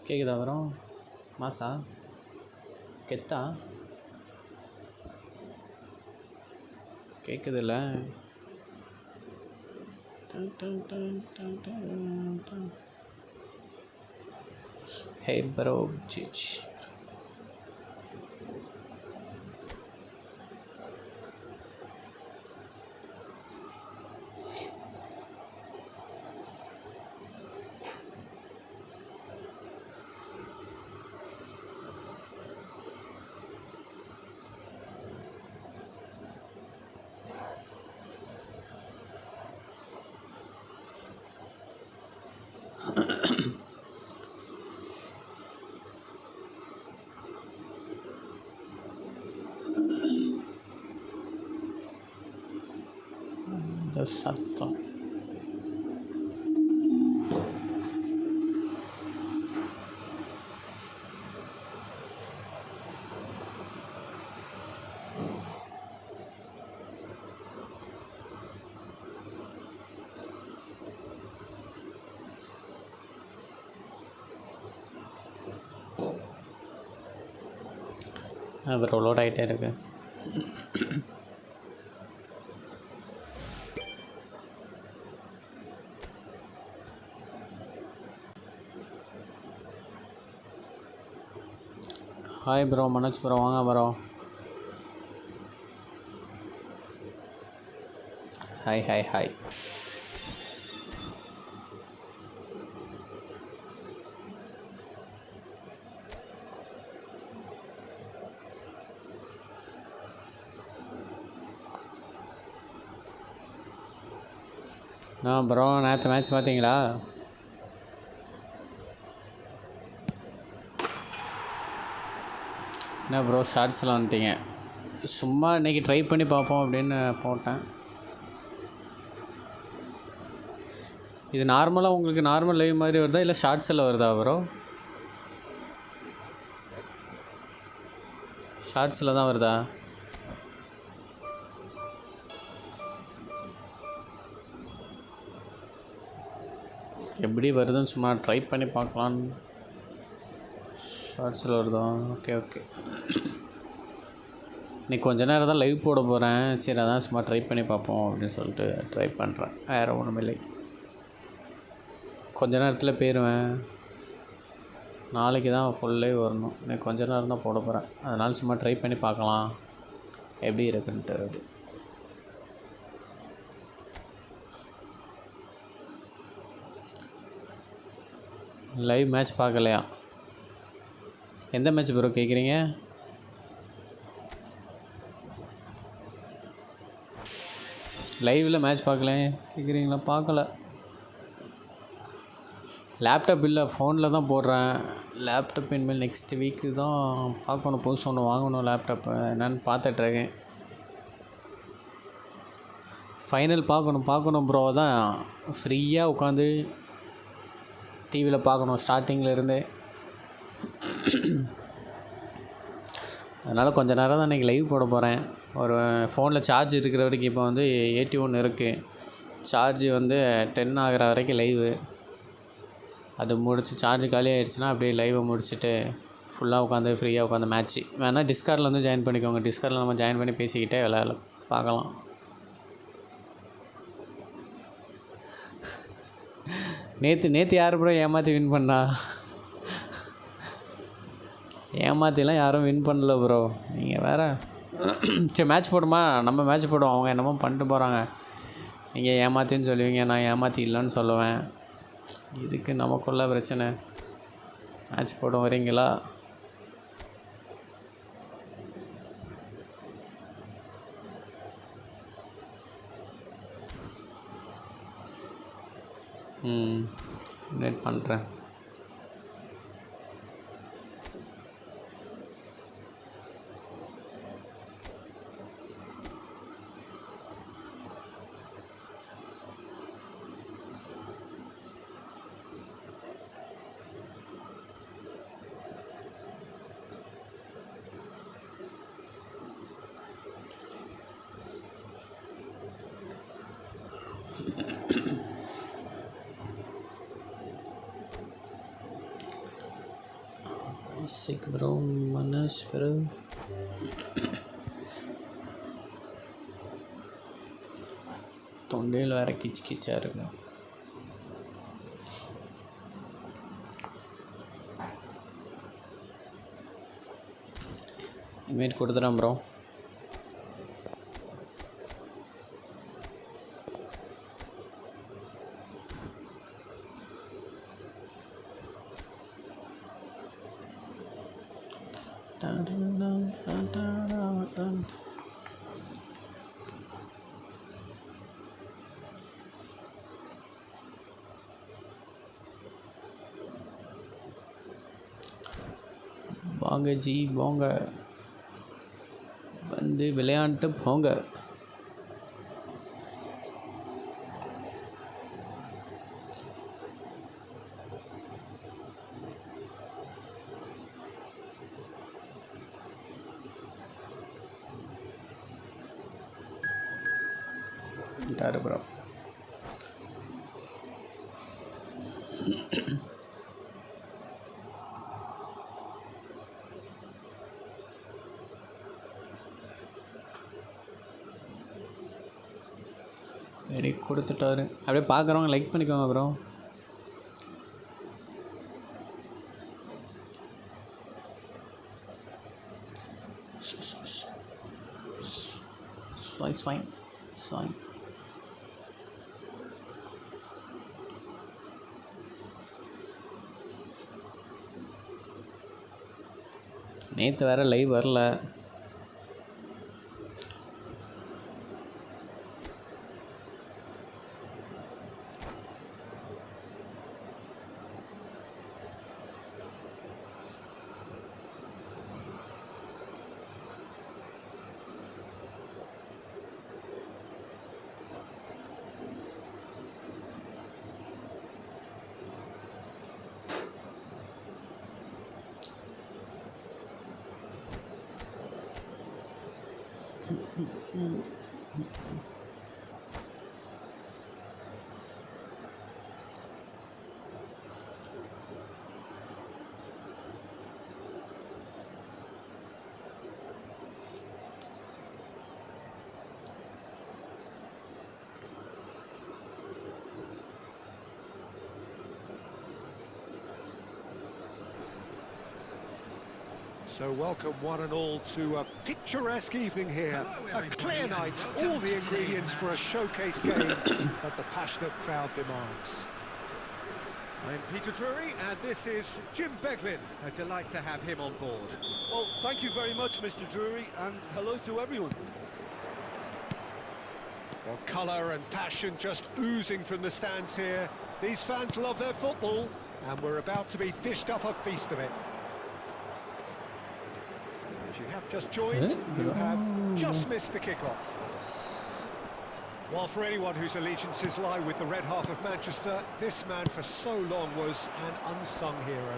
கேக்குதா வரும் மாசா கெத்தா கேக்குதுல்ல ஹே ப்ரோ ஜிச் இந்த சத்தம் அப்புறம் லோட் ஆகிட்டே இருக்கு. ஹாய் ப்ரோ மனோஜ் ப்ரோ வாங்க bro. Hi hi hi. Bro நேற்று மேட்ச் பார்த்தீங்களா? என்ன ப்ரோ ஷார்ட்ஸில் வந்துட்டீங்க? சும்மா இன்றைக்கி ட்ரை பண்ணி பார்ப்போம் அப்படின்னு போட்டேன். இது நார்மலாக உங்களுக்கு நார்மல் லைவ் மாதிரி வருதா இல்லை ஷார்ட்ஸில் வருதா ப்ரோ? ஷார்ட்ஸில் தான் வருதா? எப்படி வருதுன்னு சும்மா ட்ரை பண்ணி பார்க்கலான்னு. ஷார்ட்ஸில் வருதா? Okay okay. இன்றைக்கி கொஞ்ச நேரம் தான் லைவ் போட போகிறேன். சரி அதான் சும்மா ட்ரை பண்ணி பார்ப்போம் அப்படின்னு சொல்லிட்டு ட்ரை பண்ணுறேன். வேறு ஒன்றும் இல்லை. கொஞ்ச நேரத்தில் போயிடுவேன். நாளைக்கு தான் ஃபுல் லைவ் வரணும். இன்றைக்கி கொஞ்ச நேரம் தான் போட போகிறேன். அதனால் சும்மா ட்ரை பண்ணி பார்க்கலாம் எப்படி இருக்குன்ட்டு. அப்படி லைவ் மேட்ச் பார்க்கலையா? எந்த மேட்ச் ப்ரோ கேட்குறீங்க? லைவில் மேட்ச் பார்க்கல கேட்குறீங்களா? பார்க்கல. லேப்டாப் இல்லை, ஃபோனில் தான் போடுறேன். லேப்டாப் இனிமேல் நெக்ஸ்ட் வீக்கு தான் பார்க்கணும். புதுசு ஒன்று வாங்கணும் லேப்டாப்பு. என்னென்னு பார்த்துட்ருக்கேன். ஃபைனல் பார்க்கணும் ப்ரோ. தான் ஃப்ரீயாக உட்காந்து டிவியில் பார்க்கணும் ஸ்டார்டிங்கில் இருந்தே. அதனால் கொஞ்சம் நேரம் தான் இன்றைக்கி லைவ் போட போகிறேன். ஒரு ஃபோனில் சார்ஜ் இருக்கிற வரைக்கும் இப்போ வந்து 81 இருக்குது. சார்ஜ் வந்து 10 ஆகிற வரைக்கும் லைவு. அது முடிச்சு சார்ஜ் காலி ஆகிடுச்சுன்னா அப்படியே லைவை முடிச்சுட்டு ஃபுல்லாக உட்காந்து ஃப்ரீயாக உட்காந்து மேட்ச்சு வேணால் டிஸ்கார்டில் வந்து ஜாயின் பண்ணிக்கோங்க. டிஸ்கார்டில் நம்ம ஜாயின் பண்ணி பேசிக்கிட்டே விளையாட பார்க்கலாம். நேற்று யார் ப்ரோ ஏமாற்றி வின் பண்ணா? ஏமாற்றிலாம் யாரும் வின் பண்ணல ப்ரோ. நீங்கள் வேறு. சரி மேட்ச் போடுமா? நம்ம மேட்ச் போடுவோம். அவங்க என்னமோ பண்ணிட்டு போகிறாங்க. நீங்கள் ஏமாற்றின்னு சொல்லுவீங்க, நான் ஏமாற்றி இல்லைன்னு சொல்லுவேன். இதுக்கு நமக்குள்ள பிரச்சனை. மேட்ச் போட வரீங்களா? வெயிட் பண்ணுறேன். Sick bro, Manish bro. தொண்டையில் வேறு கிச்சு கிச்சா இருக்கு. இன்வைட் கொடுத்துறேன் ப்ரோ. வாங்க ஜி போங்க, வந்து விளையாண்டு போங்க. ப்ரோ ரெடி கொடுத்துட்டாரு. அப்படியே பார்க்குறவங்க லைக் பண்ணிக்கோங்க ப்ரோ. ஸ்வைன் நேற்று வேறு லைவ் வரல. So welcome one and all to a picturesque evening here. A clear night, all the ingredients for a showcase game that the passionate crowd demands. I'm Peter Drury and this is Jim Beglin. A delight to have him on board. Well, thank you very much, Mr. Drury, and hello to everyone. Well, colour and passion just oozing from the stands here. These fans love their football and we're about to be dished up a feast of it. You have just joined, you have just missed the kick-off. While for anyone whose allegiances lie with the red half of Manchester, this man for so long was an unsung hero.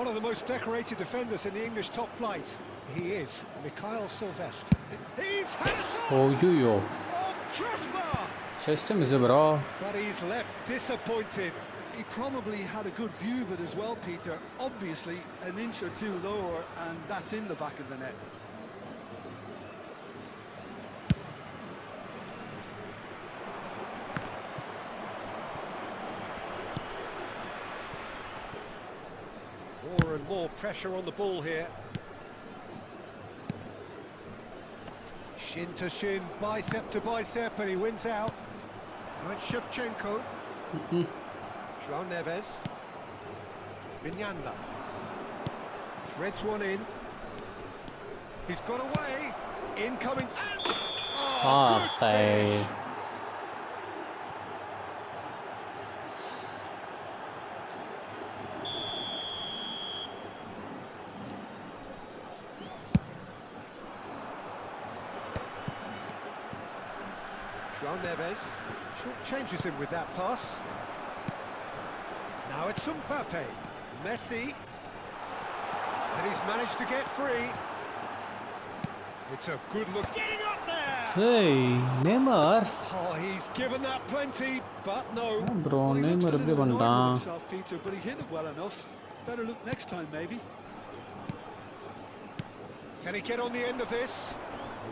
One of the most decorated defenders in the English top flight. He is Mikhail Silvestre. He's had a shot! Oh, crossbar! system is a bro. But he's left disappointed. He probably had a good view of it as well, Peter. Obviously, an inch or two lower, and that's in the back of the net. More and more pressure on the ball here. Shin to shin, bicep to bicep, and he wins out. And Shevchenko. João Neves. Vinyanda. Threads one in. He's got away. Incoming. And... Offside. João Neves short changes him with that pass. Now it's Mbappe, Messi, and he's managed to get free. It's a good look, getting up there! Hey, Neymar. Oh, he's given that plenty, but no. Bro, Neymar எப்படி பண்ணிட்டான்? Peter, but he hit it well enough. Better look next time, maybe. Can he get on the end of this?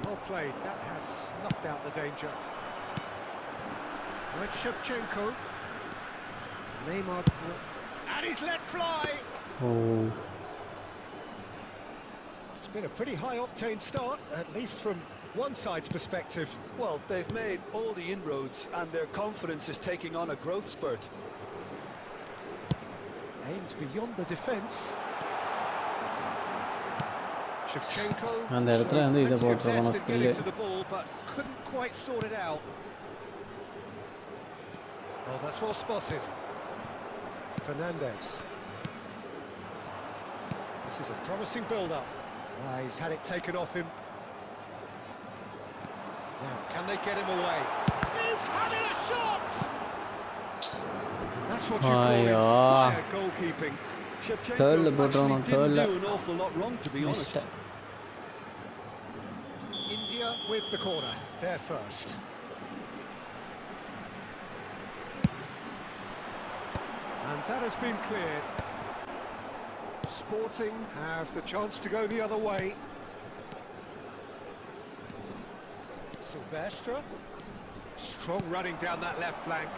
Well played. That has snuffed out the danger. Right, Shevchenko. Neymar. And he's let fly. Oh. It's been a pretty high-octane start, at least from one side's perspective. Well, they've made all the inroads and their confidence is taking on a growth spurt. Aims beyond the defence. Shevchenko. அந்த இடத்துல வந்து இத போட்டுறணும் to skill. the ball, but couldn't quite sort it out. Oh, that's well spotted. Fernandez. This is a promising build-up. He's had it taken off him. Now, can they get him away? He's having a shot! That's what you call inspired goalkeeping. Shevchenko actually didn't do an awful lot wrong, to be honest. India with the corner. They're first. And that has been cleared. Sporting have the chance to go the other way. Silvestre. Strong running down that left flank.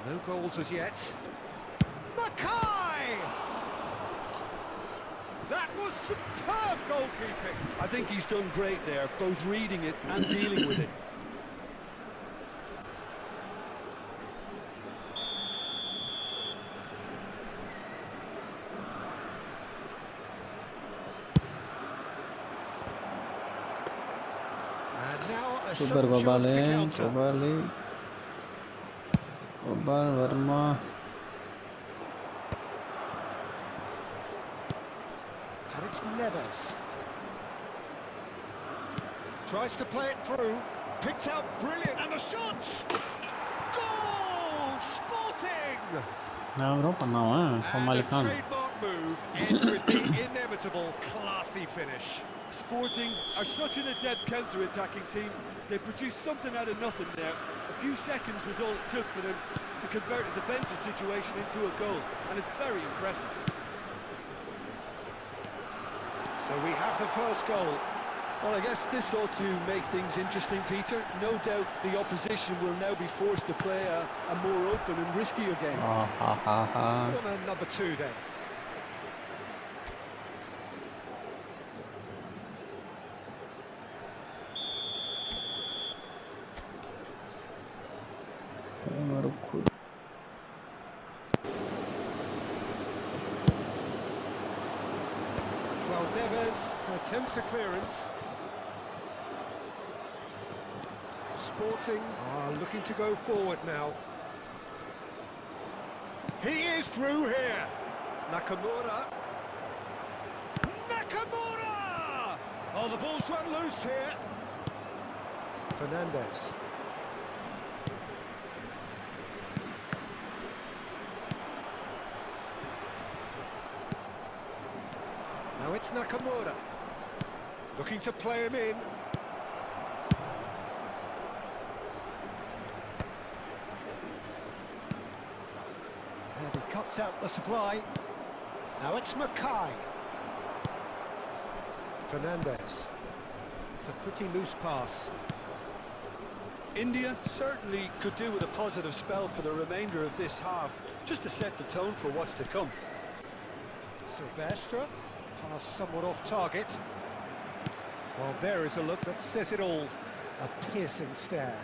No goals as yet. Mackay! That was superb goalkeeping. I think he's done great there, both reading it and dealing with it. Super Babale, Babal Verma. And it's Neves. Tries to play it through. Picked out brilliant. And the shots! Goal! Sporting! Now bro, pannavan Kamalikan. Trademark move ends with the inevitable classy finish. Sporting are such an adept counter-attacking team. They produced something out of nothing there. A few seconds was all it took for them to convert a defensive situation into a goal, and it's very impressive. So we have the first goal. Well, I guess this ought to make things interesting, Peter. No doubt the opposition will now be forced to play a more open and riskier game. Put on a number 2 then. Well, Neves attempts a clearance. Sporting are looking to go forward now. He is through here. Nakamura. Nakamura! Oh, the ball's run loose here. Fernandez. Now it's Nakamura. Looking to play him in. And he cuts out the supply. Now it's Mackay. Fernandez. It's a pretty loose pass. India certainly could do with a positive spell for the remainder of this half, just to set the tone for what's to come. Silvestre. Pass somewhat off target. Well, there is a look that says it all. A piercing stare.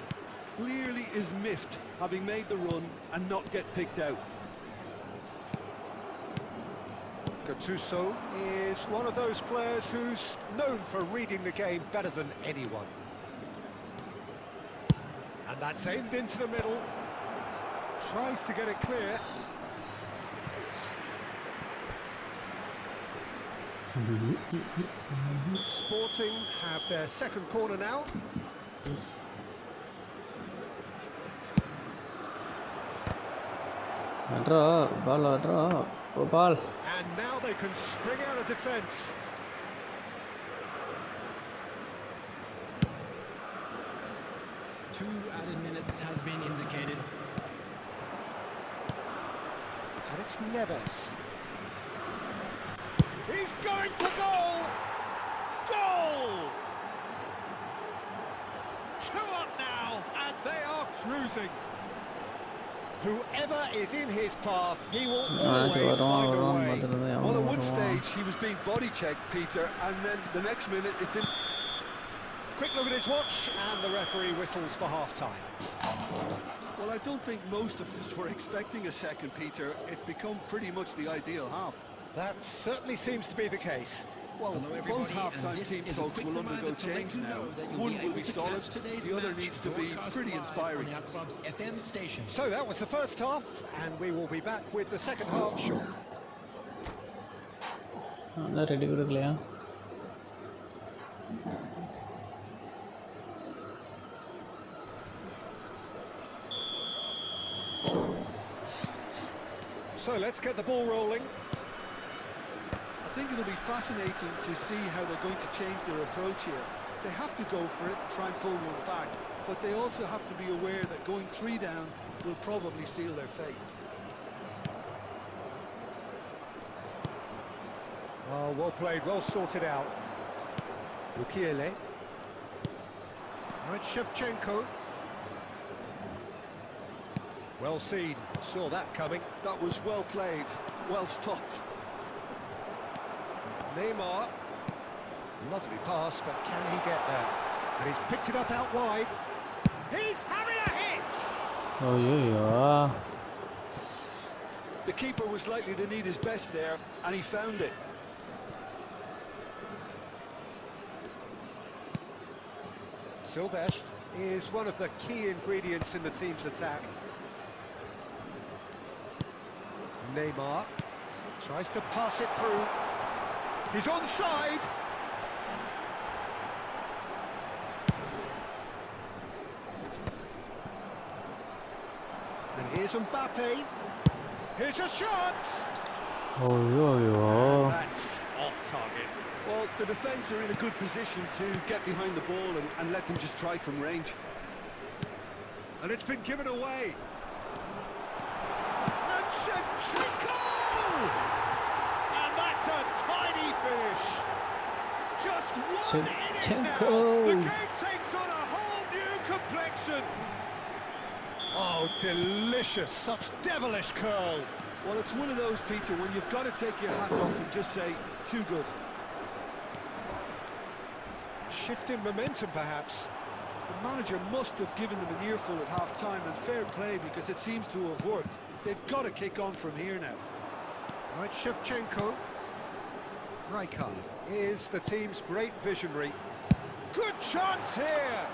Clearly is miffed, having made the run and not get picked out. Gattuso is one of those players who's known for reading the game better than anyone. And that's aimed into the middle. Tries to get it clear. Sporting have their second corner now. Draw, ball. And now they can spring out of defence. Two added minutes has been indicated. And it's Neves. He's going for goal! Goal! 2 up now, and they are cruising. Whoever is in his path, he will always find a way. Well, at one stage he was being body checked, Peter, and then the next minute it's in. Quick look at his watch, and the referee whistles for half-time. Well, I don't think most of us were expecting a second, Peter. It's become pretty much the ideal half. That certainly seems to be the case. Well, both half-time team talks will undergo change now. One will be solid, the other needs to be pretty inspiring. So that was the first half, and we will be back with the second half shortly. ready கொடுக்கலையா So let's get the ball rolling. I think it'll be fascinating to see how they're going to change their approach here. They have to go for it, try and pull one back, but they also have to be aware that going 3 down will probably seal their fate. Oh, well played, well sorted out. Lukiele. Right, Shevchenko. Well seen, saw that coming. That was well played, well stopped. Neymar. Lovely pass, but can he get there? And he's picked it up out wide. He's having a hit! Oh yeah. The keeper was likely to need his best there, and he found it. Silvestre is one of the key ingredients in the team's attack. Neymar tries to pass it through. He's onside. And here's Mbappe. Here's a shot. Oh yeah. That's off target. Well, the defence are in a good position to get behind the ball and let them just try from range. And it's been given away. And Shevchenko! And that's a tiny finish. Just one in it now. The game takes on a whole new complexion. Oh, delicious. Such devilish curl. Well, it's one of those, Peter, when you've got to take your hat off and just say, too good. Shift in momentum, perhaps. The manager must have given them an earful at half-time, and fair play, because it seems to have worked. They've got to kick on from here now. Right, Shevchenko. Rijkaard is the team's great visionary. Good chance here!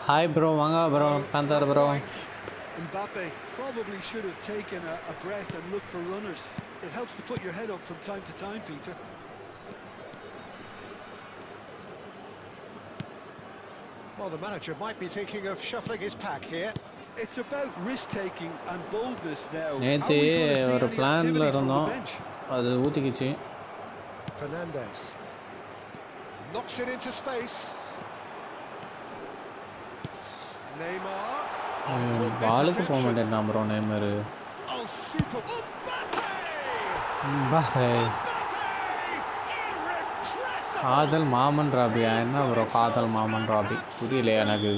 Hi bro, vanga bro, Panther bro. Mbappe probably should have taken a breath and looked for runners. It helps to put your head up from time to time, Peter. Well, the manager might be thinking of shuffling his pack here. It's about risk-taking and boldness now. நேத்து ஒரு பிளான்ல இருந்தோம் அது ஊத்திக்கிச்சு Fernandes knocks it into space. Neymar. பாலுக்கு போக மாட்டேன் bro நேமர் Oh, super. Mbappe காதல் மாமன் ராபியா என்ன ப்ரோ காதல் மாமன் ராபி புரியலையா எனக்கு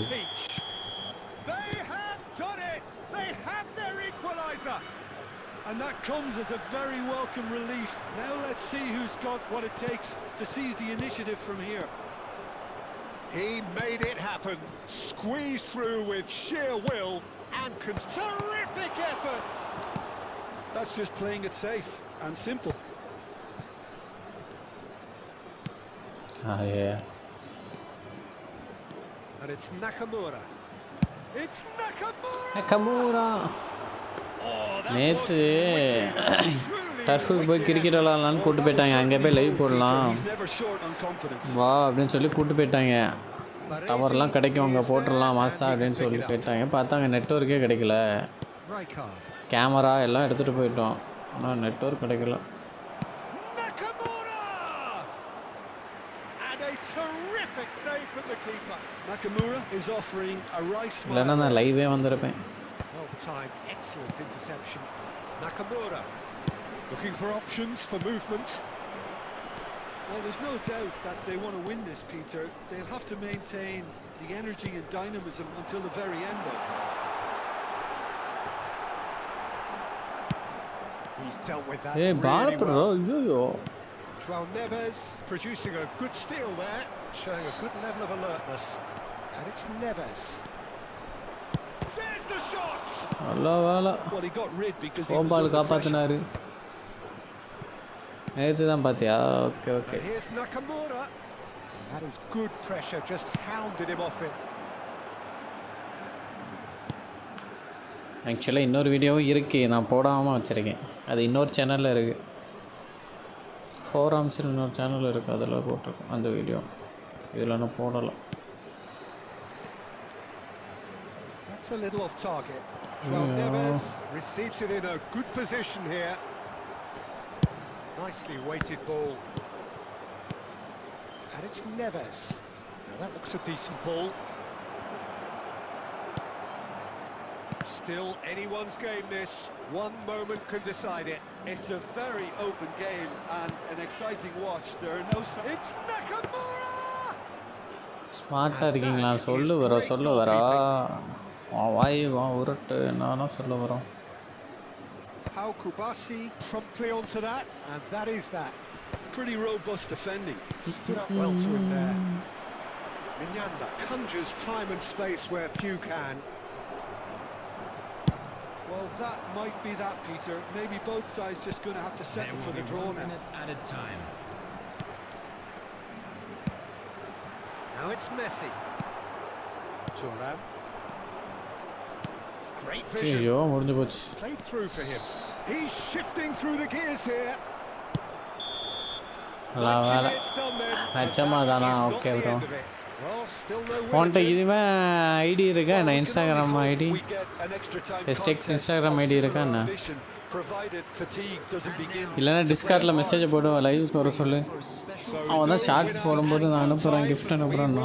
They have done it. They have their equalizer. And that comes as a very welcome relief. Now let's see who's got what it takes to seize the initiative from here. He made it happen. Squeezed through with sheer will and terrific effort. That's just playing it safe and simple. yeah. And it's Nakamura. It's Nakamura. Nakamura. நேற்று டர்ஃபுக்கு போய் cricket விளாட்லான்னு கூப்பிட்டு போயிட்டாங்க அங்கே போய் live போடலாம் வா அப்படின்னு சொல்லி கூப்பிட்டு போயிட்டாங்க டவர்லாம் கிடைக்கும் அங்கே போட்டுடலாம் மாசா அப்படின்னு சொல்லி போயிட்டாங்க பார்த்தாங்க நெட்வொர்க்கே கிடைக்கல கேமரா எல்லாம் எடுத்துகிட்டு போயிட்டோம் ஆனால் நெட்வொர்க் கிடைக்கல இல்லைன்னா நான் லைவே வந்திருப்பேன் Time, excellent interception. Nakamura looking for options for movement. Well, there's no doubt that they want to win this, Peter. They'll have to maintain the energy and dynamism until the very end, though. He's dealt with that Hey, really well. yo. João Neves producing a good steal there, showing a good level of alertness. And it's Neves. There's the shot! Allah wala. Well, he got rid because he was Football under pressure. காப்பாத்துனாரு. நேத்து தான் பாத்தியா? Okay. And here's Nakamura. That is good pressure, just hounded him off it. ஆக்சுவலாக இன்னொரு வீடியோவும் இருக்குது, நான் போடாமல் வச்சுருக்கேன். அது இன்னொரு சேனலில் இருக்குது. ஃபோராம்ஸில் இன்னொரு சேனல் இருக்குது, அதில் போட்டிருக்கேன் அந்த வீடியோ. இதில் நான் போடலை. That's a little off target. João Neves receives it in a good position here. Nicely weighted ball. And it's Neves. Now that looks a decent ball. Still anyone's game this. One moment can decide it. It's a very open game and an exciting watch. There are no... It's Nakamura! ஸ்மார்ட்டாக இருக்கீங்களா? சொல்லு வரா வாய் உருட்டு நானும் சொல்ல வரோம். Pau Kubasi promptly onto that, and that is that. Pretty robust defending. Stood up well to him there. Mignanda conjures time and space where few can. Well, that might be that, Peter. Maybe both sides just going to have to settle for the draw now. At a time. Now it's Messi. Thuram. Great vision. ஐயோ முடிஞ்சு போச்சு. Played through for him. He's shifting through the gears here. வேலை நிச்சயமாக தானா? Okay bro. உன்கிட்ட இதுவே ID இருக்கா என்ன? Instagram ID SGX Instagram ID இருக்கா என்ன? இல்லைன்னா டிஸ்கார்டில் மெசேஜ் போட்டு லைவுக்கு வர சொல்லு. அவன் தான் ஷார்ட்ஸ் போடும்போது நான் அனுப்புகிறேன், கிஃப்ட் அனுப்புகிறேன்.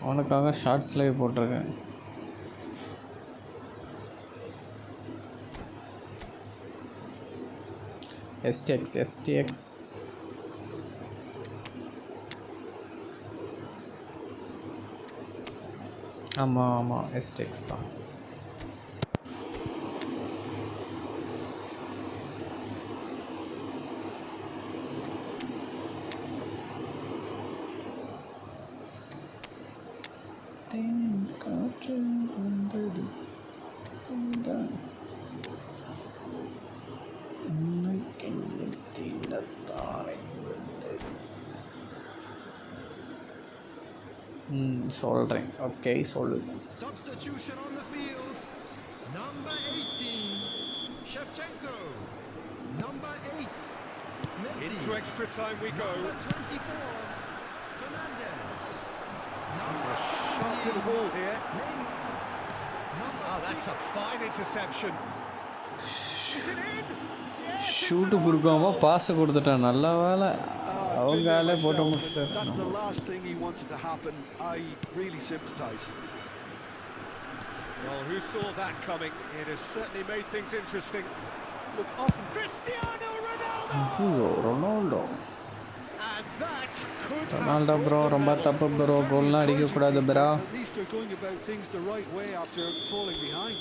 அவனுக்காக ஷார்ட்ஸ் லைவ் போட்டிருக்கேன். STX ஆமாம் STX தான். சொல்கிறேன். ஓகே சொல்லு. Substitution on the field. Number 18, Shevchenko. Number 8, Messi. Into extra time we go. Number 24, Fernandez. That's a sharp little ball here. Neymar. Oh, that's a fine interception. Is it in? Yes, shoot கொடுக்காம pass கொடுத்துட்டான். நல்ல வேலை அவங்காலே போட்டு முடிச்சார். That's the last thing he wanted to happen. I really sympathise. Well, who saw that coming? It has certainly made things interesting. Look off Cristiano Ronaldo. Ronaldo And that could Ronaldo bro ரொம்ப தப்பு bro. கோல்லாம் அடிக்கக்கூடாது bro. At least they're going about things the right way after falling behind.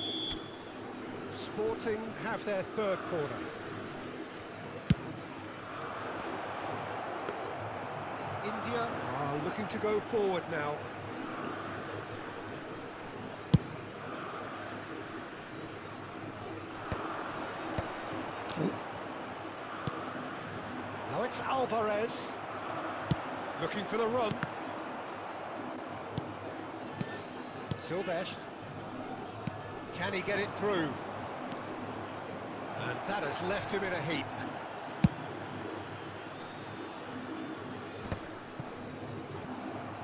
Sporting have their third corner. India are looking to go forward now. Now it's Alvarez looking for the run. Silvestre. Can he get it through? And that has left him in a heap.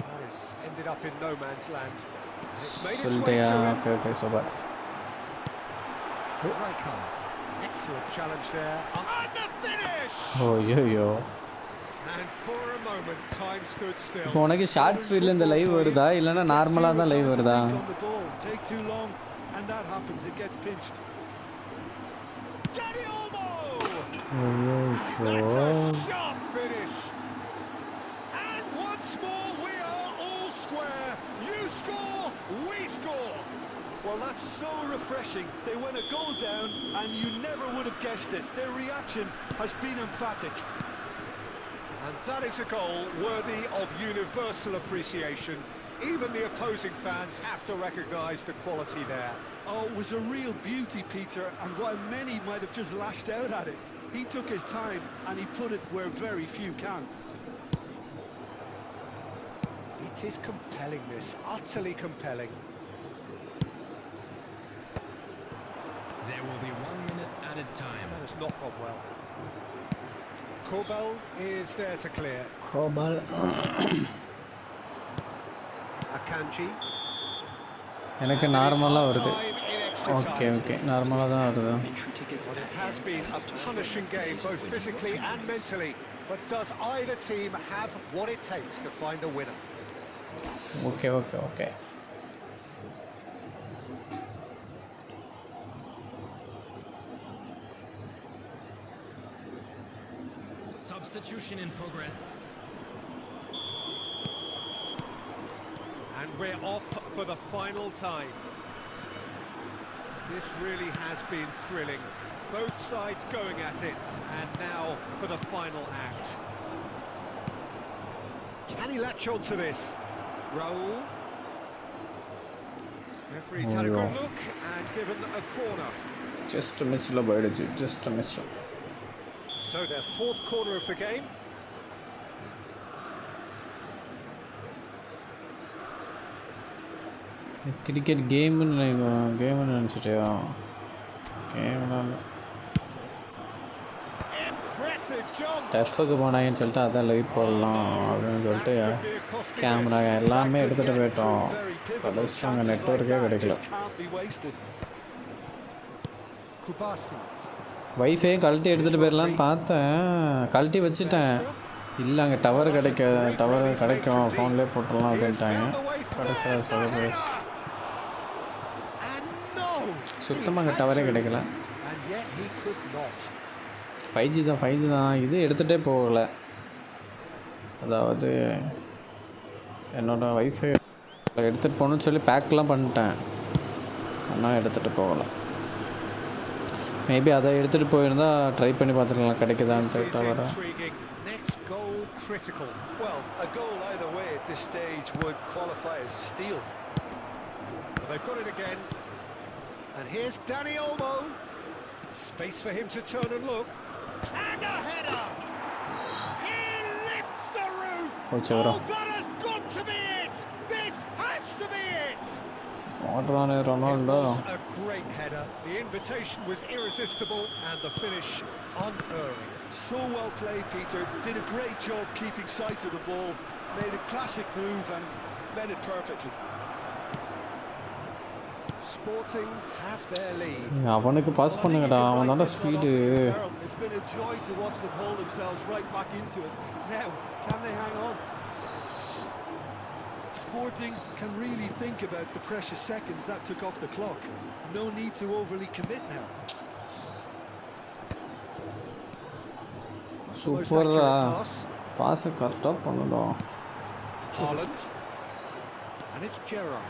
That has ended up in no man's land. It's made its way சொல்லிட்டியா? to him. Okay super. Rijkaard. Excellent challenge there. And the finish! ஐயோ And for a moment, time stood still. இப்போ உனக்கு shorts ஃபீல்டில் இந்த live வருதா இல்லைன்னா நார்மலாக தான் லைவ் வருதா? On the ball, take too long, and that happens. It gets pinched. Dani Olmo! That's a sharp finish. And once more, we are all square. You score, we score. Well, that's so refreshing. They went a goal down, and you never would have guessed it. Their reaction has been emphatic. And that is a goal worthy of universal appreciation. Even the opposing fans have to recognise the quality there. Oh, it was a real beauty, Peter, and while many might have just lashed out at it, he took his time and he put it where very few can. It is compelling, this, utterly compelling. There will be 1 minute added time. That has not gone well. Korbel is there to clear. Gopal Akanji. எனக்கு நார்மலாக வருது. Time in extra okay time. Okay நார்மலாக தான் வருது. Well, it has been a punishing game, both physically and mentally. But does either team have what it takes to find a winner? Okay okay okay. Substitution in progress. And we're off for the final time. This really has been thrilling. Both sides going at it. And now for the final act. Can he latch on to this? Raul. Referee's had a good look and given a corner. Just மிஸ்ஸில் போயிடுச்சு. Just miss. So their fourth corner of the game. Cricket கேம்னு நினச்சிட்டியா? கேம்லாம் Impressive job. டர்ஃபுக்கு போனாங்கன்னு சொல்லிட்டு அதான் live போடலாம் அப்படின்னு சொல்லிட்டு கேமரா எல்லாமே எடுத்துகிட்டு போயிட்டோம். கடைசி அங்கே நெட்ஒர்க்கே கிடைக்கல. Just can't be wasted. Kubasi. Wifi கழட்டி எடுத்துகிட்டு போயிடலான்னு பார்த்தேன், கழட்டி வச்சுட்டேன். இல்லை அங்கே டவர் கிடைக்கும் ஃபோன்லேயே போட்டுடலாம் அப்படின்ட்டாங்க. கடைசியாக சொல்ல போயிடுச்சு. And no. சுத்தமாக அங்கே டவரே கிடைக்கல. And yet he could not. 5G தான். இது எடுத்துகிட்டே போகலை. அதாவது என்னோடய வைஃபை எடுத்துகிட்டு போகணுன்னு சொல்லி பேக்கெலாம் பண்ணிட்டேன், ஆனால் எடுத்துகிட்டு போகலை. மேபி அதை எடுத்துகிட்டு போயிருந்தால் ட்ரை பண்ணி பார்த்துருக்கலாம் கிடைக்குதான்னு தவிர. Intriguing. Next goal critical. Well, a goal either way at this stage would qualify as a steal. Well, they've got it again. And here's Danny Olmo. Space for him to turn and look. And a header! He lifts the roof! போச்சு வரும். Oh, that has got to be it! This has to be it! ஓடுறானே It Ronaldo. was a great header. The invitation was irresistible and the finish unerring. So well played, Peter. Did a great job keeping sight of the ball. Made a classic move and met it perfectly. Sporting have their lead. அவனுக்கு pass பண்ணுங்கடா, அவன் தான்டா speed. It's been a joy to watch them hold themselves right back into it. Now, can they hang on? Sporting can really think about the precious seconds that took off the clock. No need to overly commit now. சூப்பர்ரா, பாஸை கரெக்டாக பண்ணணும். Haaland. And it's Gerrard.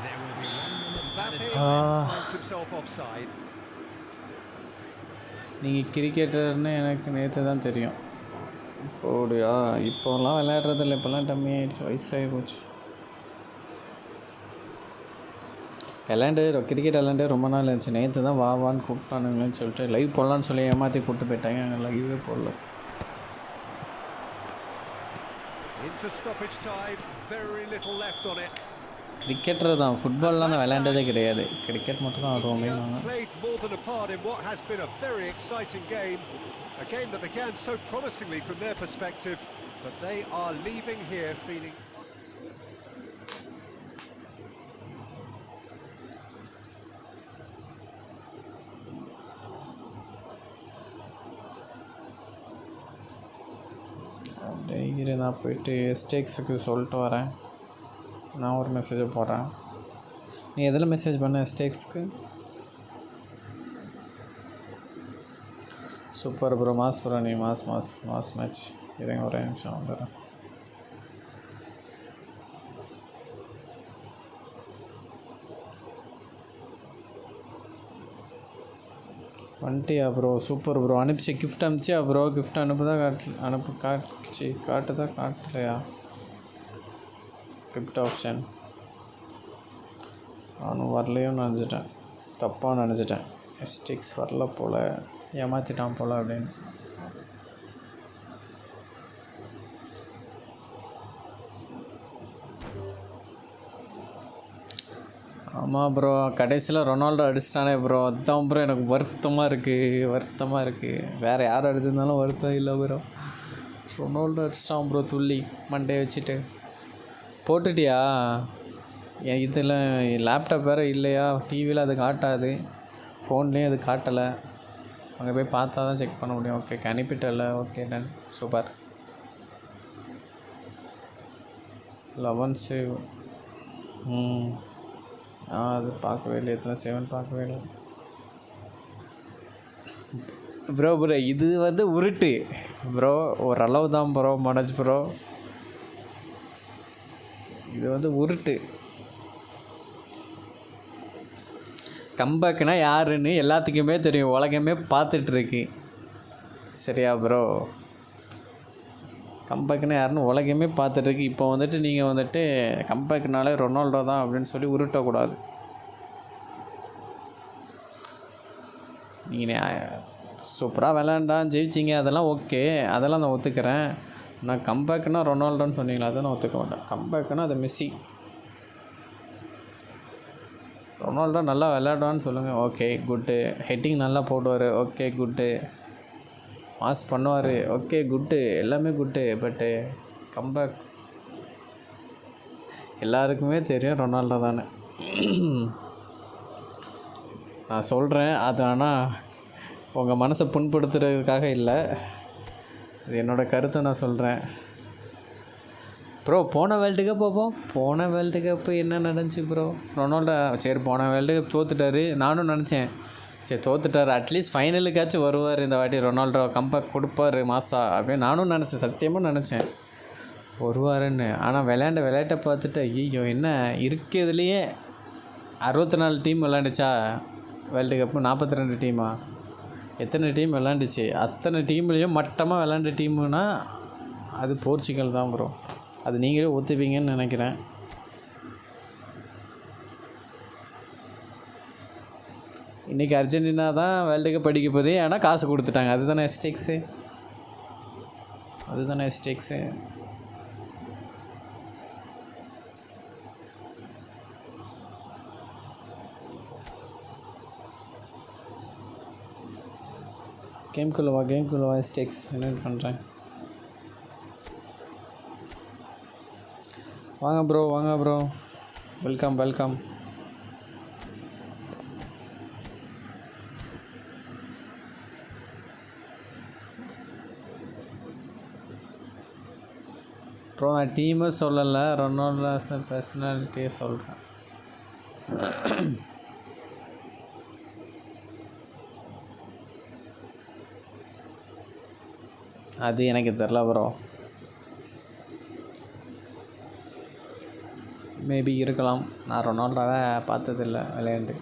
There will be 1 minute added Mbappe time. finds himself offside. நீங்கள் கிரிக்கெட்டர்னு எனக்கு நேற்று தான் தெரியும். ஓடியா இப்போலாம் விளையாடுறதில்ல, இப்போல்லாம் டம்மி ஆகிடுச்சு, வயசாகி போச்சு. கிரிக்கெட் விளையாண்டே ரொம்ப நாள் இருந்துச்சு. நேற்று தான் வான்னு கூப்பிட்டானுங்களேன்னு சொல்லிட்டு லைவ் போடலான்னு சொல்லி ஏமாற்றி கூப்பிட்டு போயிட்டாங்க. அங்கே லைவே போடல. Into stoppage time, very little left on it. Cricketer தான், ஃபுட்பால்லாம் தான் விளையாண்டதே கிடையாது. கிரிக்கெட் மட்டும் தான் ஆடுவோமே India நாங்கள். played more than a part in what has been a very exciting game. A game that began so promisingly from their perspective, but they are leaving here feeling... அப்படியே நான் போயிட்டு ஸ்டேக்ஸுக்கு சொல்லிட்டு வரேன். நான் ஒரு மெசேஜை போடுறேன். நீ எதில் மெசேஜ் பண்ண ஸ்டேக்ஸுக்கு? சூப்பர் ப்ரோ, மாஸ் ப்ரோ, நீ மாஸ் மேட்ச். இருங்க ஒரே நிமிஷம் வந்துடுறேன். வந்துட்டியா ப்ரோ? Super bro. அனுப்பிச்சு கிஃப்ட் அனுப்பிச்சியா ப்ரோ? கிஃப்ட் அனுப்புதா காட்டுதா காட்டலையா? கிஃப்ட் ஆப்ஷன் நானும் வரலையும் நினச்சிட்டேன், தப்பாக நினச்சிட்டேன். ஸ்டிக்ஸ் வரல போல், ஏமாற்றிட்டான் போல் அப்படின்னு. ஆமாம் ப்ரோ, கடைசியில் ரொனால்டோ அடிச்சிட்டானே ப்ரோ, அதுதான் ப்ரோ எனக்கு வருத்தமாக இருக்குது. வேறு யார் அடிச்சிருந்தாலும் வருத்தம் இல்லை ப்ரோ. ரொனால்டோ அடிச்சிட்டான் ப்ரோ, துள்ளி மண்டே வச்சுட்டு. போட்டுட்டியா? இதில் லேப்டாப் வேறு இல்லையா, டிவியில் அது காட்டாது, ஃபோன்லேயும் அது காட்டலை. அங்கே போய் பார்த்தா தான் செக் பண்ண முடியும். ஓகே, அனுப்பிட்டல. Okay done, super. 11 சேவ். அது பார்க்கவே இல்லை. எத்தனை 7 பார்க்கவே இல்லை ப்ரோ. இது வந்து உருட்டு ப்ரோ, ஓரளவு தான் ப்ரோ மனோஜ் ப்ரோ. இது வந்து உருட்டு. கம்பேக்னா யாருன்னு எல்லாத்துக்குமே தெரியும், உலகமே பார்த்துட்ருக்கு. சரியா ப்ரோ? கம்பேக்னா யாருன்னு உலகமே பார்த்துட்ருக்கு. இப்போ வந்துட்டு நீங்கள் வந்துட்டு கம்பேக்னாலே ரொனால்டோ தான் அப்படின்னு சொல்லி உருட்டக்கூடாது. நீங்கள் சூப்பராக விளாண்டான், ஜெயிச்சிங்க, அதெல்லாம் ஓகே, அதெல்லாம் நான் ஒத்துக்கிறேன். நான் கம்பேக்னா ரொனால்டோன்னு சொன்னீங்களா, அதை நான் ஒத்துக்க மாட்டேன். கம்பேக்னா அது மெஸ்ஸி. ரொனால்டோ நல்லா விளையாடுவான்னு சொல்லுங்கள், ஓகே குட்டு. ஹெட்டிங் நல்லா போடுவார், ஓகே குட்டு. பாஸ் பண்ணுவார், ஓகே குட்டு, எல்லாமே குட்டு. பட்டு கம்பேக் எல்லாருக்குமே தெரியும் ரொனால்டோ தானே. நான் சொல்கிறேன் அது, ஆனால் உங்கள் மனசை புண்படுத்துறதுக்காக இல்லை, இது என்னோடய கருத்தை நான் சொல்கிறேன் ப்ரோ. போன வேர்ல்டு கப் பார்ப்போம். போன வேர்ல்டு கப்பு என்ன நடந்துச்சு ப்ரோ? ரொனால்டோ சரி போன வேர்ல்டு கப் தோத்துட்டார். நானும் நினச்சேன் சரி தோத்துட்டார், அட்லீஸ்ட் ஃபைனலுக்காச்சும் வருவார் இந்த வாட்டி, ரொனால்டோ கம்பேக் கொடுப்பார் மாசா அப்படின்னு நானும் நினச்சேன், சத்தியமாக நினச்சேன் வருவாருன்னு. ஆனால் விளையாட்டை பார்த்துட்டு ஐயோ என்ன இருக்கிறதுலையே 64 டீம் விளையாண்டுச்சா வேர்ல்டு கப்பு? 42 டீமா? எத்தனை டீம் விளாண்டுச்சு? அத்தனை டீம்லேயும் மட்டமாக விளாண்ட டீமுன்னா அது போர்ச்சுகல் தான் ப்ரோ. அது நீங்களே ஒத்துப்பீங்கன்னு நினைக்கிறேன். இன்றைக்கி அர்ஜென்டினா தான் வேர்ல்டு கப் அடிக்க போகுது, ஆனால் காசு கொடுத்துட்டாங்க. அதுதானே ஸ்டேக்ஸு. கேம்குள்ளே வா ஸ்டேக்ஸ் என்ன பண்ணுறேன். வாங்க ப்ரோ, வெல்கம். ப்ரோ நான் டீமை சொல்லலை, ரொனால்டோ பர்சனாலிட்டியை சொல்கிறேன். அது எனக்கு தெரில ப்ரோ, மேபி இருக்கலாம். நான் ரொனால்டோவை பார்த்ததில்ல விளையாண்டு,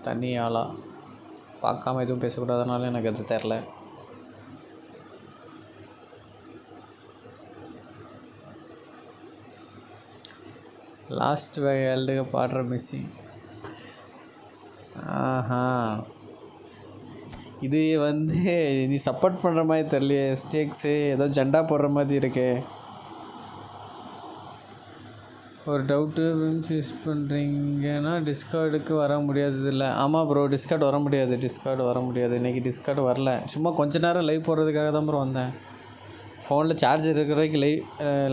தனி ஆளாக பார்க்காம எதுவும் பேசக்கூடாதனால எனக்கு அது தெரில. லாஸ்ட் வேர்ல்டு கப் ஆடுற மெஸ்ஸி. இது வந்து நீ சப்போர்ட் பண்ணுற மாதிரி தெரியலையே ஸ்டேக்ஸு, ஏதோ ஜெண்டா போடுற மாதிரி இருக்கே. ஒரு டவுட்டு, விம்ஸ் யூஸ் பண்ணுறீங்கன்னா டிஸ்கார்டுக்கு வர முடியாது இல்லை? ஆமாம் ப்ரோ, டிஸ்கார்டு வர முடியாது. இன்றைக்கி டிஸ்கார்டு வரல, சும்மா கொஞ்ச நேரம் லைவ் போடுறதுக்காக தான் ப்ரோ வந்தேன். ஃபோனில் சார்ஜ் இருக்கிற வரைக்கும்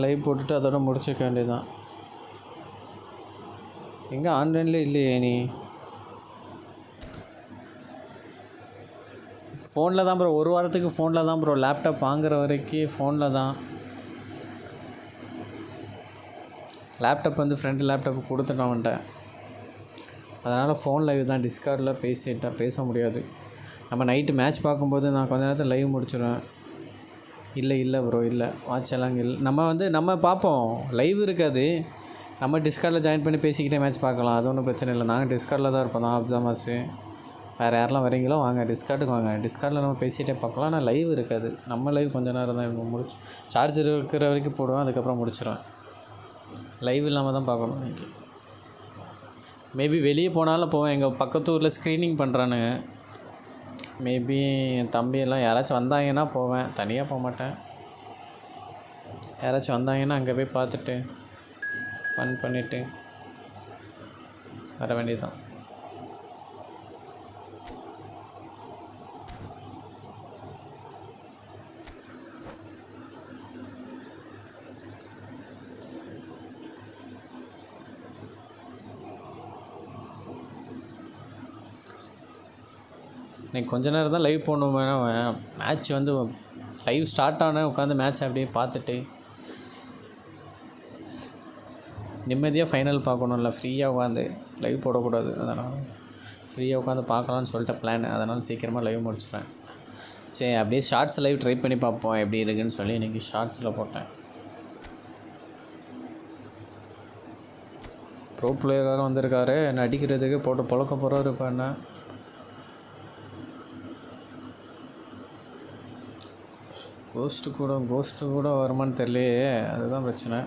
லைவ் போட்டுட்டு அதோட முடிச்சுக்க வேண்டியதுதான். எங்கே ஆன்லைனில் இல்லையே நீ? ஃபோனில் தான் ப்ரோ, ஒரு வாரத்துக்கு ஃபோனில் தான் ப்ரோ. லேப்டாப் வாங்குற வரைக்கும் ஃபோனில் தான். லேப்டாப் வந்து ஃப்ரெண்டு லேப்டாப் கொடுத்துட்டான் வந்துட்டேன், அதனால் ஃபோன் லைவ் தான். டிஸ்கார்டில் பேச முடியாது. நம்ம நைட்டு மேட்ச் பார்க்கும்போது நான் கொஞ்ச நேரத்தில் லைவ் முடிச்சிடுவேன். இல்லை ப்ரோ இல்லை, வாட்ச் எல்லாம் இல்லை. நம்ம பார்ப்போம், லைவ் இருக்காது. நம்ம டிஸ்கார்டில் ஜாயின் பண்ணி பேசிக்கிட்டே மேட்ச் பார்க்கலாம், அது ஒன்றும் பிரச்சனை இல்லை. நாங்கள் டிஸ்கார்டில் தான் இருப்போம் தான் அப்சாமாஸு. வேறு யாரெல்லாம் வரீங்களோ வாங்க, டிஸ்கார்டுக்கு வாங்க. டிஸ்கார்டில் நம்ம பேசிகிட்டே பார்க்கலாம். ஆனால் லைவ் இருக்காது. நம்ம லைவ் கொஞ்சம் நேரம் தான் முடிச்சு சார்ஜர் இருக்கிற வரைக்கும் போடுவேன், அதுக்கப்புறம் முடிச்சிடுவேன். லைவ் இல்லாமல் தான் பார்க்கணும் இன்றைக்கி. மேபி வெளியே போனாலும் போவேன். எங்கள் பக்கத்து ஊரில் ஸ்க்ரீனிங் பண்ணுறானுங்க. மேபி என் தம்பியெல்லாம் யாராச்சும் வந்தாங்கன்னா போவேன், தனியாக போக மாட்டேன். யாராச்சும் வந்தாங்கன்னா அங்கே போய் பார்த்துட்டு ஃபன் பண்ணிவிட்டு வர வேண்டியதுதான். எனக்கு கொஞ்ச நேரம் தான் லைவ் போடணும். வேணாம் மேட்ச் லைவ் ஸ்டார்ட் ஆனால் உட்காந்து மேட்ச் அப்படியே பார்த்துட்டு நிம்மதியாக ஃபைனல் பார்க்கணும்ல. ஃப்ரீயாக உட்காந்து லைவ் போடக்கூடாது. அதனால் ஃப்ரீயாக உட்காந்து பார்க்கலான்னு சொல்லிட்டு பிளான். அதனால் சீக்கிரமாக லைவ் முடிச்சிடுறேன். சரி, அப்படியே ஷார்ட்ஸ் லைவ் ட்ரை பண்ணி பார்ப்போம் எப்படி இருக்குதுன்னு சொல்லி இன்றைக்கி ஷார்ட்ஸில் போட்டேன். ப்ரோ பிளேயராக வந்திருக்காரு, என்ன அடிக்கிறதுக்கு போட்டு பொழக்க போகிறாரு. இப்போ என்ன கோஸ்ட்டு கூட வருமானு தெரியலையே, அதுதான் பிரச்சனை.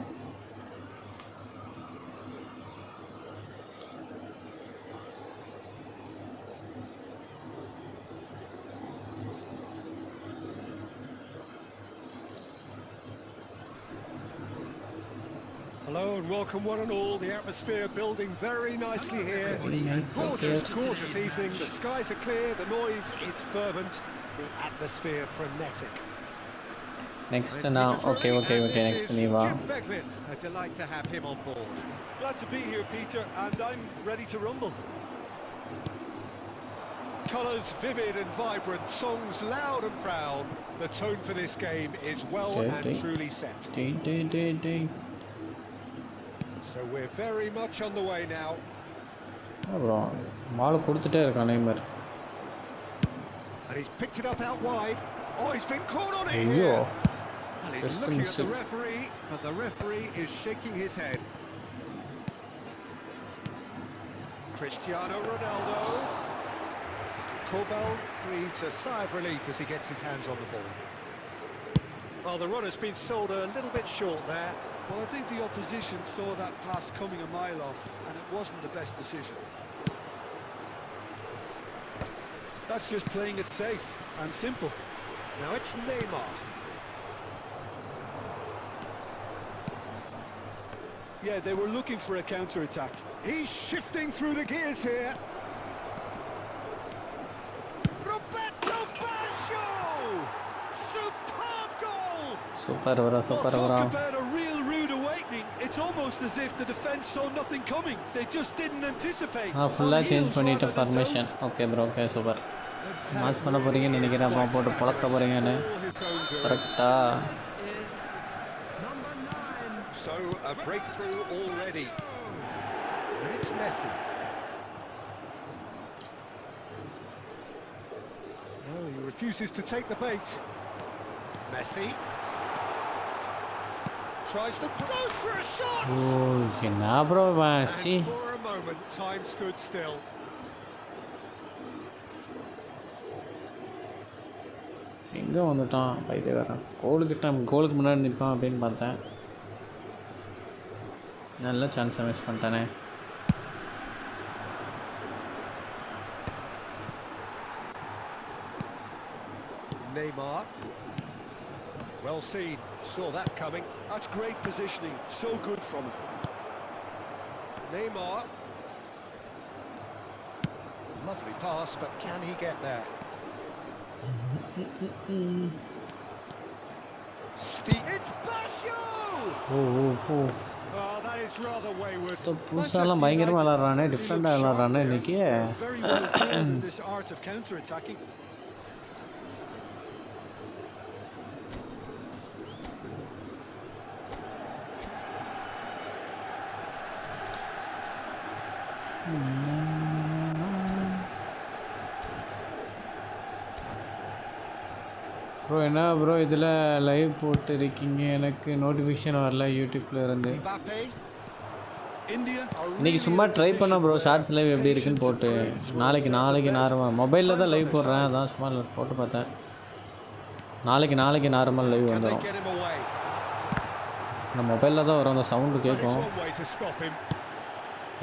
Hello and welcome one and all. The atmosphere building very nicely here. Gorgeous evening. The skies are clear, the noise is fervent, the atmosphere frenetic. Next now, okay, next Niva. Jim Beglin, a delight to have him on board. Glad to be here, Peter, and I'm ready to rumble. Colours vivid and vibrant, songs loud and proud. The tone for this game is well and truly set. So we're very much on the way now. அப்புறம் மாலை கொடுத்துட்டே இருக்கான் Neymar. And he's picked it up out wide. Oh, he's been caught on it here. And he's looking at the referee, but the referee is shaking his head. Cristiano Ronaldo. Corbell breathes a sigh of relief as he gets his hands on the ball. Well, the runner's been sold a little bit short there. Well, I think the opposition saw that pass coming a mile off, and it wasn't the best decision. That's just playing it safe and simple. Now it's Neymar. Yeah, they were looking for a counter-attack. He's shifting through the gears here. Roberto Baggio! Superb goal! Super. Talk about a real rude awakening. It's almost as if the defense saw nothing coming. They just didn't anticipate. ஃபுல்லாக change பண்ணிவிட்டு formation. Okay bro, okay super. Match பண்ண போகிறீங்கன்னு நினைக்கிறேன். அப்போ போட்டு பழக்க போகிறீங்கன்னு கரெக்டாக. So a breakthrough already. And it's Messi. No, he refuses to take the bait. Messi tries to go for a shot. Oh, என்ன bro match. And for a moment time stood still. எங்கே வந்துட்டான் பைத்தியக்காரன். கோலுக்கு முன்னாடி நிற்பான் அப்படின்னு பார்த்தேன். நல்ல சான்ஸை miss பண்ணிட்டானே. Neymar. Well seen. Saw that coming. That's great positioning. So good from him. Neymar. Lovely pass, but can he get there? It's Baggio! Oh. Oh, that is rather wayward. புதுசாலாம் பயங்கரமாக விளாட்றானே, டிஃப்ரெண்ட்டாக விளாட்றானே இன்றைக்கி. Very well trained in this art of counter-attacking. Bro என்ன bro இதில் live போட்டுருக்கீங்க, எனக்கு notification வரல யூடியூப்பில் இருந்து. Mbappe. India are இன்றைக்கி really சும்மா in a ட்ரை பண்ண position bro where shorts live எப்படி இருக்குன்னு patience போட்டு. improves will நாளைக்கு set the best. நார்மல் மொபைலில் தான் லைவ் Time's on போடுறேன், their அதான் சும்மா போட்டு பார்த்தேன். நாளைக்கு normal live side. Can they வந்துடும். get him away? நான் மொபைலில் தான் வரும், அந்த சவுண்டு Well, it's கேட்கும். one way to stop him.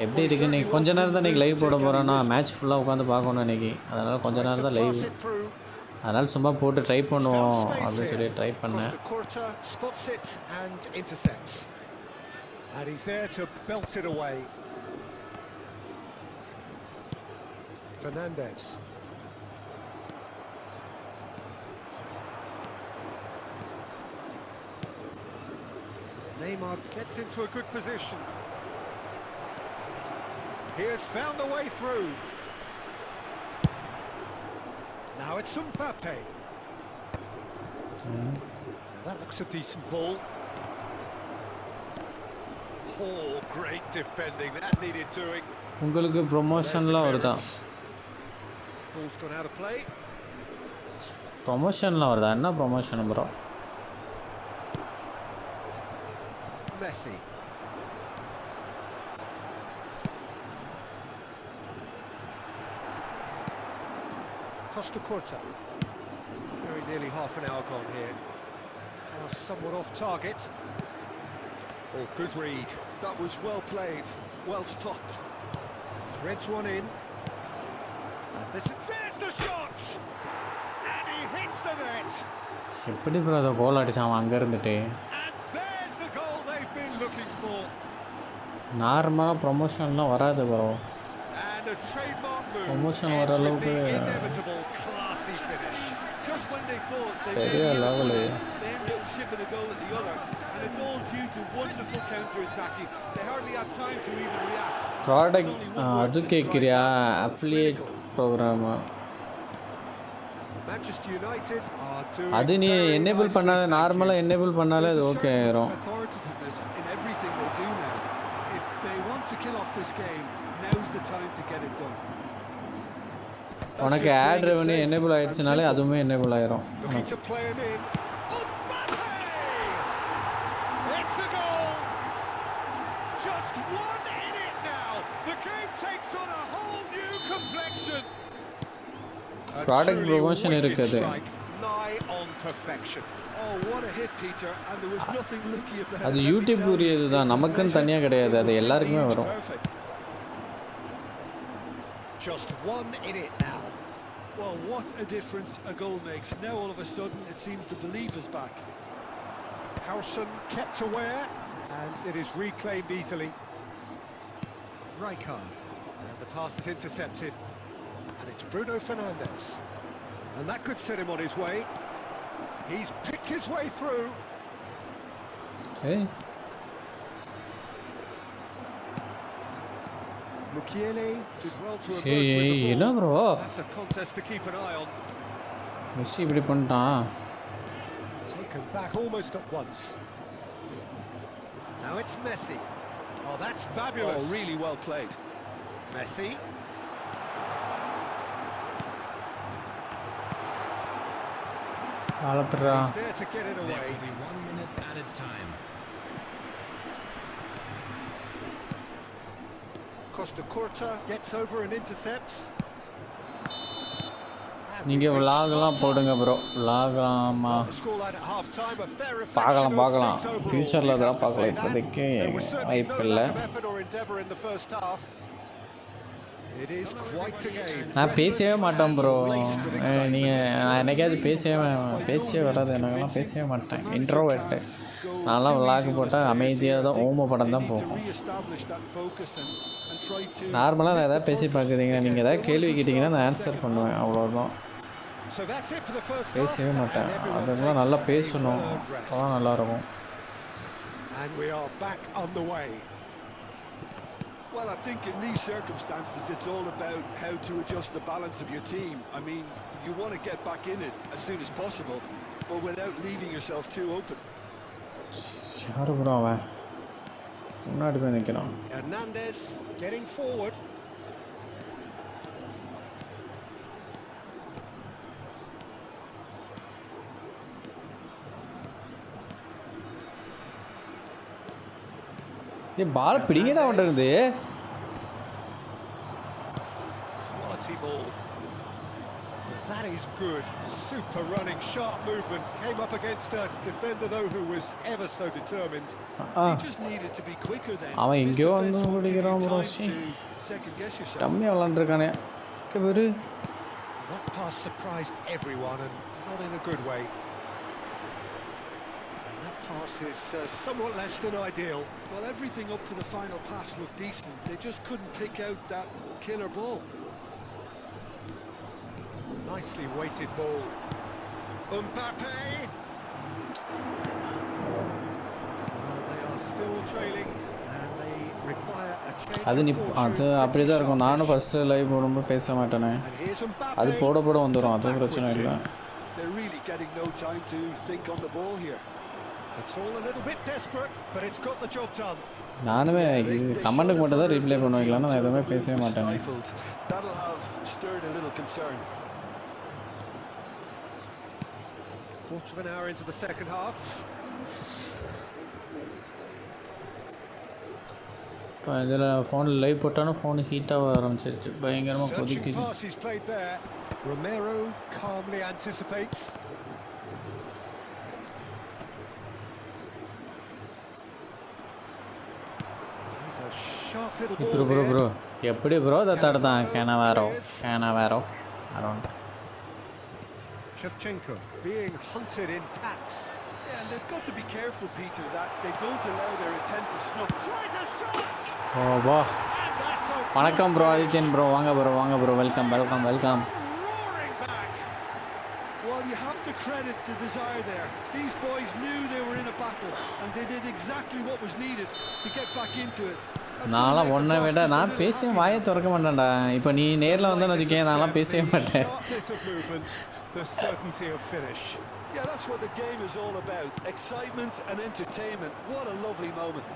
எப்படி இருக்குன்னு இன்றைக்கி கொஞ்ச நேரம் தான் இன்றைக்கி லைவ் போட போகிறேன். நான் மேட்ச் ஃபுல்லாக உட்காந்து பார்க்கணும் இன்றைக்கி, அதனால் கொஞ்ச Tries நேரம் to தான் லைவ். pass it through. அதனால் சும்மா போட்டு ட்ரை Found பண்ணுவோம் space அப்படின்னு சொல்லி here. ட்ரை பண்ணேன். Costa Curta spots it and intercepts. And he's there to belt it away. Fernandez. Neymar gets into a good position. He has found a way through. Now it's Mbappe. Now that looks a decent ball. Oh, great defending. That needed doing. உங்களுக்கு ப்ரொமோஷன்லாம் வருதா? Ball's gone out of play. ப்ரொமோஷன்லாம் வருதா? என்ன promotion bro? Messi. Costa Curta. Very nearly half an hour gone here. Now somewhat off target. Oh, good read. That was well played. Well stopped. Threads one in. And there's the shot! And he hits the net! எப்படி bro அதை கோல் அடிச்சான் அங்கே இருந்துட்டு? And there's the goal they've been looking for. நார்மலாக ப்ரொமோஷன்லாம் வராது bro. And a trademark move. Promotion வர Ends with அளவுக்கு the inevitable classy finish. Just when they thought they பெரிய level. they ended up shipping a goal at the other, and it's all due to wonderful counter-attacking. They hardly had time to even react. Product அது கேட்குறியா? Affiliate programme Manchester United are doing அது நீ very enable nicely, பண்ணாலே, thank you. நார்மலாக enable பண்ணாலே அது There's a okay certain ஆயிரும். authoritativeness in everything they do now. If they want to kill off this game, now's the time to get it done. உனக்கு add revenue enable ஆயிடுச்சுனாலே அதுவுமே enable ஆயிரும். Looking to play him in. Mbappe! It's a goal! Just one in it now. The game takes on a whole new complexion. A Product truly promotion wicked இருக்குது. strike, nigh on perfection. Oh, what a hit, Peter. And there was nothing lucky about it. அது let me YouTube tell you. உரியது தான், நமக்குன்னு தனியாக கிடையாது, அது எல்லாருக்குமே வரும். Perfect. Just one in it now. Well, what a difference a goal makes. Now all of a sudden it seems the belief is back. Howson kept aware, and it is reclaimed easily. Rijkaard, and the pass is intercepted, and it's Bruno Fernandes. And that could set him on his way. He's picked his way through. ஏய் Mukiele did well to emerge ஏய் with the என்ன ball. Bro That's a contest to keep an eye on. Messi இப்படி பண்ணிட்டான்? Taken back almost at once. Now it's Messi. Oh, that's fabulous. Oh, really well played. Messi. ஆளப்படுறா. He's there to get it There away. will be 1 minute added time. Costa Curta gets over and intercepts. And நீங்கள் we've reached விலாகலாம் போடுங்க bro. விலாகலாமா? the scoreline at half time. A fair reflection பார்க்கலாம் of பார்க்கலாம். things overall. ஃப்யூச்சரில் You'd அதெல்லாம் have to பார்க்கலாம், say that. இப்போதைக்கு There was certainly வாய்ப்பு no இல்லை. lack of effort or endeavour in the first half. It is quite a game. நான் பேசவே மாட்டேன் ப்ரோ. நீங்கள் நான் என்னைக்காவது பேசவே வராது, எனக்கெல்லாம் பேசவே மாட்டேன். இன்ட்ரோவர்ட்டு. நான்லாம் விளாக் போட்டால் அமைதியாக தான் ஊமை படம் தான் போகும். Re-establish that focus and try to. நார்மலாக நான் எதாவது பேசி பார்க்குறீங்க, நீங்கள் எதாவது கேள்வி கேட்டிங்கன்னா நான் ஆன்சர் பண்ணுவேன், அவ்வளோதான். So that's it for the first half. பேசவே மாட்டேன். And everyone அதுக்கெல்லாம் நல்லா takes a பேசணும், well-earned rest. அப்போதான் நல்லாயிருக்கும். And we are back on the way. Well, I think in these circumstances, it's all about how to adjust the balance of your team. I mean, you want to get back in it as soon as possible, but without leaving yourself too open. யாரு bro அவன்? முன்னாடி போய் நிற்கிறான். Hernandez getting forward. ஏய் பால் பிடிங்கடா அவன்கிட்ட இருந்து. Quality ball. That is good. Super running, sharp movement. Came up against a defender though who was ever so determined. He just needed to be quicker then. அவன் This எங்கேயோ defense வந்து won't give you பிடிக்கிறான் bro. time to second guess yourself. டம்மியா விளாண்டுருக்கானே. வெறு That pass surprised everyone and not in a good way. And that pass is somewhat less than ideal. Well, everything up to the final pass looked decent. They just couldn't pick out that killer ball. Nicely weighted ball. Mbappe! Well, they are still trailing and they require a change. அது நீ அது அப்படி தான் இருக்கும். நானும் first live போடும்போது பேச மாட்டேனே. அது போட போட வந்துடும். அது பிரச்சனை இல்லை. They're really getting no time to think on the ball here. It's all a little bit desperate, but it's got the job done. நானுமே இது கமெண்ட்டுக்கு மட்டும் தான் ரீப்ளே பண்ணுவீங்களான்னு நான் எதுவுமே பேசவே மாட்டேனே. That'll have stirred a little concern. Quarter of an hour into the second half. இப்போ இதில் ஃபோனில் லைவ் போட்டாலும் ஃபோன் ஹீட்டாக ஆரம்பிச்சிருச்சு. பயங்கரமாக கொதிக்குது. Pass he's played there. Romero calmly anticipates. He's a sharp little ball. Bro எப்படி ப்ரோ அதை தடுத்தான்? கேனவேரோ around. Shevchenko being hunted in packs. Yeah, and they've got to be careful, Peter, that they don't allow their attempt to snuff. Tries a shot! ஓ வா. And that's a வணக்கம் bro Adityan bro. வாங்க bro welcome. roaring back. Well, you have to credit the desire there. These boys knew they were in a battle, and they did exactly what was needed to get back into it. நான்லாம் ஒன்றை விட நான் பேசவே வாயை திறக்க மாட்டேன்டா. இப்போ நீ நேரில் வந்தேன்னு வச்சுக்கேன், நான்லாம் பேசவே மாட்டேன். Sharpness of movement, the certainty of finish. Yeah, that's what the game is all about. Excitement and entertainment. What a lovely moment.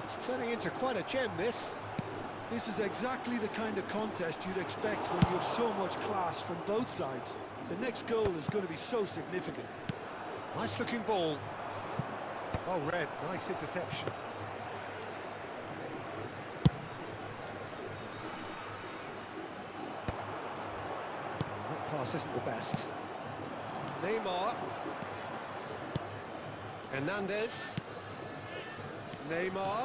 It's turning into quite a gem, this. This is exactly the kind of contest you'd expect when you have so much class from both sides. The next goal is going to be so significant. Nice looking ball. Oh, Red, nice interception. That pass isn't the best. Neymar. Hernandez. Neymar.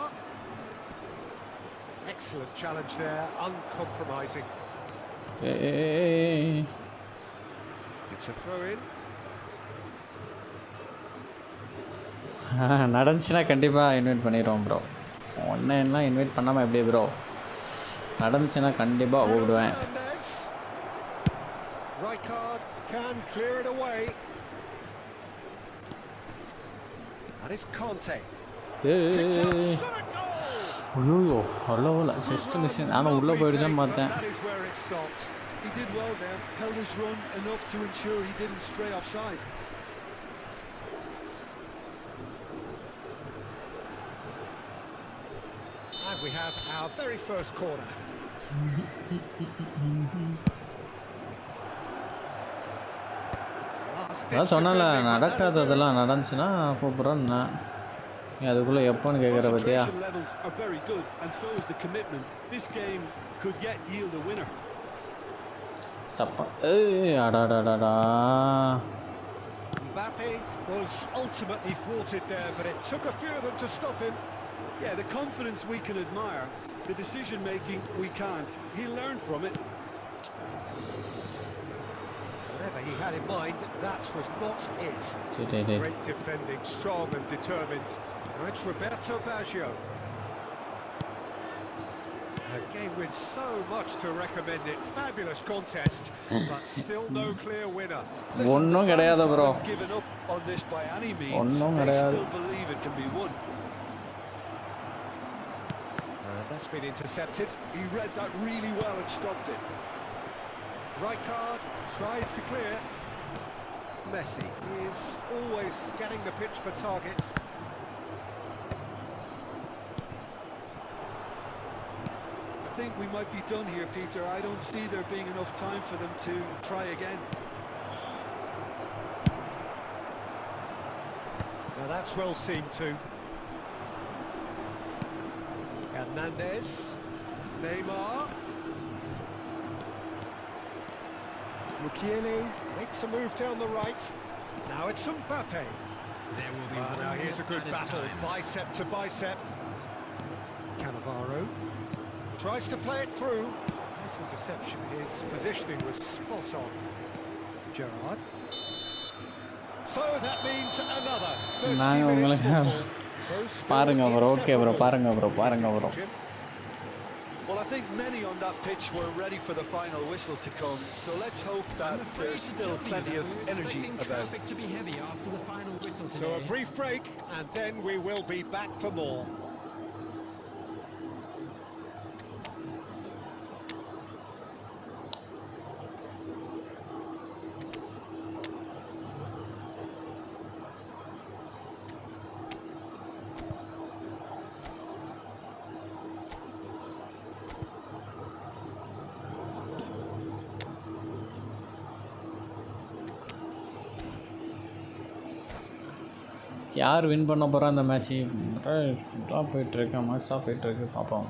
Excellent challenge there, uncompromising. ஏய் It's a throw-in. நடந்துச்சுன்னா கண்டிப்பாக invite பண்ணிடுவோம் bro. ஒன்றைலாம் invite பண்ணாமல் எப்படி bro? நடந்துச்சுன்னா கண்டிப்பாக கூப்பிடுவேன். Right card, can clear it away. That is Conte. ஐயோ அவ்வளோ ஜஸ்ட் மிஸ். நானும் உள்ளே போயிடுச்சான்னு பார்த்தேன். That is where it stopped. He did well there, held his run enough to ensure he didn't stray offside. And we have our very first corner. அதான் சொன்னால நடக்காததெல்லாம் நடந்துச்சுன்னா கூப்பிட்றேன்னா நீ அதுக்குள்ளே எப்போன்னு கேட்குற பற்றியா? Concentration levels are very good, and so is the commitment. This game could yet yield a winner. தப்பா அடாடாடாடா. Mbappe was ultimately thwarted there, but it took a few of them to stop him. Yeah, the confidence we can admire, the decision making we can't. He'll learn from it. Whatever he had in mind, that was not it. Great defending, strong and determined. Now it's Roberto Baggio. A game with so much to recommend it. Fabulous contest, but still no clear winner. ஒன்றும் கிடையாது bro. Given up on this by any means. ஒன்றும் They கிடையாது. still believe it can be won. That's been intercepted. He read that really well and stopped it. Right card, tries to clear. Messi is always scanning the pitch for targets. I think we might be done here, Peter. I don't see there being enough time for them to try again. Now that's well seen too. Hernandez. Neymar. Mukiele makes a move down the right. Now it's Mbappe. There will be Now here's a good battle, bicep to bicep. Cannavaro tries to play it through. Nice interception, his positioning was spot on. Gerrard. So that means another 30 minutes football. So பாருங்க bro, okay bro, பாருங்க bro. Well, I think many on that pitch were ready for the final whistle to come, so let's hope that there's still plenty of energy about. to be heavy after the final whistle today. So a brief break, and then we will be back for more. யார் win பண்ண போகிறா அந்த match? Drop போயிட்டுருக்கு, மஸ்டாக போயிட்டுருக்கு, பார்ப்போம்.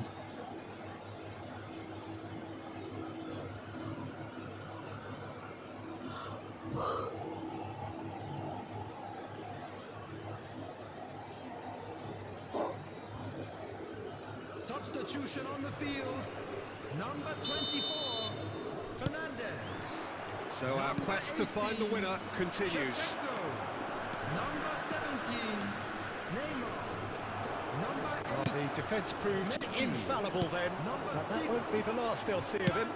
Substitution on the field. Number 24, Fernandez. So our quest to find the winner continues. Number 17, Neymar. Number 8, The defence proved infallible then, but that won't be the last they'll see of him.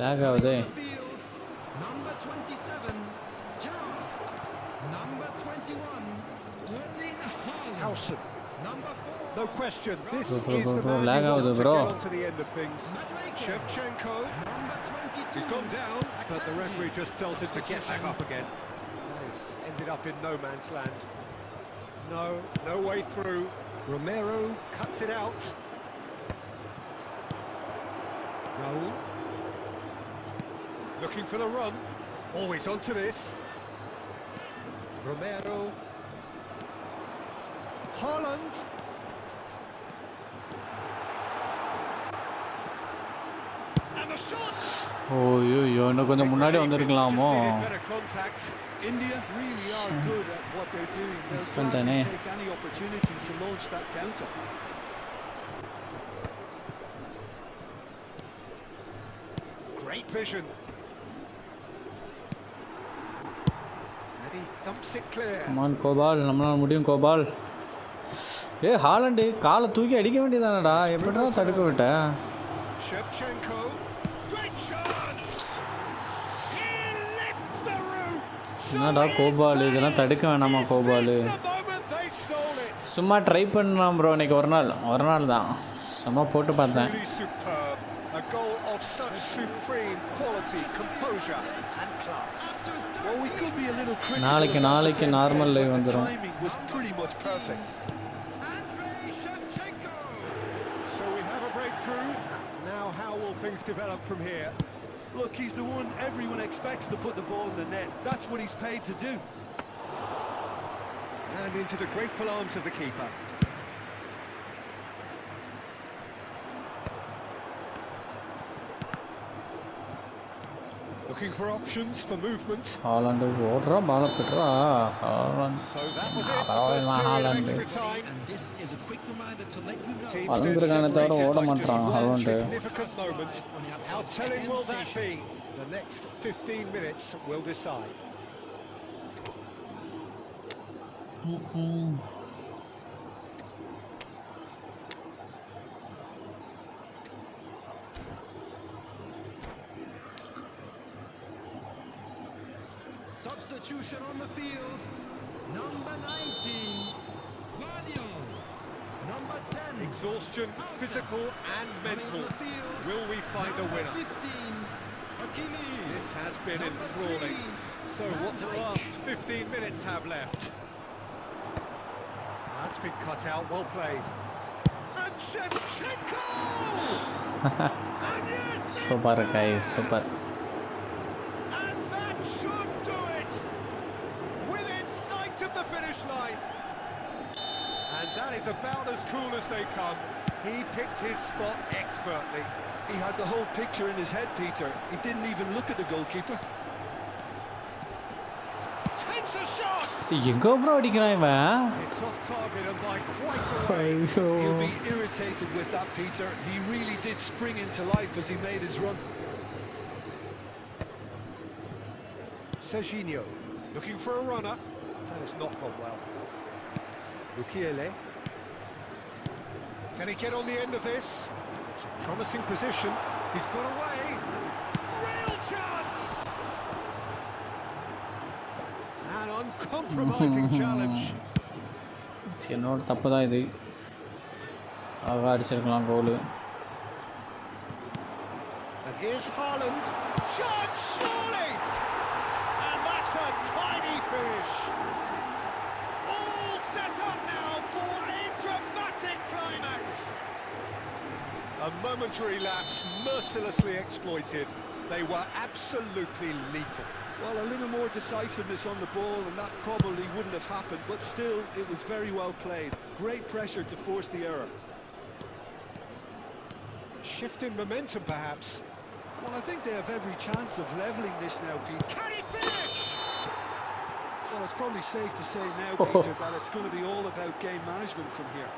Lakh ஆகுது. field. Number 27, Gerrard. Number 21, Erling Haaland. Howson. Number 4, No question, this Bro, is the bro, man lag who out, wants to bro. get on to the end of things. Shevchenko, number 22. he's gone down, but the referee just tells him to get back up again. He's ended up in no man's land. No way through. Romero cuts it out. Raul. Looking for the run. Always onto this. Romero. Haaland. And the shot! ஓய்யோ, இன்னும் கொஞ்சம் முன்னாடி வந்திருக்கலாமோ? Better contact. India really are good at what they're doing. They'll try to Spontane. take any opportunity to launch that counter. Great vision. And he thumps it clear. Come on Gopal, நம்மளால முடியும் Gopal. Holland காலை தூக்கி அடிக்க வேண்டியதானடா, எப்படிடா தடுக்க விட்ட? Shevchenko. Great chance! He lifts the roof! என்னடா கோபால், இதெல்லாம் தடுக்க வேணாமா Gopal? The moment they stole it. சும்மா ட்ரை பண்ணலாம் ப்ரோ, இன்னைக்கு ஒரு நாள் தான் சும்மா போட்டு பார்த்தேன். Truly superb. A goal of such supreme quality, composure and class. Well, we could be a little critical. நாளைக்கு of the defense normal there, live but the வந்துடும். timing was pretty much perfect. Andrei Shevchenko. So we have a breakthrough. Now how will things develop from here? Look, he's the one everyone expects to put the ball in the net. That's what he's paid to do. And into the grateful arms of the keeper. Looking for options for movement. Haaland ஓடுறா, பாலை பெற்றா. Haaland So that was it. பரவாயில்ல, First period Haaland extra time. And this is a quick reminder to let you know. Teams வளர்ந்துருக்கானே தவிர separated ஓட by just மாட்றான் one Holland. significant moment. How telling will that be? The next 15 minutes will decide. Substitution on the field. Number 19, Guardiola. Number 10, Exhaustion, physical and mental. on the field. Will we find a winner? 15, Hakimi. This has been enthralling. So what do the last 15 minutes have left? That's been cut out, well played. And Shevchenko! And yes, super guys, super. and that should do it! Within sight of the finish line. And that is about as cool as they come. He picked his spot expertly. He had the whole picture in his head, Peter. He didn't even look at the goalkeeper. Takes a shot! எங்கே bro அடிக்கிறான் இவன்? It's off target and by quite a way. He'll be irritated with that, Peter. He really did spring into life as he made his run. Serginho looking for a runner. That has not gone well. Ukiele. Can he get on the end of this? It's a promising position. He's got away. Real chance! An uncompromising challenge. என்னோட தப்பு தான் இது. அழகாக அடிச்சிருக்கலாம் கோலு. And here's Haaland. Shot, surely! And that's a tiny finish. All set up now for a dramatic climax. A momentary lapse mercilessly exploited. They were absolutely lethal. Well, a little more decisiveness on the ball and that probably wouldn't have happened, but still, it was very well played. Great pressure to force the error. Shift in momentum, perhaps. Well, I think they have every chance of levelling this now, Pete. Can he finish? Well, it's probably safe to say now, Peter, that it's going to be all about game management from here.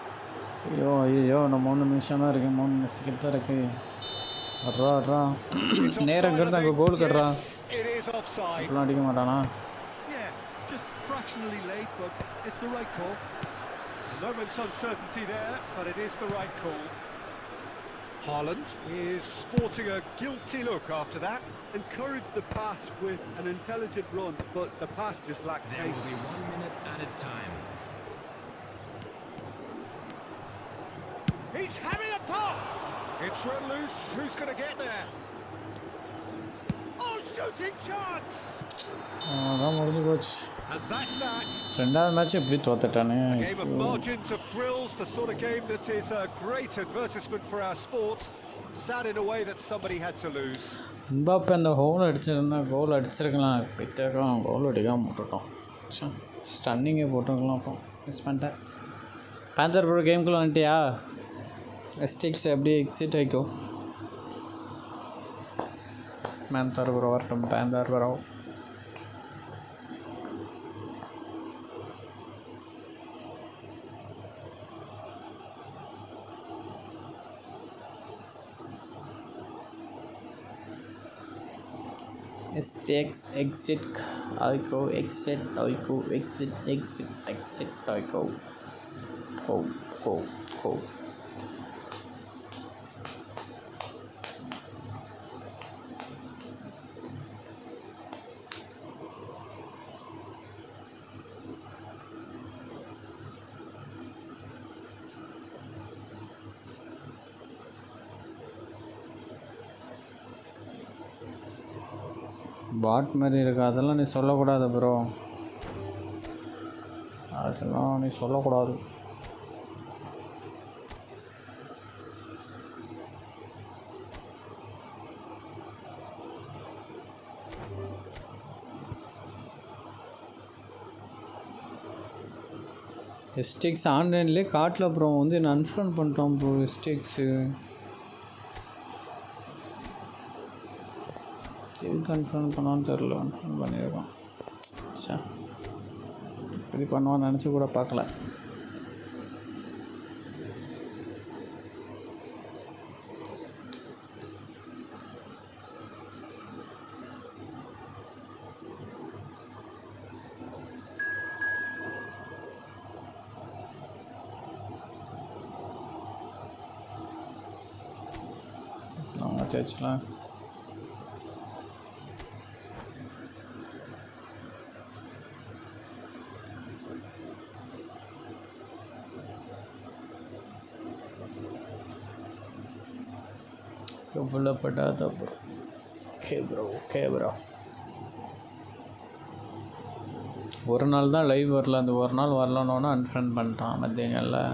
ஐயோ நான் 3 நிமிஷம் தான் இருக்குது, 3 நிமிஷத்துக்கிட்ட தான் இருக்குது. அட்ரா நேரங்கிறது அங்கே கோல் கட்டுறா. It is offside. இப்பெல்லாம் அடிக்க மாட்டானா? Yeah, just fractionally late, but it's the right call. A moment's uncertainty there, but it is the right call. Haaland is sporting a guilty look after that. Encouraged the pass with an intelligent run, but the pass just lacked There will pace. be 1 minute added time. He's having a pop. It's run loose. Who's going to get there? Oh, shooting chance! அதான் முடிஞ்சு போச்சு. And that's that. ரெண்டாவது match எப்படி தோத்துட்டானே. A game of margins of thrills, the sort of game that is a great advertisement for our sport. Sad in a way that somebody had to lose. Mbappe அந்த whole அடிச்சிருந்தா கோல் அடிச்சிருக்கலாம். பித்தாக்கம் கோல் அடிக்காமல் போட்டுட்டோம். ஸ்டன்னிங்கே போட்டுருக்கலாம். அப்போ miss பண்ணிட்டேன். Panther bro கேம்குள்ளே வந்துட்டியா? எஸ்டிக்ஸ் எப்படி exit ஆகிக்கோ. Panther bro வரட்டும். Panther bro STX exit Oiko exit Oiko exit Oiko go. பாட் மாதிரி இருக்கு. அதெல்லாம் நீ சொல்லக்கூடாது ப்ரோ. அதெல்லாம் நீ சொல்லக்கூடாது. எஸ்டிக்ஸ் ஆன்லைன்லேயே காட்டல ப்ரோ. வந்து என்ன அன்ஃப்ரெண்ட் பண்ணிட்டோம் ப்ரோ எஸ்டிக்ஸு. எதுக்கு அன்ஃப்ரெண்ட் பண்ணான்னு தெரில. அன்ஃப்ரெண்ட் பண்ணியிருக்கோம். சார் இப்படி பண்ணுவான்னு நினச்சி கூட பார்க்கல. வச்சுக்கலாம். கவலைப்படாத ப்ரோ. Okay bro. ஒரு நாள் தான் லைவ் வரல. அந்த ஒரு நாள் வரலன்னொன்னே அன்ஃப்ரெண்ட் பண்ணிட்டான் மத்தியங்களில்.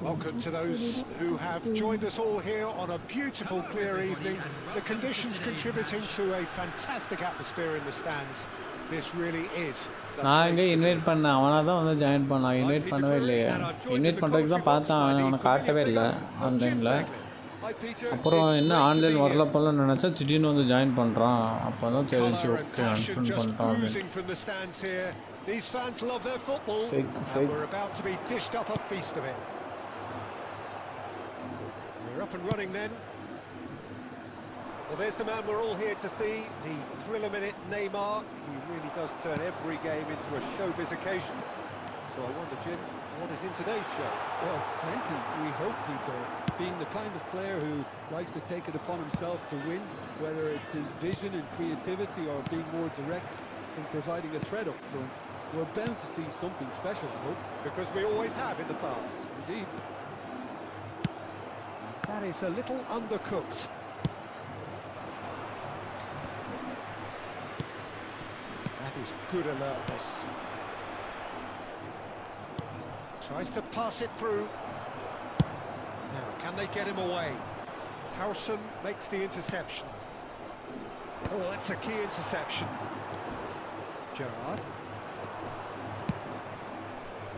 Welcome to those who have joined us all here on a beautiful, clear evening. The conditions contributing to a fantastic atmosphere in the stands. This really is the நான் place இங்கே to invite be. பண்ணேன், அவனாக தான் வந்து join பண்ணான். Invite பண்ணவே இல்லையே. Invite பண்ணுறதுக்கு தான் பார்த்தேன், அவனை காட்டவே இல்லை ஆன்லைனில். Hi, Peter. அப்புறம் It's என்ன great to online be here. வரலப்போல நினச்சா திடீர்னு வந்து ஜாயின் பண்ணுறான். அப்போ தான் தெரிஞ்சு Colour and okay passion unfun just பண்ணிட்டான் அப்படின்னு. oozing from the stands here. These fans love their football, Fake. and we're about to be dished up a feast of it. We're up and running then. Well, there's the man we're all here to see, the thriller-minute Neymar. He really does turn every game into a showbiz occasion. So I wonder, Jim, what is in today's show? Well, plenty, we hope, Peter. Being the kind of player who likes to take it upon himself to win, whether it's his vision and creativity or being more direct in providing a threat up front, we're bound to see something special, I hope. Because we always have in the past. Indeed. That is a little undercooked. That is good alertness. Tries to pass it through. Now, can they get him away? Howson makes the interception. Oh, that's a key interception. Gerrard.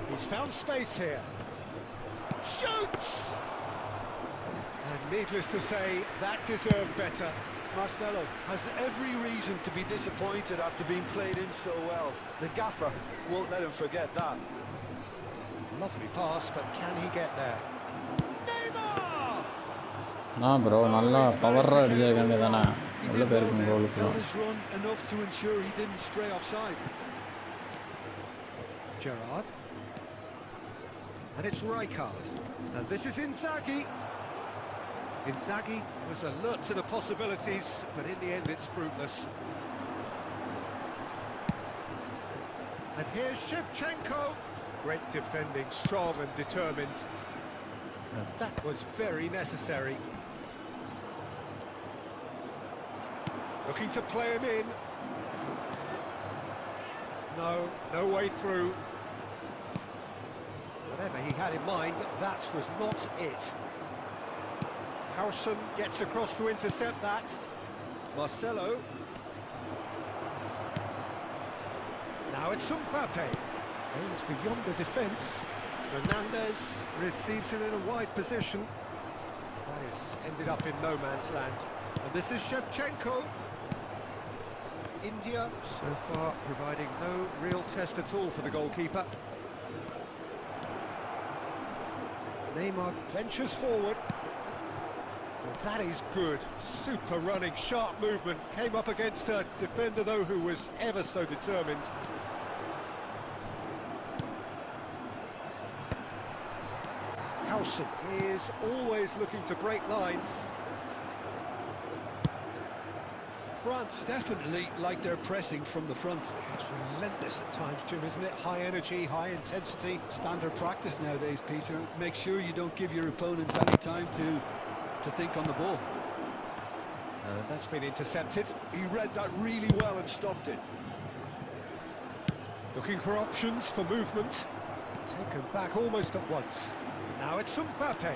He's found space here. Shoots! And needless to say, that deserved better. Marcelo has every reason to be disappointed after being played in so well. The gaffer won't let him forget that. Lovely pass, but can he get there? Neymar! Bro நல்லா பவராக அடிச்சிருக்க வேண்டியதானே, உள்ள போயிருக்கும் கோலுக்குள்ள. Held his run enough to ensure he didn't stray offside. Gerrard. And it's Rijkaard. And this is Inzaghi. Inzaghi was alert to the possibilities, but in the end it's fruitless. And here's Shevchenko. Great defending, strong and determined. And that was very necessary. Looking to play him in. No way through. Whatever he had in mind, that was not it. Howson gets across to intercept that. Marcelo. Now it's Mbappe. Aims beyond the defence. Fernandez receives it in a wide position. That is ended up in no man's land. And this is Shevchenko. India so far providing no real test at all for the goalkeeper. Neymar ventures forward. Well, that is good. Super running, sharp movement. Came up against a defender, though, who was ever so determined. Howson is always looking to break lines. France definitely like their pressing from the front. It's relentless at times, Jim, isn't it? High energy, high intensity. Standard practice nowadays, Peter. Make sure you don't give your opponents any time to think on the ball. That's been intercepted. He read that really well and stopped it. Looking for options for movement. Taken back almost at once. Now it's Mbappe.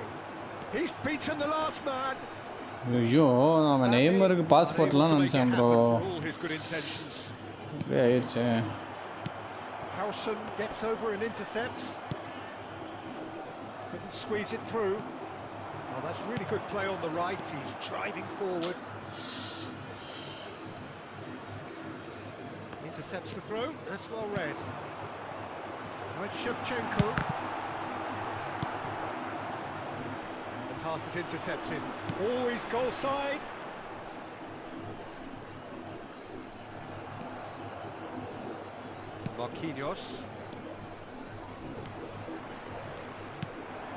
He's beaten the last man. ஐயோ, நம்ம நெய்மருக்கு பாஸ்போர்ட்லாம் நினச்சேன் bro. இப்படியே ஆயிடுச்சு. Howson gets over and intercepts. Couldn't squeeze it through. Oh, that's really good play on the right. He's driving forward. Intercepts the throw. That's well read. Right, Shevchenko. The pass is intercepted. Always goal side. Marquinhos.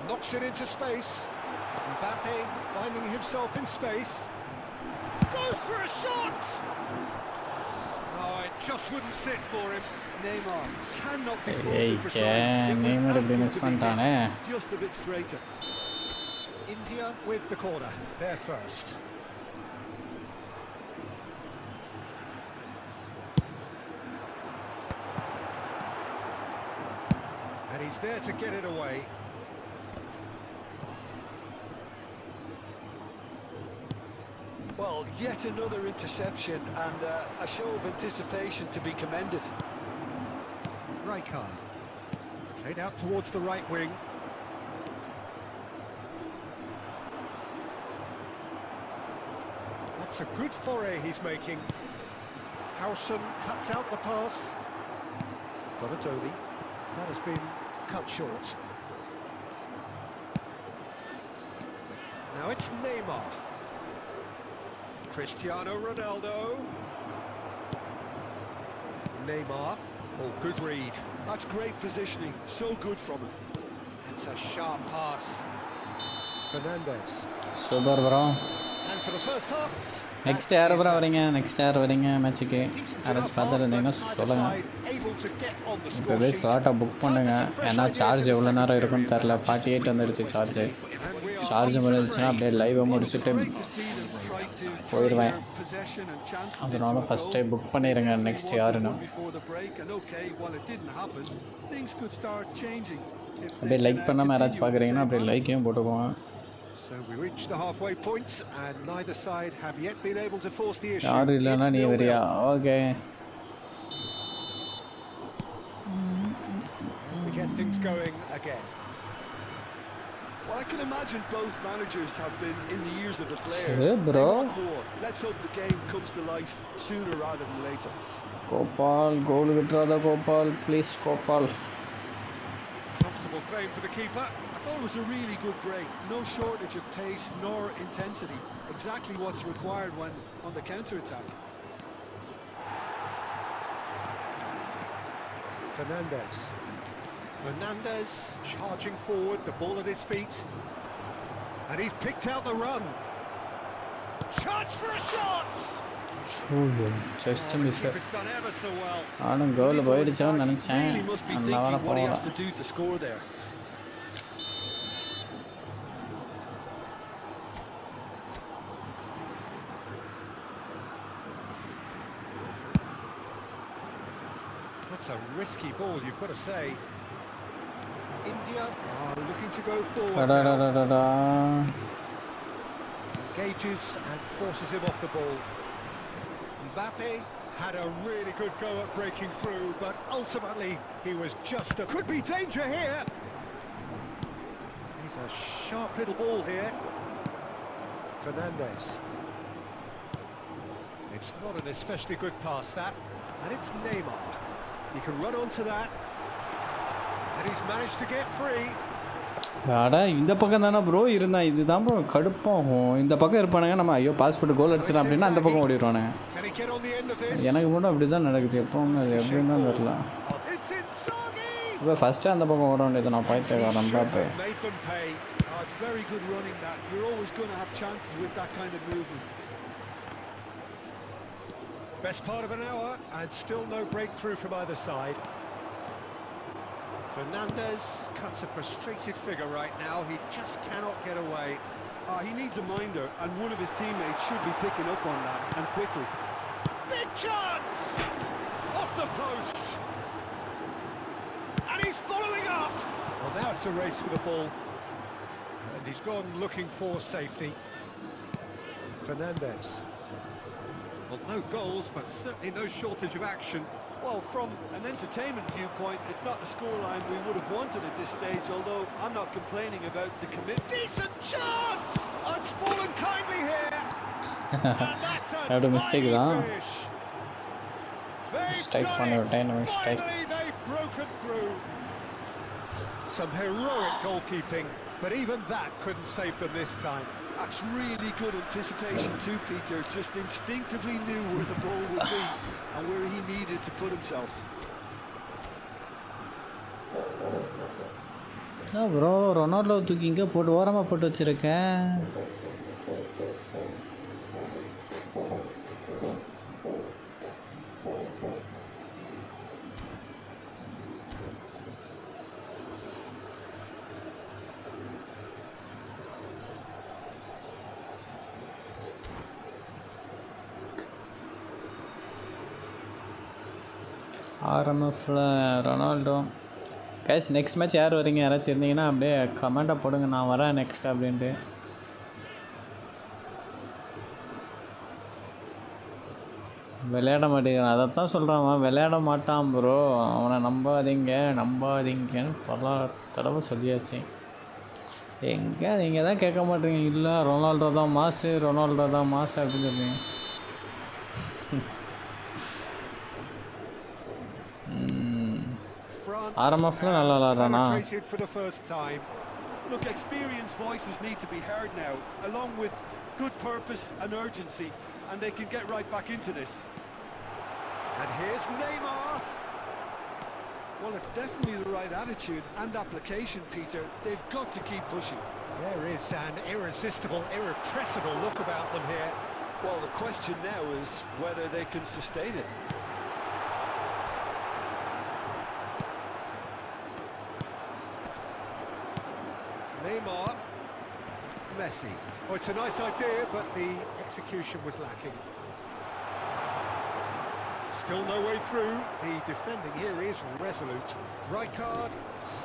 Knocks it into space. Mbappe finding himself in space. Goes for a shot! Oh, it just wouldn't sit for him. Neymar cannot be Hey, faulted for trying. It was Neymar asking miss to be பண்ணிட்டானே. hit just a bit straighter. India with the corner. They're first. And he's there to get it away. Yet another interception and a show of anticipation to be commended. Rijkaard. Played out towards the right wing. That's a good foray he's making. Howson cuts out the pass. Got a Toby. That has been cut short. Now it's Neymar. Cristiano Ronaldo. Neymar. Oh, good read. That's great positioning, so good from him. It's a sharp pass. Fernandes. Super bro. And for the first half. Next யார் bro வரீங்க? Next யார் வரீங்க மேட்ச்சுக்கு? யாராச்சும் பார்த்துருந்தீங்கன்னா சொல்லுங்கள். இப்போவே ஸ்லாட்டை book பண்ணுங்க. ஏன்னா சார்ஜ் எவ்வளோ நேரம் இருக்குன்னு தெரில. 48 வந்துடுச்சு சார்ஜு. சார்ஜ் முடிஞ்சிச்சுன்னா அப்படியே லைவை முடிச்சுட்டு போயிடுவேன். அதனால ஃபஸ்ட்டே புக் பண்ணிடுங்க நெக்ஸ்ட் யாருன்னு. அப்படியே லைக் பண்ணாமல் யாராச்சும் பார்க்குறீங்கன்னா அப்படியே லைக்கையும் போட்டுக்குவோம். So we reached the halfway point and neither side have yet been able to force the issue. யார் இல்லைன்னா நீ வரியா? Okay. We get things going again. Well, I can imagine both managers have been in the ears of the players. Hey, bro. Let's hope the game comes to life sooner rather than later. Gopal, goal vitrada Gopal, please Gopal. Comfortable claim for the keeper. I thought it was a really good break. No shortage of pace nor intensity. Exactly what's required when on the counter-attack. Fernandes charging forward, the ball at his feet. And he's picked out the run. Chance for a shot! Just a miss. He's done ever so well. I'm goal போயிடுச்சோன்னு நினைச்சேன். Really must be thinking what he has to do to score there. That's a risky ball, you've got to say. India are looking to go forward now. Engages and forces him off the ball. Mbappe had a really good go at breaking through, but ultimately he was just a... Could be danger here! He's a sharp little ball here. Fernandes. It's not an especially good pass, that. And it's Neymar. He can run onto that. And he's managed to get free. அடா இந்த பக்கம் தானே bro இருந்தா இதுதான் bro கடுப்பாகும். இந்த பக்கம் இருப்பானுங்க, நம்ம ஐயோ பாஸ்போர்ட் கோல் அடிச்சிடலாம் அப்படின்னா அந்த பக்கம் ஓடிடுவானுங்க. எனக்கு மட்டும் அப்படி தான் நடக்குது எப்பவுமே. அது எப்படின்னு தான் தெரியல. இப்போ ஃபஸ்ட்டு அந்த பக்கம் ஓட வேண்டியது நான் பைத்தியக்காரன் பாப்பே. Best part of an hour and still no breakthrough from either side. Fernandes cuts a frustrated figure right now. He just cannot get away. He needs a minder, and one of his teammates should be picking up on that, and quickly. Big chance! Off the post! And he's following up! Well, now it's a race for the ball. And he's gone looking for safety. Fernandes. Well, no goals, but certainly no shortage of action. Well, from an entertainment viewpoint, it's not the scoreline we would have wanted at this stage, although I'm not complaining about the commitment. Decent chance! Oh, it's fallen kindly here! And that's a Have a mistake, huh? Mistake on your mistake. Finally, they've broken through. Some heroic goalkeeping, but even that couldn't save them this time. That's really good anticipation too, Peter. Just instinctively knew where the ball would be and where he needed to put himself. Bro Ronaldo தூக்கி இங்கே போட்டு ஓரமாக போட்டு வச்சுருக்கேன். ஆர்எம்எஃப்ல Ronaldo. Guys next match யார் வரீங்க? யாராச்சும் இருந்தீங்கன்னா அப்படியே கமெண்ட்டாக போடுங்க, நான் வரேன் நெக்ஸ்ட் அப்படின்ட்டு. விளையாட மாட்டேங்கிறான். அதைத்தான் சொல்கிறான், விளையாட மாட்டான் ப்ரோ, அவனை நம்பாதீங்கன்னு பல தடவை சொல்லியாச்சு. எங்கே நீங்கள் தான் கேட்க மாட்டீங்க. இல்லை ரொனால்டோ தான் மாசு அப்படின்னு சொல்லுவீங்க. ஆரம்பத்தில் நல்லா விளாட்றானா? Look, experienced voices need to be heard now, along with good purpose and urgency, and they can get right back into this. And here's Neymar. Well, it's definitely the right attitude and application, Peter. They've got to keep pushing. There is an irresistible, irrepressible look about them here. Well, the question now is whether they can sustain it. Neymar, Messi. Oh, it's a nice idea, but the execution was lacking. Still no way through. The defending here is resolute. Rijkaard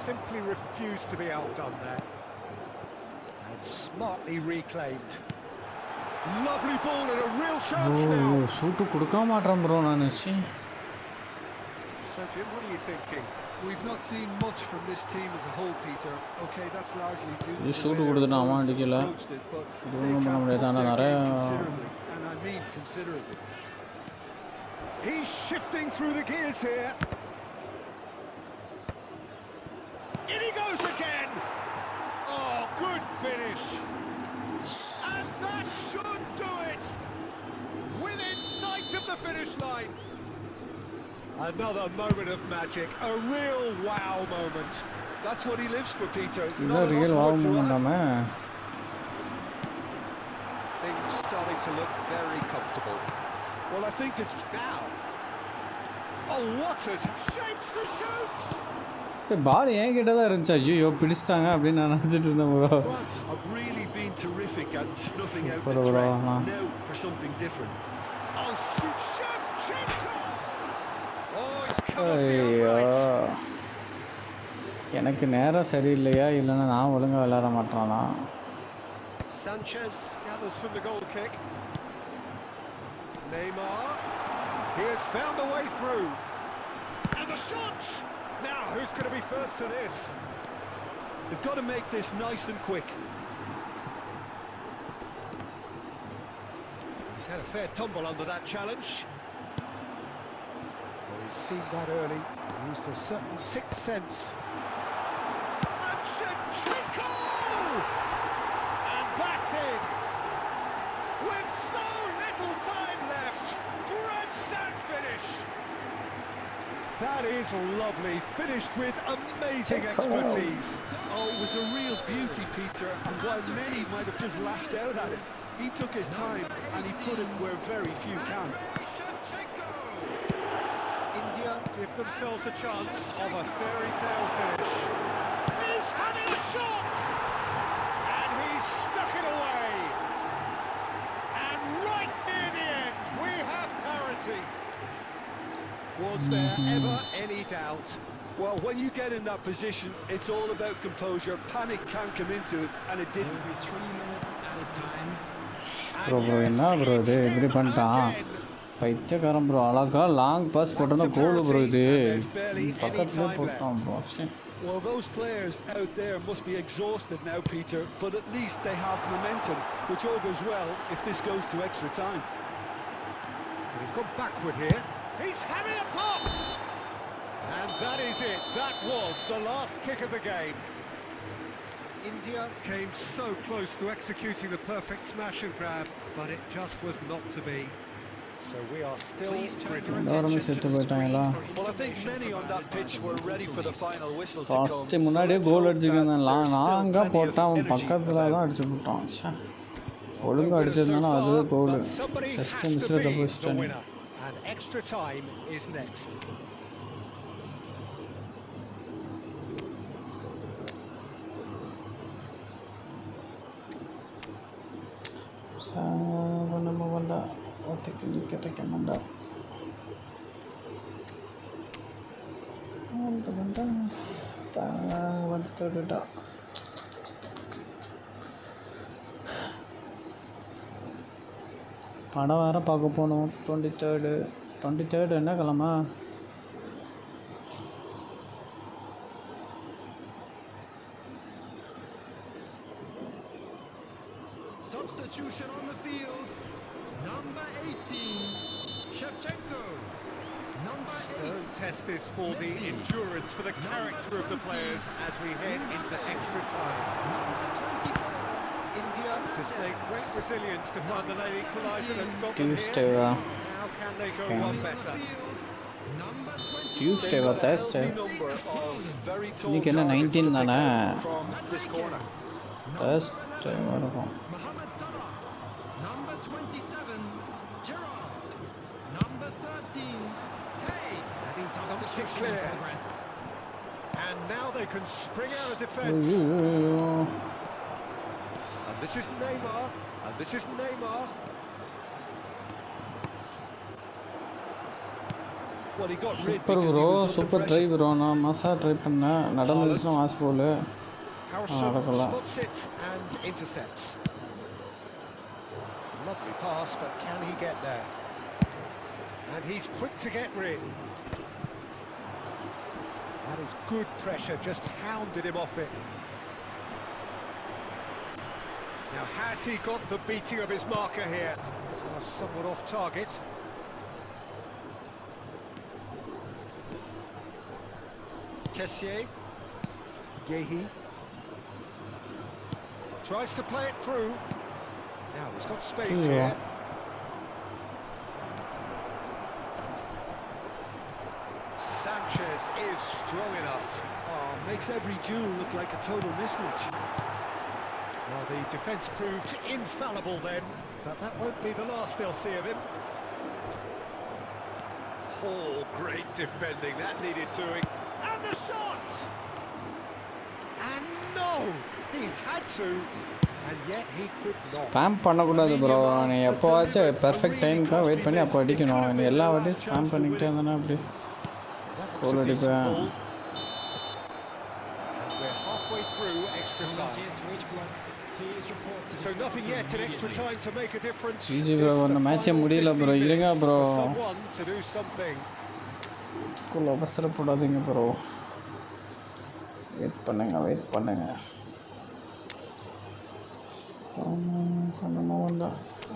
simply refused to be outdone there. And smartly reclaimed. Lovely ball and a real chance now. Shoot கொடுக்க மாட்டேன் bro நான். So Jim, what are you thinking? We've not seen much from this team as a whole, Peter. Okay, that's largely due to shoot கொடுத்துட்டு அவன் அடிக்கல. இதுவும் பண்ண முடியாது. ஆனால் நிறைய and I mean considerably. He's shifting through the gears here. In he goes again. Oh, good finish. And that should do it. Within sight of the finish line. Another moment of magic, a real wow moment. That's what he lives for, Peter. Not a real wow moment. Things starting to look very comfortable. Well, I think it's now. Oh, what a shapes to shoot! பால் என்கிட்ட தான் இருந்துச்சு. ஐயோ பிடிச்சிட்டாங்க அப்படின்னு நான் நினச்சிட்டு இருந்தேன் bro. France have really been terrific at snuffing out the threat. Now for something different. Oh, shoot, Shevchenko! ஐயோ, எனக்கு நேரம் சரியில்லையா இல்லைன்னா நான் ஒழுங்காக விளையாட மாட்டேறானா? Sanchez gathers from the goal kick. Neymar, he has found a way through. And the shot! Now, who's going to be first to this? They've got to make this nice and quick. He's had a fair tumble under that challenge. Well, he's seen that early. He used a certain sixth sense. And Shevchenko! And that's it! With so little time left, grandstand finish. That is lovely, finished with amazing expertise. Oh, it was a real beauty, Peter, and while many might have just lashed out at it, he took his time and he put it where very few can. India give themselves a chance of a fairy tale finish. He's having a shot! And he's stuck it away. And right near the end, we have parity. Was there ever any doubt? Well, when you get in that position, it's all about composure. Panic can't come into it, and it didn't. Will be 3 minutes at a time. Bro என்ன bro இது இப்படி பண்ணிட்டான்? பைத்தியக்காரன் bro. அழகா long pass போட்டோன்னா கோல் bro. இது பக்கத்துலேயே போட்டான் bro. Well, those players out there must be exhausted now, Peter, but at least they have momentum, which all goes well if this goes to extra time. He's gone backward here. He's having a pop! And that is it. That was the last kick of the game. India came so close to executing the perfect smash and grab, but it just was not to be. So we are still எல்லாருமே செத்து போயிட்டாங்களா? Well, I think many on that pitch were ready for the final whistle to first come. முன்னாடியே கோல் அடிச்சுக்கிறேன். லாங்காக போட்டான், அவன் பக்கத்தில் தான் அடிச்சு போட்டான். ஒழுங்காக அடிச்சிருந்தாலும் அதுவே கோல். ஃபஸ்ட்டு மிஸ்ஸில் தப்பு வச்சுட்டாங்க. And extra time is next. நம்ம வந்தா ஒத்துக்கு கேட்ட மண்டா வந்து தொட்டுட்டா. படம் வேறு பார்க்க போகணும். 23rd என்ன கிழமை? Substitution on the field. Number 18, Shevchenko. Number 8. Don't test this for the endurance, for the character of the players as we head into extra time. Number 24, India displayed great resilience to find the late equaliser that's got them Tuesday here. வா? How can they go one better? number 20. Tuesday வா? Thursday? இன்னைக்கு என்ன 19 தானே? Thursday வரும். Mohamed Salah. Number 27, Gerrard. Number 13, Kane. Dumps it clear. Progress. And now they can spring out of defence. And this is Neymar. And this is Neymar. Well, he got rid Super because bro, he was under super pressure. try bro. நான் மாசா try பண்ணேன். நடந்துச்சுனா was pole. Harrison நடக்கல. spots it and intercepts. Lovely pass, but can he get there? And he's quick to get rid. That is good pressure, just hounded him off it. Now, has he got the beating of his marker here? Somewhat off target. Tessier. Yehi. Tries to play it through. Now he's got space here. Sanchez is strong enough. Oh, makes every duel look like a total mismatch. Well, the defence proved infallible then, but that won't be the last they'll see of him. Oh, great defending. That needed doing. And the shot! And no! He had to, and yet he could not. Spam பண்ணக்கூடாது bro. நீ எப்போவாச்சும் perfect டைமுக்காக wait பண்ணி அப்போ அடிக்கணும். நீ எல்லா வாட்டியும் spam பண்ணிக்கிட்டே இருந்தானே அப்படி கோல் அடிப்பேன். And we're halfway through extra time. So nothing yet in extra time to make a difference. GG bro ஒன்று மேட்சே முடியல ப்ரோ. இருங்க bro. Someone to do something. School அவசரப்படாதீங்க ப்ரோ. வெயிட் பண்ணுங்க. பண்ணமா வந்தா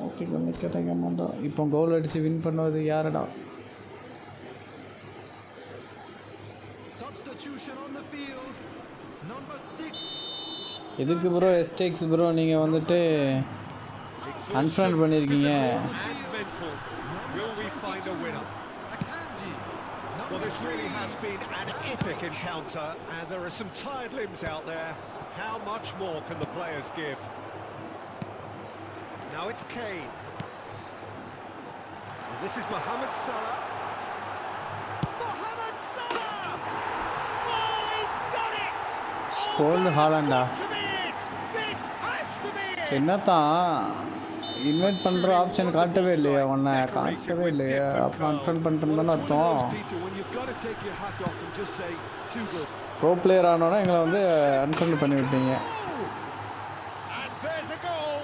ஓகே நிற்கிறேங்க மாட்டோம். இப்போ கோல் அடித்து வின் பண்ணுவது யாருடா? Substitution on the field. Number 6. எதுக்கு ப்ரோ எஸ்டேக்ஸ் ப்ரோ நீங்கள் வந்துட்டு அன்ஃப்ரெண்ட் பண்ணியிருக்கீங்க? And mental. Will we find a winner? Well, this really has been an epic encounter, and there are some tired limbs out there. How much more can the players give? Now it's Kane. And this is Mohamed Salah. Mohamed Salah! Oh, he's done it! ஸ்கோல் ஹாலண்டா To be it! This has to be it! என்னத்தான் invite பண்ணுற option காட்டவே இல்லையா? உன்னை காட்டவே இல்லையா? அப்புறம் unfriend பண்ணிட்டு அர்த்தம். Peter, when you've got to take your hat off and just say, too good. Bro player ஆனோன்னா எங்களை வந்து அன்ஃப்ரெண்ட் பண்ணி விட்டீங்க. And there's a goal!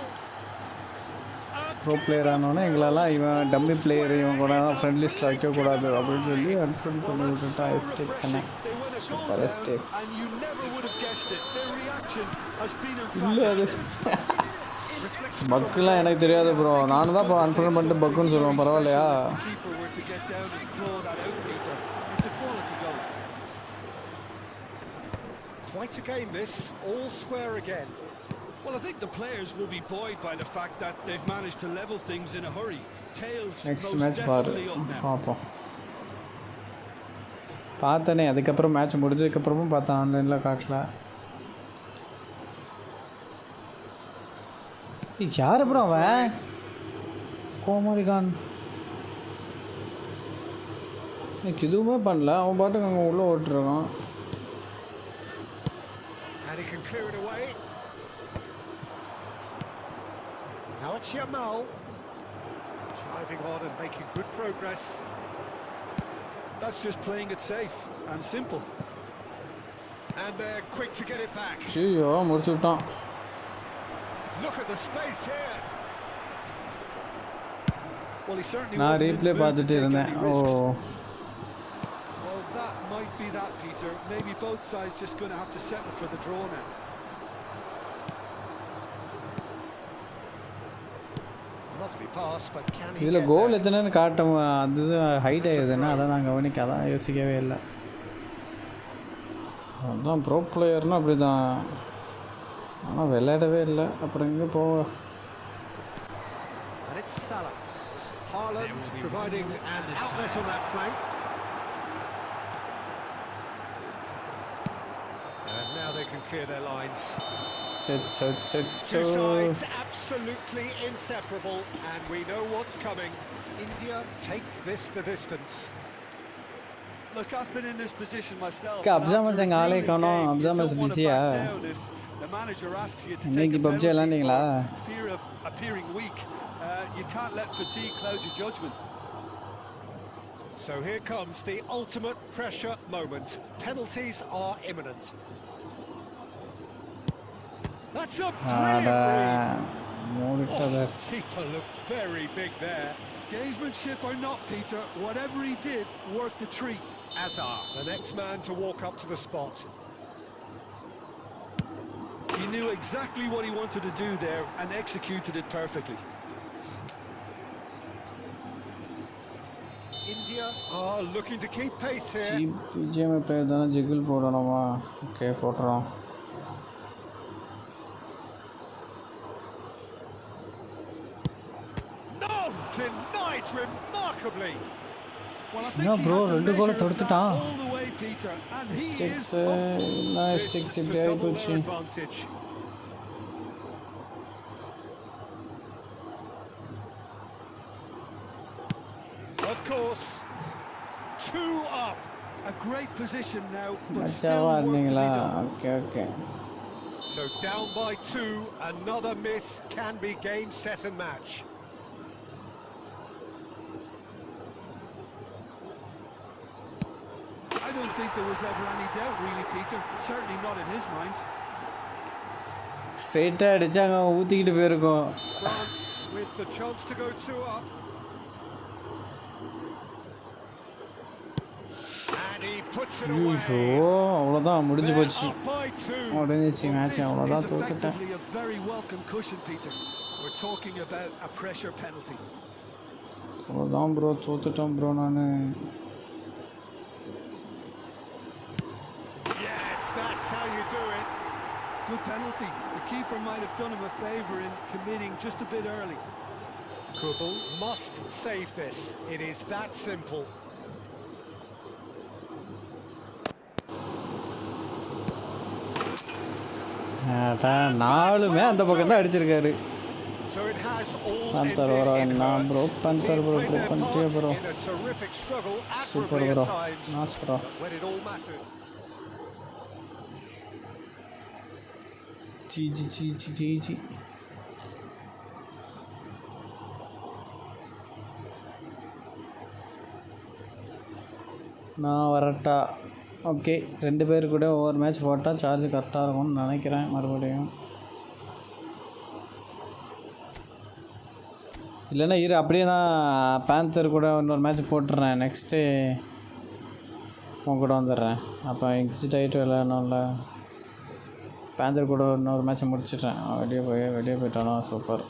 Bro player ஆனோன்னா எங்களெல்லாம் இவன் டம்மி பிளேயர், இவன் கூட ஃப்ரெண்ட் லிஸ்ட்டில் வைக்கக்கூடாது அப்படின்னு சொல்லி அன்ஃப்ரெண்ட் பண்ணி விட்டுட்டா. எஸ்டேக்ஸ் என்ன They win a goal super down, எஸ்டேக்ஸ். and you never would have guessed it. Their reaction has been இல்லை emphatic. அது பக்குலாம் எனக்கு தெரியாது ப்ரோ. நானும் தான் இப்போ அன்ஃப்ரெண்ட் பண்ணிட்டு பக்குன்னு சொல்லுவேன். பரவாயில்லையா? Keeper were to get down and claw that out, Peter. It's a quality goal. Quite a game this, all square again. Well, I think the players will be buoyed by the fact that they've managed to level things in a hurry. Tails next most match பாரு definitely up now. பார்ப்போம். பார்த்தனே அதுக்கப்புறம் match முடிஞ்சதுக்கப்புறமும் பார்த்தேன். ஆன்லைனில் காட்டல. யார் bro அவன்? கோமாளிகான் எனக்கு எதுவுமே பண்ணல. அவன் பாட்டுக்கு அங்கே உள்ளே ஓட்டுருக்கான். And he can clear it away. Now it's Yamal. Driving on and making good progress. That's just playing it safe and simple. And they're quick to get it back. ஐயோ முடிச்சு விட்டான். Look at the space here. Well, he certainly நான் wasn't in replay the mood to பார்த்துட்டு take இருந்தேன். any ஓ risks. Well, that might be that, Peter. Maybe both sides just going to have to settle for the draw now. Lovely pass, but can he இதில் get goal there? எத்தனைன்னு காட்ட அது height ஆகுதுன்னா அதான் நான் கவனிக்க அதான் யோசிக்கவே இல்லை. அதான் ப்ரோ பிளேயர்னால் அப்படி தான். ஆனால் விளையாடவே இல்லை. அப்புறம் எங்கே போக. And it's Salah. Haaland providing an outlet on that flank. And now they can clear their lines. Two sides absolutely inseparable, and we know what's coming. India take this the distance. Look, I've been in this position myself. அப்சாமஸ் எங்கள் ஆளே காணோம். அப்சாமஸ் பிஸியா? The manager asks you to take இன்னைக்கு a PUBG penalty விளாண்டிங்களா? for fear of appearing weak. You can't let fatigue cloud your judgment. So here comes the ultimate pressure moment. Penalties are imminent. That's a brilliant read. Oh, people look very big there. Gamesmanship or not, Peter, whatever he did worked the treat. Azar, the next man to walk up to the spot. He knew exactly what he wanted to do there and executed it perfectly. India are looking to keep pace here. BGM பேர் தானே ஜிகிள் போடணுமா? Okay போட்டுறோம். No, denied remarkably. Well, I No, think he bro, had to ரெண்டு கோல் measure that தொடுத்துட்டான். all the way, Peter, and he is sticks up to என்ன sticks To இப்படி ஆகி double போச்சு. their advantage. Of course, 2 up. a great position now, but மச்சாவா still work to be இருந்தீங்களா? done. Okay okay. So down by 2, another miss can be game, set and match. I don't think there was ever any doubt, really, Peter. Certainly not in his mind. ஸ்ட்ரெயிட்டாக அடித்தாங்க ஊற்றிக்கிட்டு போயிருக்கோம். France with the chance to go 2 up. And he puts it ஐயோ away. அவ்வளோதான் முடிஞ்சு They're போச்சு. up by 2. முடிஞ்சிச்சு Well, match this அவ்வளோதான் is தோத்துட்டேன். effectively a very welcome cushion, Peter. We're talking about a pressure penalty. அவ்வளோதான் bro தோத்துட்டேன் bro நான். Yes, that's how you do it. Good penalty. The keeper might have done him a favour in committing just a bit early. Kubel must save this. It is that simple. நாலுமே அந்த பக்கம் தான் அடிச்சிருக்காரு. So it has all Panther ended bro, in nah hurts. bro, Panther Team bro, played their Panther parts bro. in a terrific struggle, Super admirably bro, at times, nice bro. but when it all mattered. G. நான் வரட்டா? Okay 2 பேர் கூட ஒவ்வொரு match போட்டால் charge கரெக்டாக இருக்கும்னு நினைக்கிறேன். மறுபடியும் இல்லைன்னா இரு அப்படியே தான் பேந்தர் கூட இன்னொரு மேட்ச் போட்டுடுறேன். நெக்ஸ்ட்டு உன் கூட வந்துடுறேன். அப்போ எக்ஸிட் ஆகிட்டு விளையாடணும்ல. பேந்தர் கூட இன்னொரு மேட்ச்சை முடிச்சிட்டேன். வெளியே போயிட்டானோ சூப்பர்.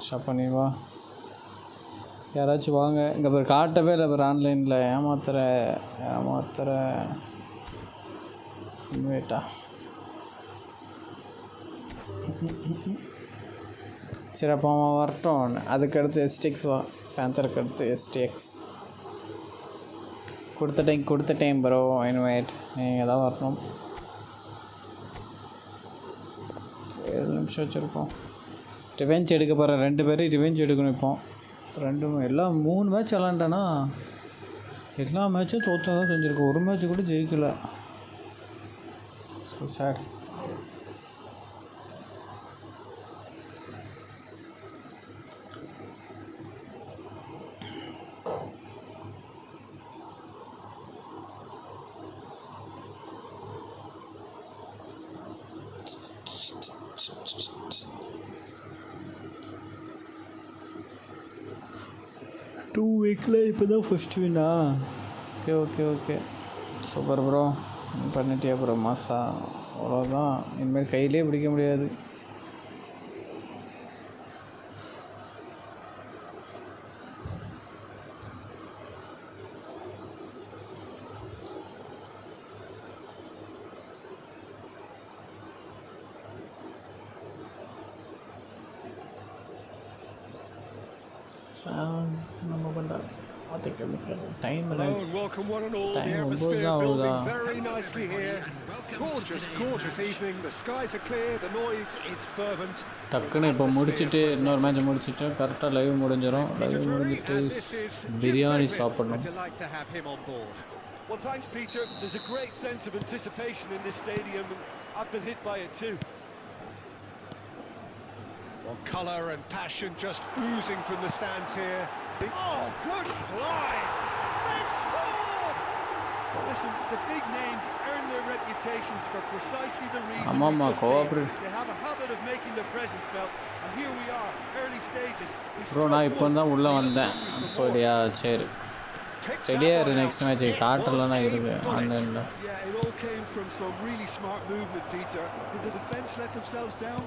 ஷாப் பண்ணி வா. யாராச்சும் வாங்க. இங்கே பேர் காட்டவே இல்லை பேர் ஆன்லைனில். ஏமாத்துற இன்வைட்டா. சரி அப்போ அவன் வரட்டும். அதுக்கடுத்து எஸ்டிஎக்ஸ் வா. பேந்தருக்கு அடுத்து எஸ்டிஎக்ஸ் கொடுத்துட்டேன் ப்ரோ இன்வைட். நீங்கள் தான் வரணும். 7 நிமிஷம் வச்சுருப்போம். ரிவெஞ்ச் எடுக்க போகிறேன். 2 பேரும் ரிவெஞ்ச் எடுக்கணும். இப்போ எல்லாம் 3 மேட்ச் விளாண்டேன்னா எல்லா மேட்சும் தோற்று தான் செஞ்சுருக்கோம். ஒரு மேட்ச்சு கூட ஜெயிக்கல. So sad. 2 வீக்கில் இப்போ தான் ஃபஸ்ட் வின்னா. Okay okay okay super bro. பண்ணிட்டியா ப்ரோ மாசா? அவ்வளோதான், இனிமேல் கையிலே பிடிக்க முடியாது. நம்ம பண்ணுற time welcome one and all. The atmosphere building very nicely here. Gorgeous evening. The skies are clear. The noise is fervent. டக்குன்னு இப்போ முடிச்சுட்டு இன்னொரு மேட்ச் முடிச்சுட்டு கரெக்டாக லைவ் முடிஞ்சிடும். லைவ் முடிஞ்சிட்டு பிரியாணி சாப்பிடணும். Well, thanks, Peter. There's a great sense of anticipation in this stadium, and I've been hit by it too. Well, colour and passion just oozing from the stands here. Oh, good fly! They've scored! Listen, the big names earn their reputations for precisely the reason Mama, we just said. They have a habit of making their presence felt, and here we are, early stages. Bro நான் இப்போ தான் உள்ளே வந்தேன். அப்படியா, சரி சரியா இரு. Next match காட்டலாம் தான் இருக்குது ஆன்லைனில். Yeah, it all came from some really smart movement, Peter. Did the defence let themselves down?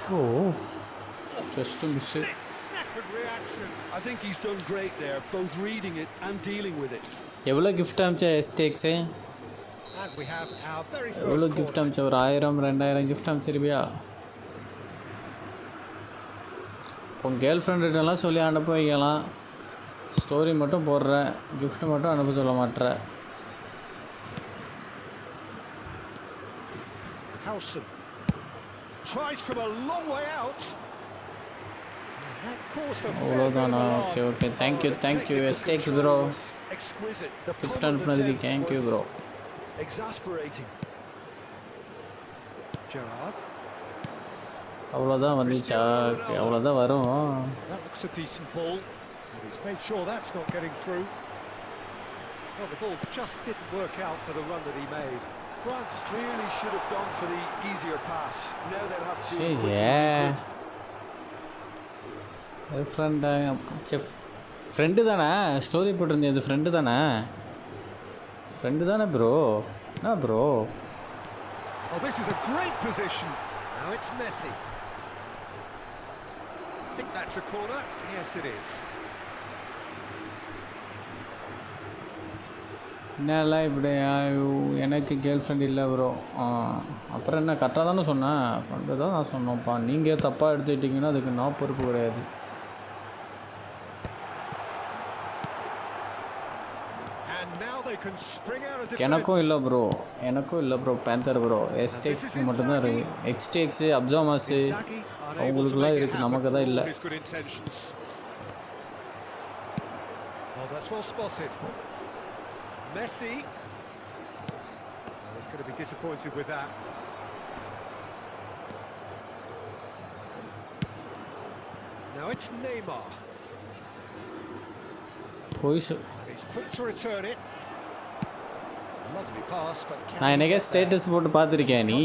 So just miss. I think he's done great there, both reading it and dealing with it. எவ்வளோ gift அமிச்சா எஸ்டேக்ஸு? எவ்வளோ gift அமிச்சா? ஒரு 1000-2000 gift அமிச்சிருப்பியா? உங்கள் girl ஃப்ரெண்டுகிட்டலாம் சொல்லி அனுப்ப வைக்கலாம். Story மட்டும் போடுற, gift மட்டும் அனுப்ப சொல்ல மாட்டேற. Tries from a long way out. அவ்வளோதானா? ஓகே ஓகே தேங்க்யூ எஸ்டேக்ஸ் ப்ரோ. கிஃப்ட் அனுப்புனதுக்கு தேங்க்யூ ப்ரோ. அவ்வளோதான் வந்துச்சா? ஓகே அவ்வளோதான் வரும். He's made sure that's not getting through. Well, the ball just didn't work out for the run that he made. France clearly should have gone for the easier pass. Now they'll have to. Friend தானே story போட்டிருந்தேன். அது friend தானே bro? என்ன bro? Oh, this is a great position. Now it's Messi. I think that's a corner. Yes, it is. என்னெல்லாம் இப்படி எனக்கு girl friend இல்லை bro. அப்புறம் என்ன, கரெக்டாக தானே சொன்னேன். ஃப்ரெண்டு தான் நான் சொன்னோம்ப்பா. நீங்கள் தப்பாக எடுத்துக்கிட்டிங்கன்னா அதுக்கு நான் பொறுப்பு கிடையாது. எனக்கும் இல்லை ப்ரோ பேந்தர் ப்ரோ. எஸ்டேக்ஸுக்கு மட்டும்தான் இருக்குது. எக்ஸ்டேக்ஸு அப்சாமாஸு அவங்களுக்குலாம் இருக்குது, நமக்கு தான் இல்லை. Messi. He's going to be disappointed with that. Now it's Neymar. He's quick to return it. Lovely pass, but நான் என்னைக்கே ஸ்டேட்டஸ் போட்டு பார்த்துருக்கேன். நீ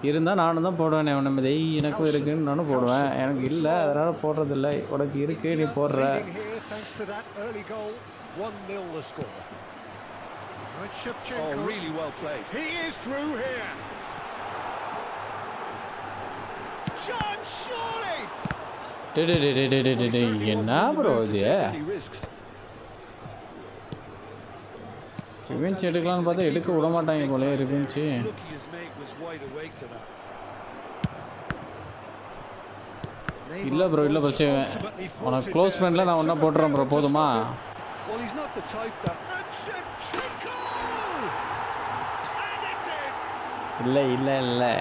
இருந்தால் நானும் தான் போடுவேன். உனக்கு எனக்கும் இருக்குன்னு நானும் போடுவேன். எனக்கு இல்லை, அதனால் போடுறதில்லை. உனக்கு இருக்குது, நீ போடுற. 1-0 the score. Oh, really well played. He is through here. John, surely. என்ன ப்ரோ இது? ரிவெஞ்ச் எடுக்கலான்னு பார்த்தா எடுக்க விட மாட்டாங்க போல. ரிவெஞ்சு இல்லை ப்ரோ, இல்லை பிரச்சனை. உனக்கு க்ளோஸ் ஃப்ரெண்டில் நான் ஒன்றா போட்டுறேன் ப்ரோ, போதுமா? இல்லை இல்லை இல்லை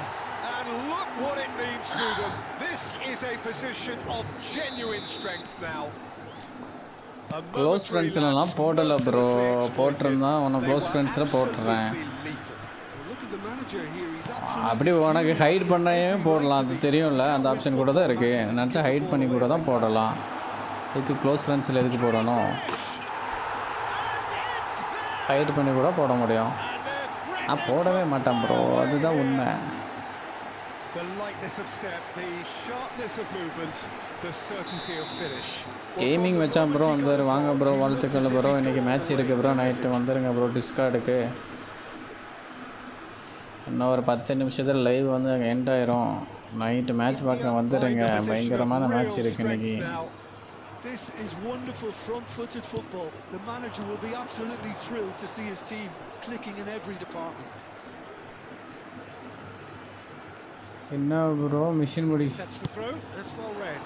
க்ளோஸ் ஃப்ரெண்ட்ஸ்லாம் போடலை ப்ரோ. போட்டிருந்தா உன்னை க்ளோஸ் ஃப்ரெண்ட்ஸில் போட்டுறேன். அப்படி உனக்கு ஹைட் பண்ணையும் போடலாம், அது தெரியும்ல. அந்த ஆப்ஷன் கூட தான் இருக்குது. நினச்சா ஹைட் பண்ணி கூட தான் போடலாம். இதுக்கு க்ளோஸ் ஃப்ரெண்ட்ஸில் எதுக்கு போடணும்? ஹைட் பண்ணி கூட போட முடியும். நான் போடவே மாட்டேன் ப்ரோ, அதுதான் உண்மை. The lightness of step, the sharpness of movement, the certainty of finish. Gaming வச்சான் ப்ரோ வந்தார். வாங்க ப்ரோ, வாழ்த்துக்கள் ப்ரோ. இன்றைக்கி மேட்ச் இருக்குது ப்ரோ, நைட்டு வந்துடுங்க ப்ரோ டிஸ்கார்டுக்கு. இன்னும் ஒரு 10 நிமிஷத்தில் லைவ் வந்து அங்கே எண்ட் ஆயிரும். நைட்டு மேட்ச் பார்க்க வந்துடுங்க. பயங்கரமான மேட்ச் இருக்குது இன்றைக்கி. This is wonderful front-footed football. The manager will be absolutely thrilled to see his team clicking in every department. என்ன ப்ரோ மிஷின் முடி Sets the throw, that's well read.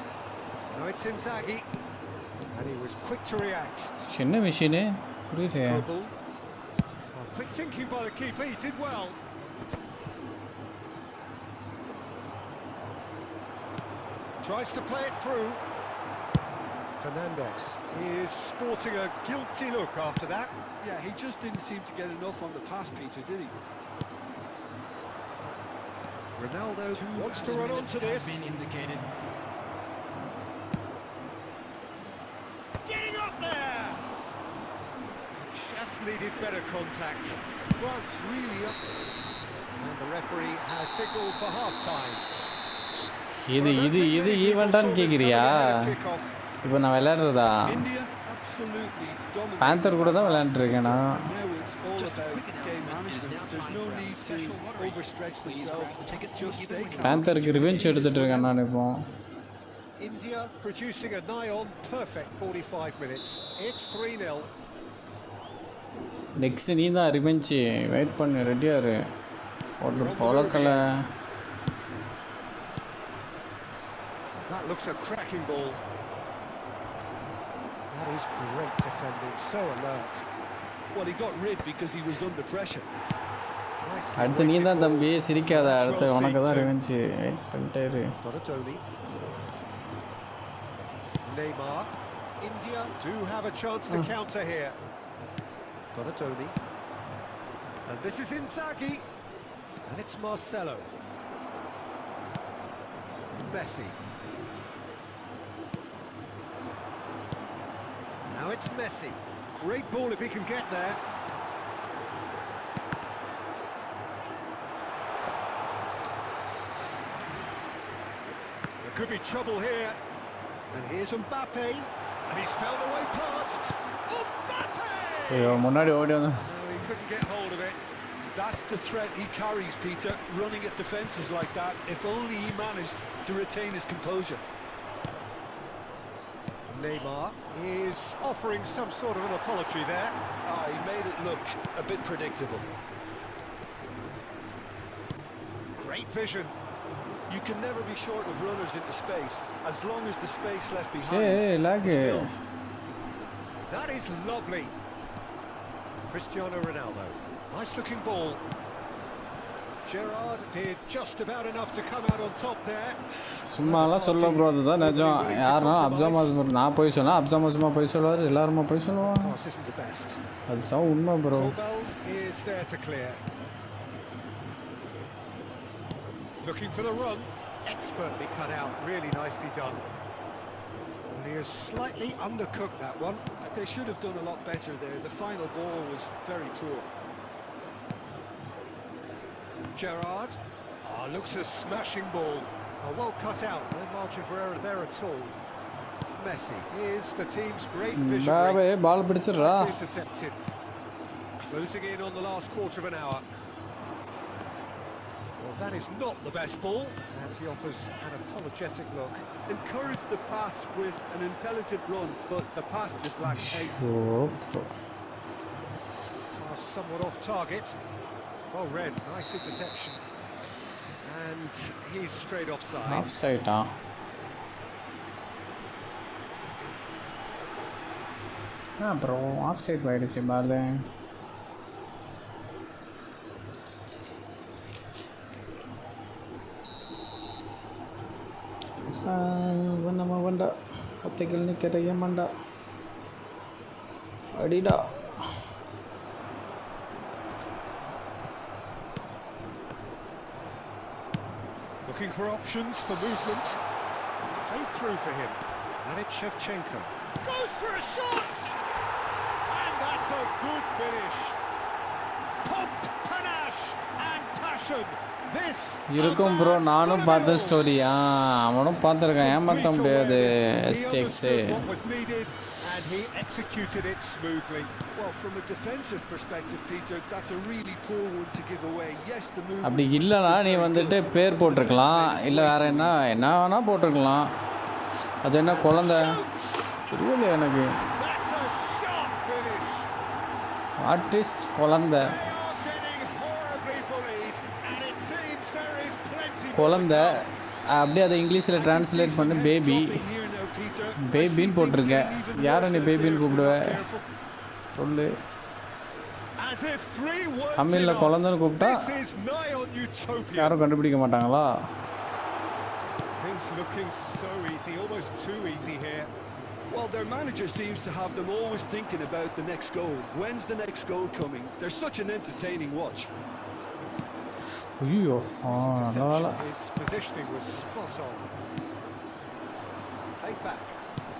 Now it's Inzaghi, and he was quick to react. என்ன machine புரியலையா? Dribble. Oh, quick thinking by the keeper, he did well. Tries to play it through. Fernandez is sporting a guilty look after that. Yeah, he just didn't seem to get enough on the pass, Peter, did he? Ronaldo wants to run onto this. Been indicated. Getting up there! Just needed better contact. France really up. And the referee has signalled for half-time. இது ஈவெண்ட்டான்னு கேட்குறியா? இப்போ நான் விளையாடுறதா? India absolutely dominated. Panther கூட தான் விளையாண்டுருக்கேன் நான். Now it's all about game management. There's no need to overstretch themselves. Just stay calm. பேந்தருக்கு revenge எடுத்துகிட்டு இருக்கேன் நான் இப்போ. India producing a nigh-on perfect 45 minutes. It's 3-0. Next நீ தான் ரிவெஞ்சு. வெயிட் பண்ணு, ரெடியாரு. ஒரு பொழக்கலை. That looks a cracking ball. That is great defending, so alert. Well, he got rid because he was under pressure. அடுத்து நீ தான் தம்பி, சிரிக்காத. அடுத்து உனக்கு தான் ரிவெஞ்சு. வெயிட் பண்ணிட்டே இரு. Donatoni. Neymar. India do have a chance to counter here. Donatoni. And this is Inzaghi. And it's Marcelo. Messi. Now it's Messi. Great ball if he can get there. There could be trouble here. And here's Mbappe. And he's found a way past. Mbappe! ஐயோ, முன்னாடி ஓடி வந்து. No, he couldn't get hold of it. That's the threat he carries, Peter, running at defences like that. If only he managed to retain his composure. Neymar is offering some sort of an apology there. He made it look a bit predictable. Great vision. You can never be short of runners into space, as long as the space left behind. Hey, like Still, That is lovely. Cristiano Ronaldo. Nice looking ball. Gerrard did just about enough to come out on top there. சும்மாலாம் சொல்ல bro, அதுதான் நிஜம். யாருன்னா அப்சாமாஸ் நான் போய் சொன்னால் அப்சாமாசுமா போய் சொல்லுவார், எல்லாருமா போய் சொல்லுவாங்க. Pass isn't the best. அதுதான் உண்மை bro. Ball is there to clear. Looking for the run. Expertly cut out. Really nicely done. And he has slightly undercooked that one. they should have done a lot better there. The final ball was very poor. Gerrard. Oh, looks a smashing ball. Oh, well cut out. No margin for error there at all. Messi is the team's great visionary. Ball பிடிச்சிடுறா. Intercepted. Closing in on the last quarter of an hour. Well, that is not the best ball, and he offers an apologetic look. Encourage the pass with an intelligent run, but the pass just lacks pace. Pass somewhat off target. Well read, nice interception. And he's straight offside. Offside, bro, offside போயிடுச்சு பால். நம்ம வேண்டா பத்தைகள் நிற்கிறைய மாண்டா அடிடா. Looking for options for movement. Played through for him. And it's Shevchenko. Goes for a shot! And that's a good finish. Pump, panache and passion. caution. This இருக்கும் bro, நானும் பார்த்த ஸ்டோரியா, அவனும் பார்த்துருக்கேன், ஏமாற்ற முடியாது எஸ்டேக்ஸு. And he executed it smoothly. Well, from a defensive perspective, Peter, that's a really poor one to give away. Yes, the move. அப்படி இல்லைனா நீ வந்துட்டு பேர் போட்டிருக்கலாம், இல்லை வேறு என்ன வேணால் போட்டிருக்கலாம். அது என்ன குழந்தை தெரியல எனக்கு. ஆர்டிஸ்ட் குழந்தை குழந்தை அப்படியே அதை இங்கிலீஷில் ட்ரான்ஸ்லேட் பண்ணி பேபின்னு போட்டிருக்கேன். யாரை நீ பேபின்னு கூப்பிடுவ சொல்லு. தமிழில் குழந்தைன்னு கூப்பிட்டா யாரும் கண்டுபிடிக்க மாட்டாங்களா? Things looking so easy, almost too easy here. Well, their manager seems to have them always thinking about the next goal. When's the next goal coming? They're such an entertaining watch. ஐயோ, நல்ல வேலை. His positioning was spot on. Hey, back.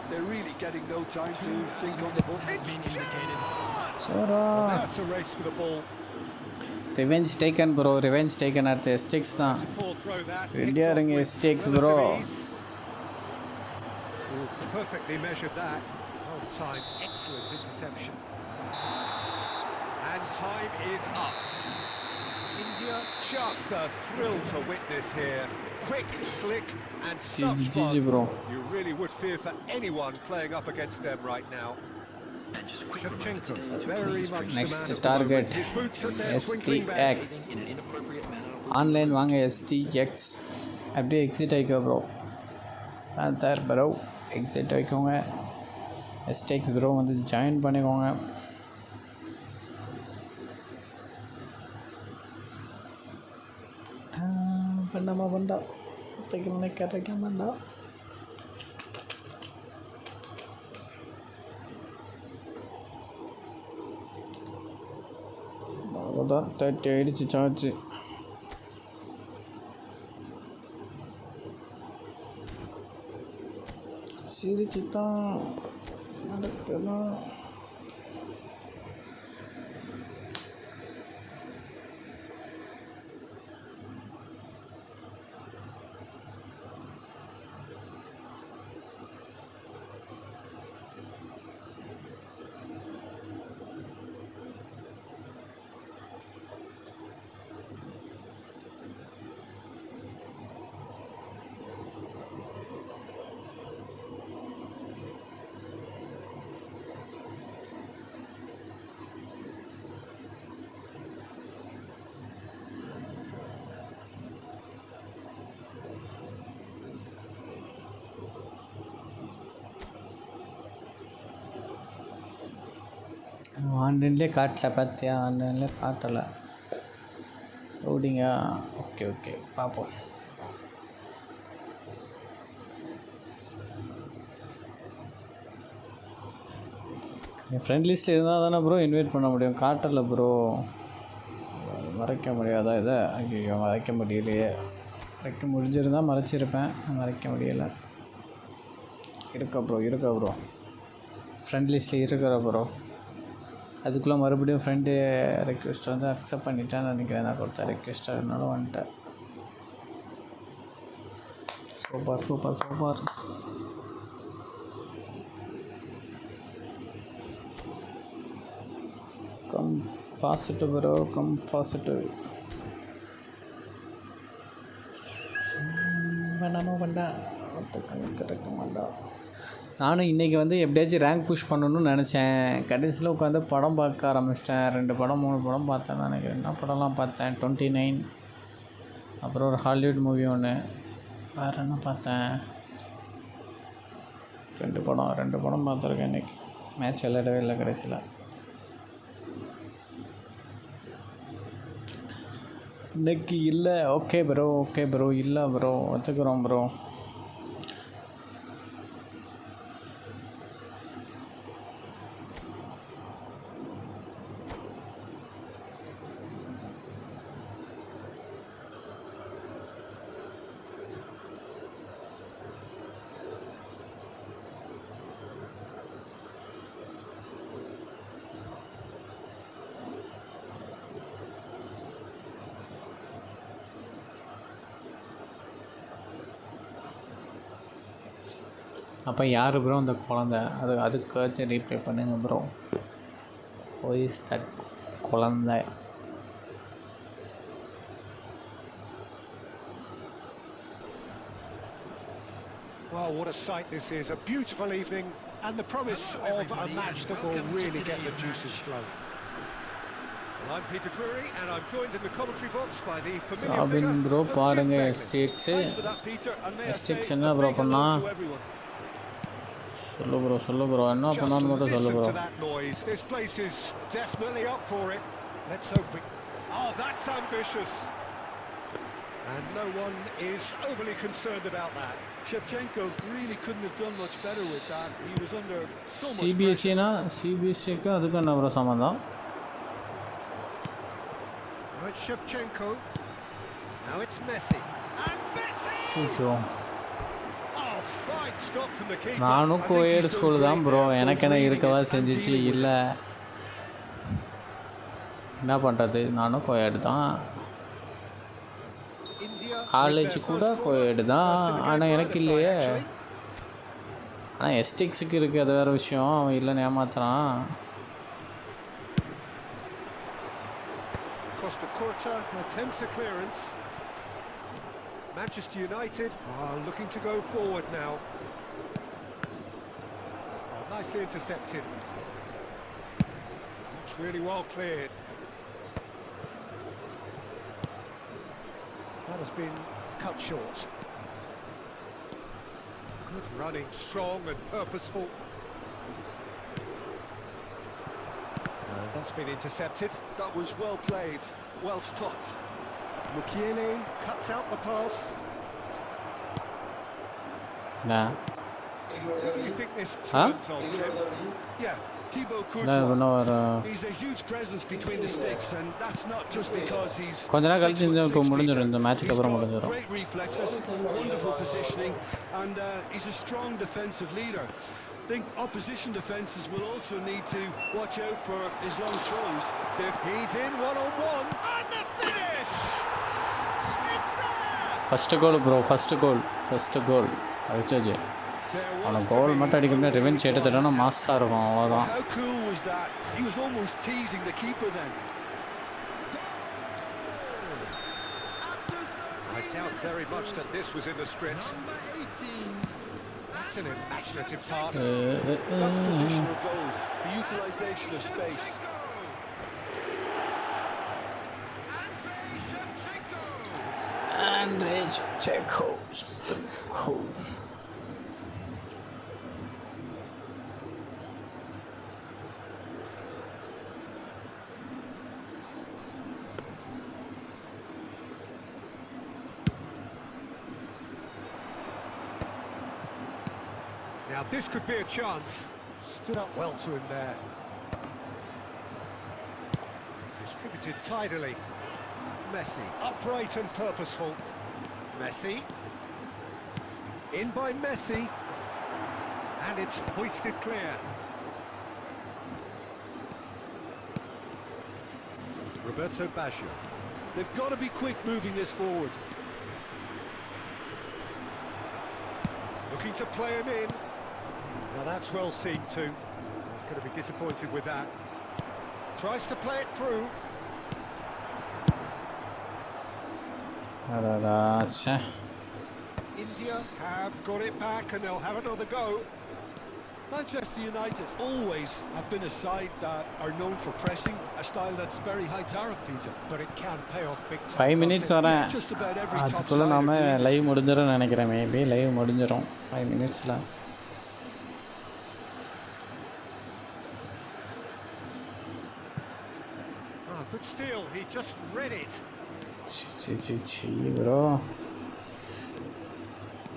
They're really getting no time to think on the ball. That's a race for the ball. Revenge taken bro, revenge taken. அடுத்த எஸ்டேக்ஸ் தான். ரெடியாக இருங்க எஸ்டேக்ஸ் bro. Perfectly measured that. Well timed, excellent interception. And time is up. India just a thrill to witness here. Quick, slick, and such fun. Bro. You really would fear for anyone playing up against them right now. Shevchenko, very much Next the man target, of the moment. His boots are there, twinkling STX. Online வாங்க STX. அப்படியே exit ஆகிக்கோ bro. Panther bro exit ஆகிக்கோங்க. STX bro வந்து join பண்ணிக்கோங்க. பண்ணாமா பண்ணா தைக்கணும்னே கரெக்டாக பண்ணா. அவ்வளோதான், 30 ஆகிடுச்சு சார்ஜ். சிரிச்சு தான் நடக்கலாம். ஆன்லைன்லேயே காட்டல பார்த்தியா? ஆன்லைன்லேயே காட்டலை. லோடிங்கா? ஓகே ஓகே பார்ப்போம். என் ஃப்ரெண்ட் லிஸ்ட்டில் இருந்தால் தானே ப்ரோ இன்வைட் பண்ண முடியும். காட்டலை ப்ரோ, மறைக்க முடியாதா இதை? ஐயோ, மறைக்க முடியலையே. மறைக்க முடிஞ்சிருந்தால் மறைச்சிருப்பேன், மறைக்க முடியலை. இருக்கா ப்ரோ ஃப்ரெண்ட் லிஸ்ட்டில் இருக்கிற ப்ரோ. அதுக்குள்ளே மறுபடியும் ஃப்ரெண்டு ரெக்வெஸ்ட் வந்து அக்செப்ட் பண்ணிட்டேன்னு நினைக்கிறேன். நான் கொடுத்த ரெக்வெஸ்ட்டாக இருந்தாலும் வந்துட்டேன். Super. Come positive bro, come positive. வேண்டாம் கிடைக்க மாட்டேன். நானும் இன்றைக்கி வந்து எப்படியாச்சும் ரேங்க் புஷ் பண்ணணும்னு நினச்சேன். கடைசியில் உட்காந்து படம் பார்க்க ஆரம்பிச்சிட்டேன். 2 படம் 3 படம் பார்த்தேன் நினைக்கிறேன். என்ன படம்லாம் பார்த்தேன்? 29, அப்புறம் ஒரு ஹாலிவுட் மூவி ஒன்று, வேறு என்ன பார்த்தேன்? 2 படம் பார்த்துருக்கேன் இன்றைக்கி. மேட்ச் விளையாடவே இல்லை கடைசியில். இன்றைக்கி இல்லை. ஓகே ப்ரோ இல்லை ப்ரோ, ஒத்துக்கிறோம் ப்ரோ. அப்போ யார் ப்ரோ அந்த குழந்தை? அதுக்காச்சும் ரீப்ளை பண்ணுங்க ப்ரோ. Who is that குழந்தை? Well, what a sight this is. A beautiful evening and the promise of a match that will really get the juices flowing. Well, I'm Peter Drury and I'm joined in the commentary box by the familiar Robin figure bro of Jim பாருங்க Beglin. Sticks. Thanks for that, Peter, and may I say sticks a என்ன bro big பண்ணா? hello to everyone. சொல்லு bro என்ன Just பண்ணான்னு மட்டும் சொல்லு listen bro. to that noise. This place is definitely up for it. Let's hope it... Oh, that's ambitious. And no one is overly concerned about that. Shevchenko really couldn't have done much better with that. He was under so much சிபிஎஸ்சினா சிபிஎஸ்சிக்கு அதுக்கு என்ன bro சம்மந்தம்? Right, Shevchenko. Now it's Messi. And Messi! Shoe Oh, fine stop from the keeper. நானும் co-ed school தான் bro. எனக்கு என்ன இருக்கவா செஞ்சிச்சு இல்லை. என்ன பண்ணுறது, நானும் கோயட் தான். காலேஜ் கூட கோயட் தான். ஆனால் எனக்கு இல்லையே. ஆனால் எஸ்டிக்ஸுக்கு இருக்குது, அது வேறு விஷயம். அவன் இல்லைன்னு ஏமாத்துறான். Costa Curta attempts a clearance. Manchester United are looking to go forward now. Oh, nicely intercepted. It's really well cleared. That has been cut short. Good running, strong and purposeful. That's been intercepted. That was well played, well stopped. Mukiele cuts out the pass. Nah. How do you think this turns on, Jim? Yeah, Thibaut No, Courtois. He's a huge presence between the sticks, and that's not just because he's கொஞ்ச நேரம் கழிச்சு இந்த முடிஞ்சிடும், இந்த மேட்ச்க்கு அப்புறம் got முடிஞ்சிடும். great reflexes, wonderful positioning, and he's a strong defensive leader. I think opposition defences will also need to watch out for his long throws. He's in one-on-one. And the finish! It's there! First goal bro, first goal அடிச்சாச்சு. அவனை கோல் மட்டும் அடிக்கணும்னா revenge எடுத்துட்டோன்னா மாஸாக இருக்கும், அவ்வளோதான். How cool was that? He was almost teasing the keeper then. I doubt very much that this was in the script. Number 18. That's an imaginative pass. That's positional goal, the utilisation of space. Andrei Shevchenko. Now this could be a chance. Stood up well to him there. Distributed tidily. Messi, upright and purposeful. Messi. In by Messi. And it's hoisted clear. Roberto Baggio. They've got to be quick moving this forward. Looking to play him in. Now that's well seen too. He's going to be disappointed with that. Tries to play it through. India have got it back and they'll have another go. Manchester United always have been a side that are known for pressing, a style that's very high tariff, Peter. But it can pay off big time. 5 minutes வரேன். Just about every top அதுக்குள்ளே side நாம் are doing live this. முடிஞ்சிடும் நினைக்கிறேன். Maybe live முடிஞ்சிடும் 5 minutesல. But still, he just read it. Bro.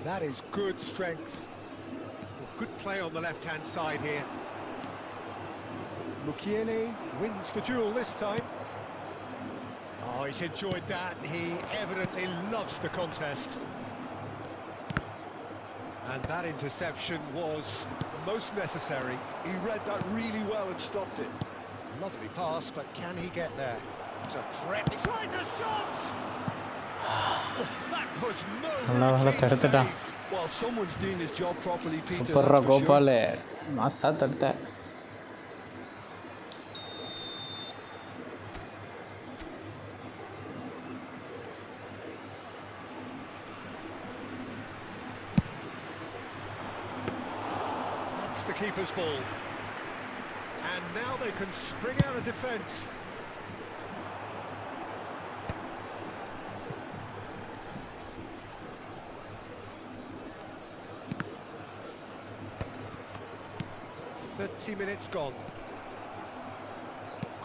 That is good strength. Good play on the left-hand side here. Mukiele wins the duel this time. Oh, he's enjoyed that. He evidently loves the contest. And that interception was most necessary. He read that really well and stopped it. Lovely pass, but can he get there? It's a threat. Tries a shot! That was no நல்லா routine தடுத்துட்டான். save. Well, someone's doing his job properly, Peter. Super That's for sure. Gopal massa tadta. That's the keeper's ball. And now they can spring out of defence. Minutes gone.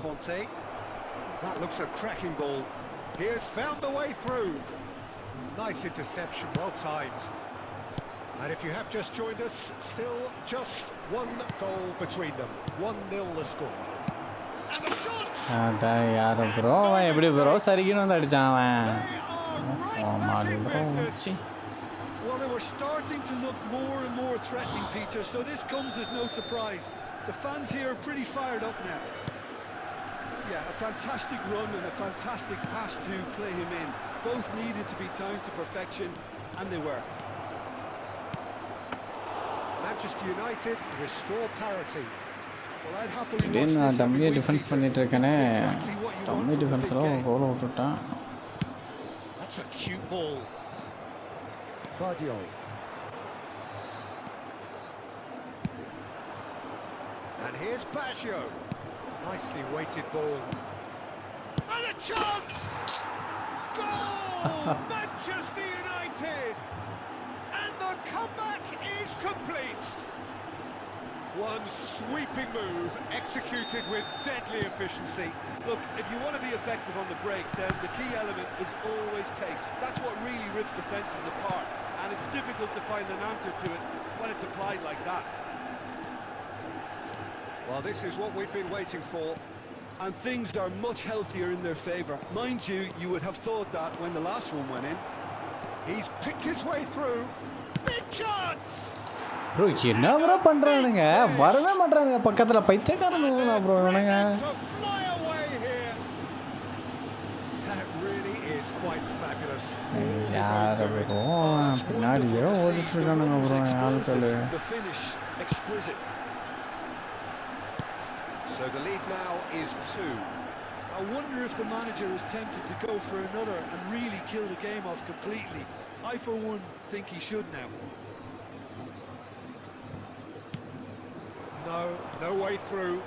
Conte. That looks a cracking ball. He has found the way through. Nice interception, well timed. And if you have just joined us, still just one goal between them. 1-0 the score. And the shot! யார bro அவன் எப்படி bro சரிக்கின்னு வந்து அடிச்சான் Well, they were starting to look more and more threatening, Peter, so this comes as no surprise. The fans here are pretty fired up now. Yeah, a fantastic run and a fantastic pass to play him in. Both needed to be timed to perfection, and they were. Manchester United restore parity. Well, I'd happily watch திடீர்னு this தம்பியை every week, defence Peter. பண்ணிட்டு This இருக்கேனே is exactly what you want தம்பி from a big டிஃபென்ஸில் game. கோலை விட்டுட்டான். That's a cute ball. Guardiola. And here's Baggio. Nicely weighted ball. And a chance! Goal! Manchester United! And the comeback is complete. One sweeping move, executed with deadly efficiency. Look, if you want to be effective on the break, then the key element is always pace. That's what really rips defences apart, and it's difficult to find an answer to it when it's applied like that. Well, this is what we've been waiting for. And things are much healthier in their favour. Mind you, you would have thought that when the last one went in. He's picked his way through. Big chance! Bro என்ன bro பண்ணுறானுங்க வரவே மாட்டானுங்க பக்கத்தில் பைத்தியக்காரனுங்களா bro இவனுங்க. Fly away here. That really is quite fabulous. யார் bro பின்னாடியே ஓடிட்டு இருக்கானுங்க ப்ரோ ஆட்கள். The finish exquisite. So the lead now is 2. I wonder if the manager is tempted to go for another and really kill the game off completely. I, for one, think he should now. No way through.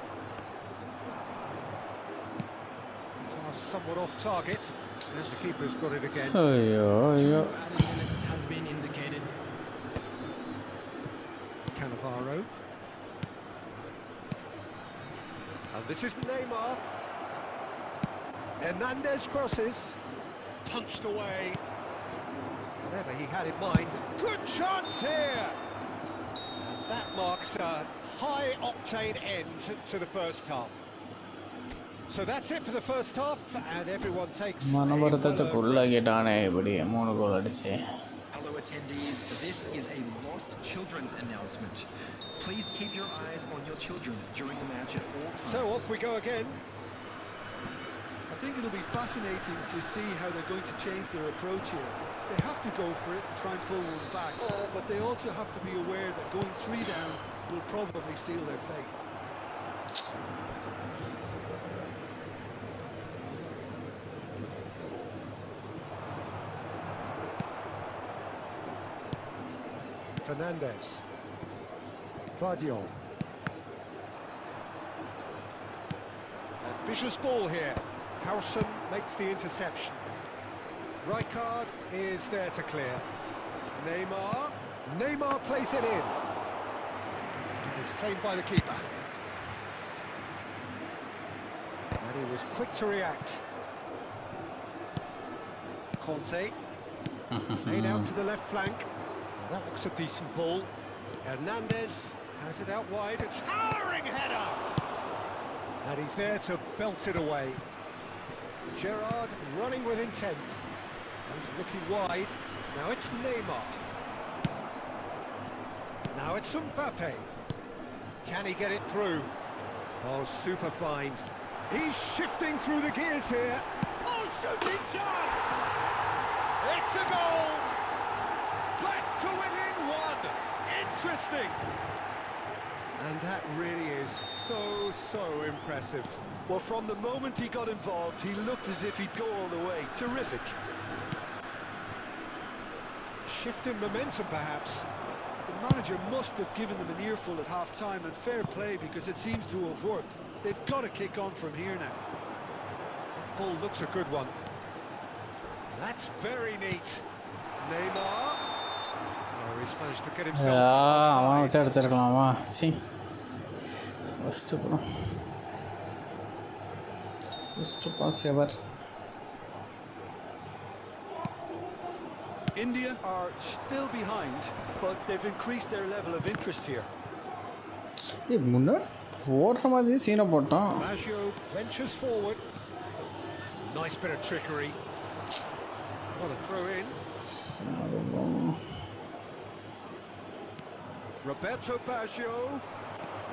Pass somewhat off target. And the keeper's got it again. ஐயோ ஐயோ. Has been indicated. Cannavaro. And this is Neymar. Hernandez crosses. Punched away. Whatever he had in mind. Good chance here! And that marks a high-octane end to the first half. So that's it for the first half, and everyone takes மனபரத்தத்துக்குள்ளாகிட்டானே இப்படி 3 கோல் அடிச்சு. Hello attendees, this is a lost children's announcement. Please keep your eyes on your children during the match at all times. So off we go again. I think it'll be fascinating to see how they're going to change their approach here. They have to go for it and try and pull one back, but they also have to be aware that going 3 down will probably seal their fate. Fernandez. Guardiola. Ambitious ball here. Howson makes the interception. Rijkaard is there to clear. Neymar plays it in. It's claimed by the keeper. And he was quick to react. Conte. Made out to the left flank. That looks a decent ball. Hernandez has it out wide. A towering header! And he's there to belt it away. Gerrard running with intent. And looking wide. Now it's Neymar. Now it's Mbappe. Can he get it through? Oh, super find. He's shifting through the gears here. Oh, shooting chance! It's a goal! Back to within Interesting. And that really is so impressive. Well, from the moment he got involved, he looked as if he'd go all the way. Terrific. Shift in momentum, perhaps. The manager must have given them an earful at half-time, and fair play, because it seems to have worked. They've got to kick on from here now. Ball looks a good one. That's very neat. Neymar. Oh, he's managed to get himself அவன் offside. வச்சு அடிச்சிருக்கலாமா சி first pass ever. India are still behind, but they've increased their level of interest here. முன்னாடி ஓடுற மாதிரி சீனை போட்டான். Baggio ventures forward. Nice bit of trickery. What a throw in. Roberto Baggio.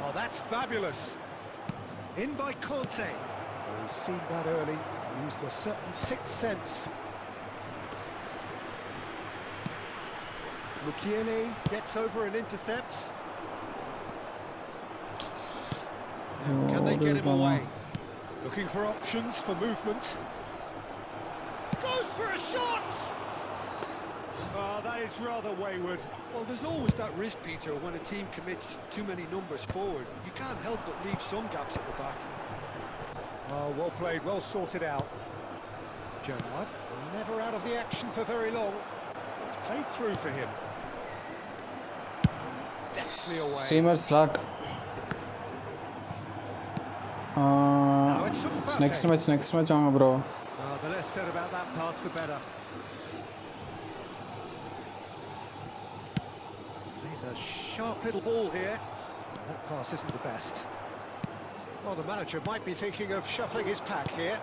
Oh, that's fabulous. In by Conte. Oh, he's seen that early. Used a certain sixth sense. Mukiele gets over and intercepts. Can they get him away? Looking for options for movement. Goes for a shot! Oh, that is rather wayward. Well, there's always that risk, Peter, when a team commits too many numbers forward. You can't help but leave some gaps at the back. Oh, well played, well sorted out. Gerrard, never out of the action for very long. It's played through for him. Deftly away. Streamer slot. Now it's Mbappe. next match வாங்க bro. Oh, the less said about that pass, the better. He's a sharp little ball here. That pass isn't the best. Well, the manager might be thinking of shuffling his pack here.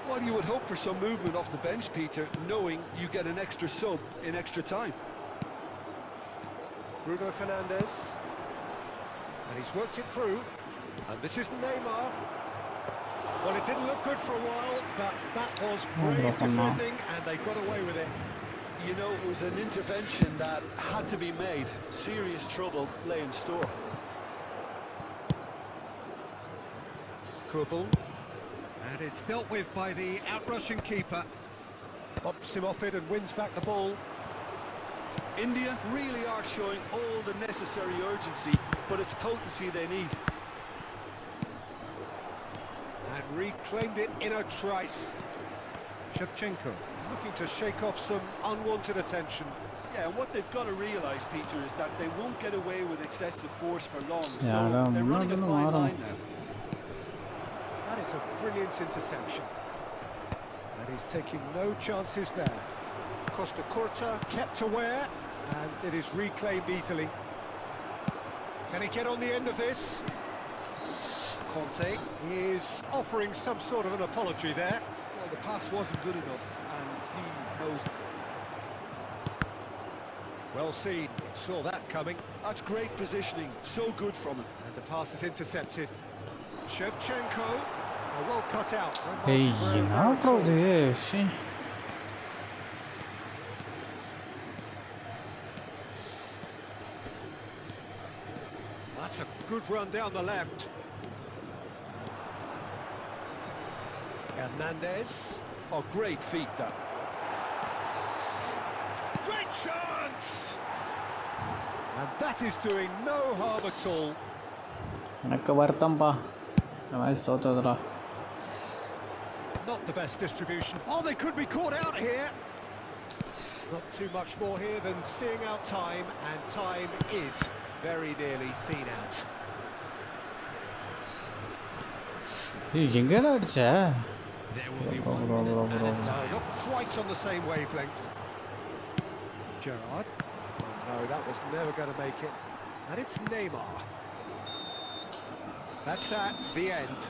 Well, you would hope for some movement off the bench, Peter, knowing you get an extra sub in extra time. Bruno Fernandes. And he's worked it through. And this is Neymar. Well, it didn't look good for a while, but that was brave defending, and they got away with it. You know, it was an intervention that had to be made. Serious trouble lay in store. Kubel. And it's dealt with by the outrushing keeper. Bumps him off it and wins back the ball. India really are showing all the necessary urgency, but it's potency they need. And reclaimed it in a trice. Shevchenko looking to shake off some unwanted attention. Yeah, and what they've got to realise, Peter, is that they won't get away with excessive force for long. Yeah, So they're running a fine line now. That is a brilliant interception. And he's taking no chances there. Costa Curta kept aware, and it is reclaimed easily. Can he get on the end of this? Conte is offering some sort of an apology there. Well, the pass wasn't good enough, and he knows it. Well seen, saw that coming. That's great positioning, so good from him. And the pass is intercepted. Shevchenko, well cut out. ஏய் என்ன bro இது she. That's a good run down the left. Hernandez. Oh, great feet, that. Great chance! And that is doing no harm at all. எனக்கு வருத்தம்பா இந்த match தோத்ததுடா. Not the best distribution. Oh, they could be caught out here. Not too much more here than seeing out time, and time is very nearly seen out. ஏய் எங்கடா அடிச்ச? There will be Bro, one bro, minute bro, bro. added No, time. not quite on the same wavelength. Gerrard. Oh, no, that was never going to make it. And it's Neymar. That's that, the end.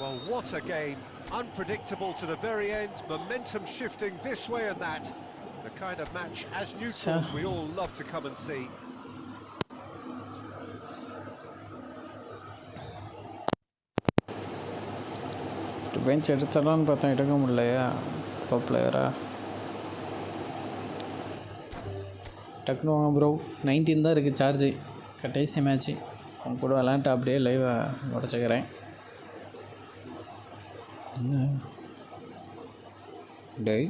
Well, what a game. Unpredictable to the very end. Momentum shifting this way and that. The kind of match, as neutrals, we all love to come and see. Bench எடுத்துடலான்னு பார்த்தா எடுக்க முடியலையா bro பிளேயரா. டக்குனு வாங்க bro. 19 தான் இருக்குது charge. கடைசி மேட்ச்சு அவங்க கூட விளாண்ட்டு அப்படியே லைவை உடச்சிக்கிறேன். டேய்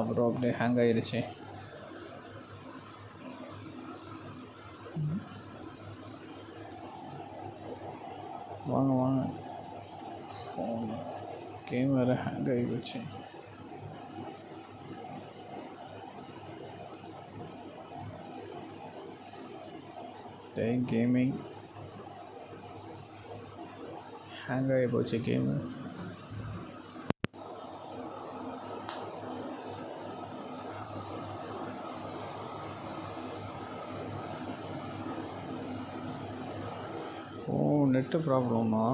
ப்ரோ அப்படியே ஹேங் ஆகிடுச்சு. வாங்க வாங்க. கேம் வேறு ஹேங் ஆகிடுச்சு. டேய் கேமிங் ஹேங் ஆகி போச்சு கேமு. நெட்டு ப்ராப்ளமா?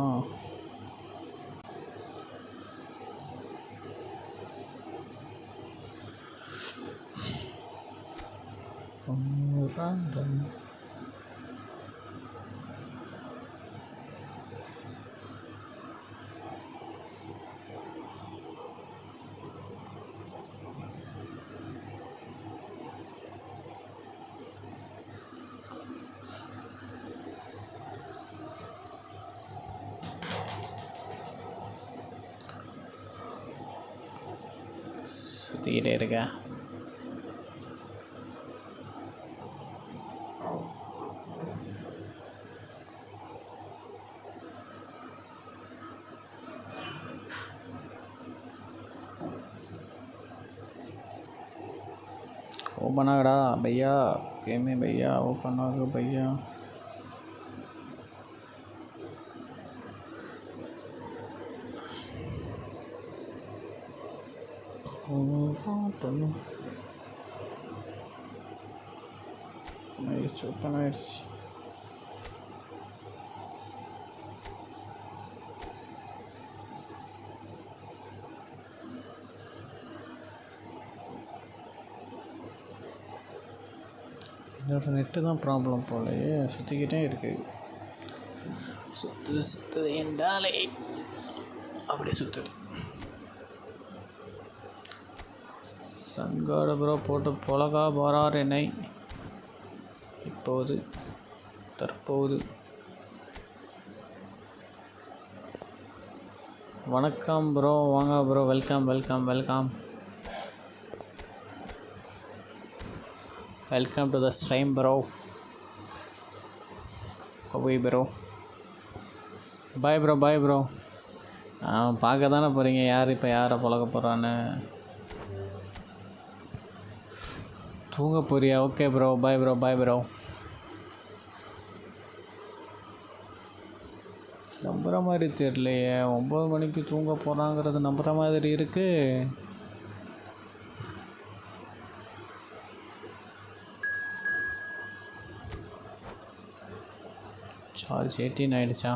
சுற்றிக்கிட்டே இருக்கா. ओपन आगड़ा भैया गेम में भैया ओपन आगो भैया. ओपन आயிடுச்சு. என்னோட நெட்டு தான் ப்ராப்ளம் போலயே, சுற்றிக்கிட்டே இருக்குது. சுற்றுது என்றாலே அப்படி சுற்றுது. சன்கார்டு ப்ரோ போட்டு பொலகா போகிறார் என்னை இப்போது தற்போது. வணக்கம் ப்ரோ, வாங்க bro, welcome welcome welcome welcome to the stream bro. ஓய் bro, bye bro, bye bro. பார்க்க தானே போகிறீங்க யார் இப்போ யாரை பழக போகிறான்னு. தூங்க போறியா? Okay bro, bye bro, bye bro. நம்புகிற மாதிரி தெரியலையே, 9 மணிக்கு தூங்க போகிறாங்கிறது நம்புகிற மாதிரி இருக்குது. சார்ஜ் 18 ஆகிடுச்சா?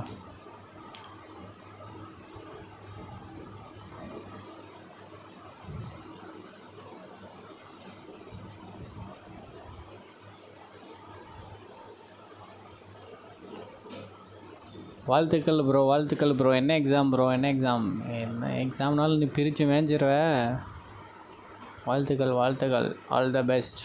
வாழ்த்துக்கள் ப்ரோ, வாழ்த்துக்கள் ப்ரோ. என்ன எக்ஸாம் ப்ரோ, என்ன எக்ஸாம்? என்ன எக்ஸாம்னாலும் நீ பிரித்து மேய்ஞ்சிருவ. வாழ்த்துக்கள் வாழ்த்துக்கள், all the best.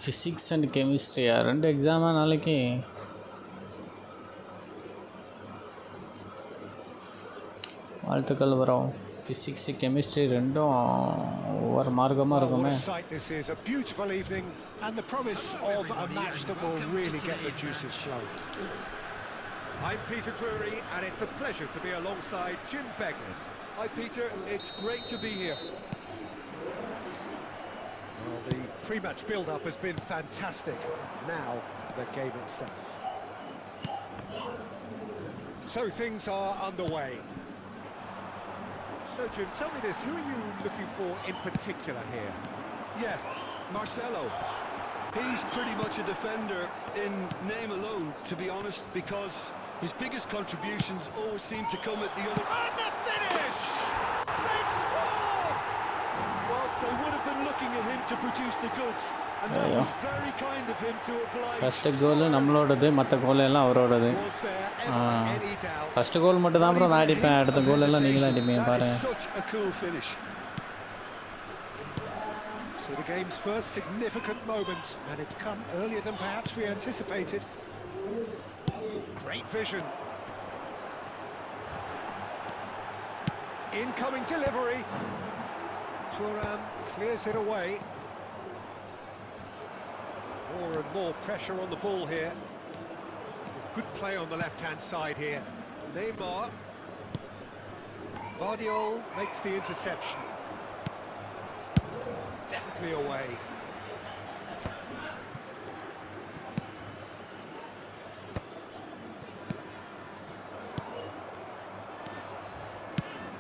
Physics and கெமிஸ்ட்ரியா? 2 எக்ஸாமா நாளைக்கு? வாழ்த்துக்கள் ப்ரோ. ஃபிசிக்ஸ் கெமிஸ்ட்ரி ரெண்டும் ஒவ்வொரு மார்க்கமாக இருக்குமே. This is a beautiful evening and the promise of a match that will really get the juices flowing. I'm Peter Drury and it's a pleasure to be alongside Jim Beglin. Hi Peter, it's great to be here. Well, the pre-match build-up has been fantastic. Now, the game itself. So things are underway. So Jim, tell me this, who are you looking for in particular here? Yeah, Marcelo. He's pretty much a defender in name alone, to be honest, because his biggest contributions always seem to come at the other... And the finish! They've scored! Well, they would have been looking at him to produce the goods, and that was very kind of him to oblige. First goal நம்மளோடது, மற்ற goal எல்லாம் அவரோடது. Was there ever any doubt? First goal மட்டும் தான் bro நான் அடிப்பேன், அடுத்த கோல் எல்லாம் நீங்க தான் அடிப்பீங்க பாருங்க. Such a cool finish. So the game's first significant moment, and it's come earlier than perhaps we anticipated. Great vision. Incoming delivery. Thuram clears it away. More and more pressure on the ball here. Good play on the left-hand side here. Neymar. Guardiola makes the interception. Definitely away.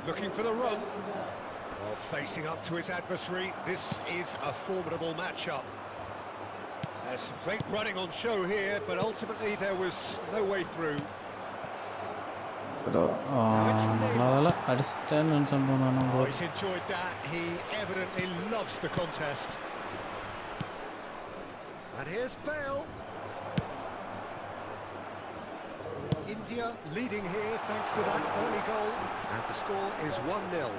Looking for the run. Oh, facing up to his adversary. This is a formidable matchup. There's some great running on show here, but ultimately there was no way through. Bro அதெல்லாம் அடிச்சிட்டேன்னு சொன்னோம். Oh, he's enjoyed that. He evidently loves the contest. And here's Bale. India leading here thanks to that early goal. And the score is 1-0.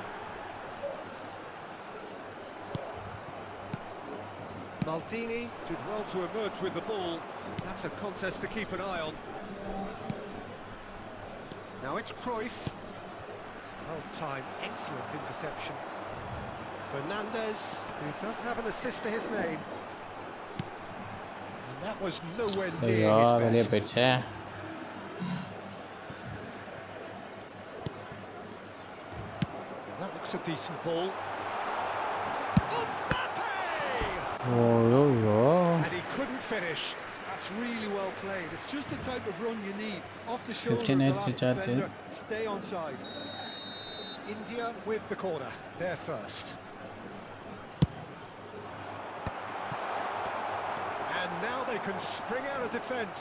Maldini did well to emerge with the ball. That's a contest to keep an eye on. Now it's Cruyff. Well-timed, excellent interception. Fernandez, who does have an assist to his name. And that was nowhere near his best. That looks a decent ball. And he couldn't finish. That's really well played. It's just the type of run you need. Off the shoulder 15 of heads the to charge, defender. Stay on side. India with the corner. They're first. And now they can spring out of defence.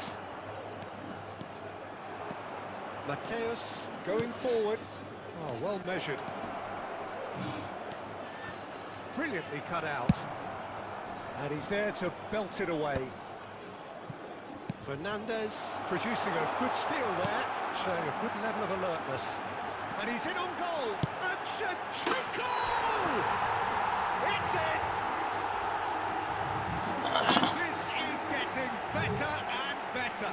Mateus going forward. Oh, well measured. Brilliantly cut out. And he's there to belt it away. Fernandez producing a good steal there, showing a good level of alertness. And he's in on goal. And Shevchenko! It's in! And this is getting better and better.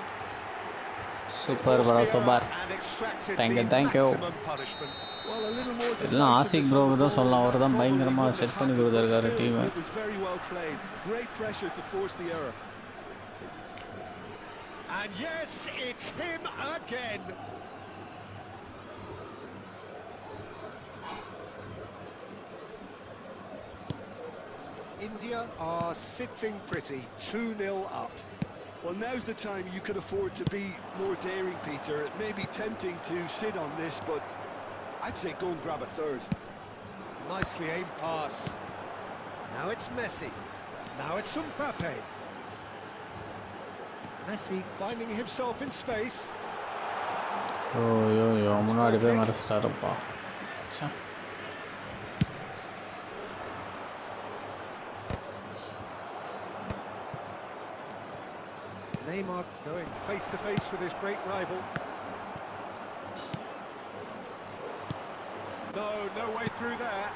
Super bro, super. And extracted Thank you, the thank you. maximum punishment. Well, a little more எல்லாம் ஆசிக் ப்ரோக்கு தான் சொல்லலாம், அவர் தான் பயங்கரமாக set பண்ணி கொடுத்துருக்காரு டீமை. It was very well played. Great pressure to force the error. And yes, it's him again. India are sitting pretty, 2-0 up. Well, now's the time you could afford to be more daring, Peter. It may be tempting to sit on this, but I'd say go and grab a third. Nicely aimed pass. Now it's Messi. Now it's Mbappe. Messi finding himself in space. ஐயோ முன்னாடி போய் மறைச்சிட்டாருப்பா. Neymar going face to face with his great rival. No way through there.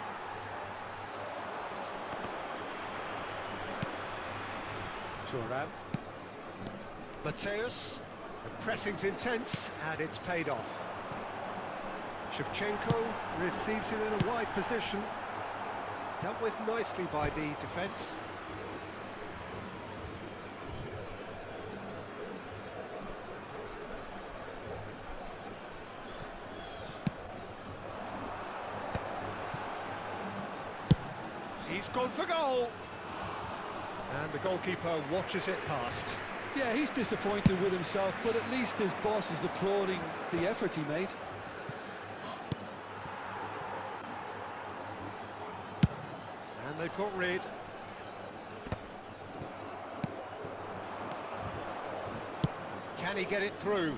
Thuram. Mateus. The pressing's intense and it's paid off. Shevchenko receives it in a wide position. Dealt with nicely by the defence. He's gone for goal. And the goalkeeper watches it past. Yeah, he's disappointed with himself, but at least his boss is applauding the effort he made. And they've got rid. Can he get it through?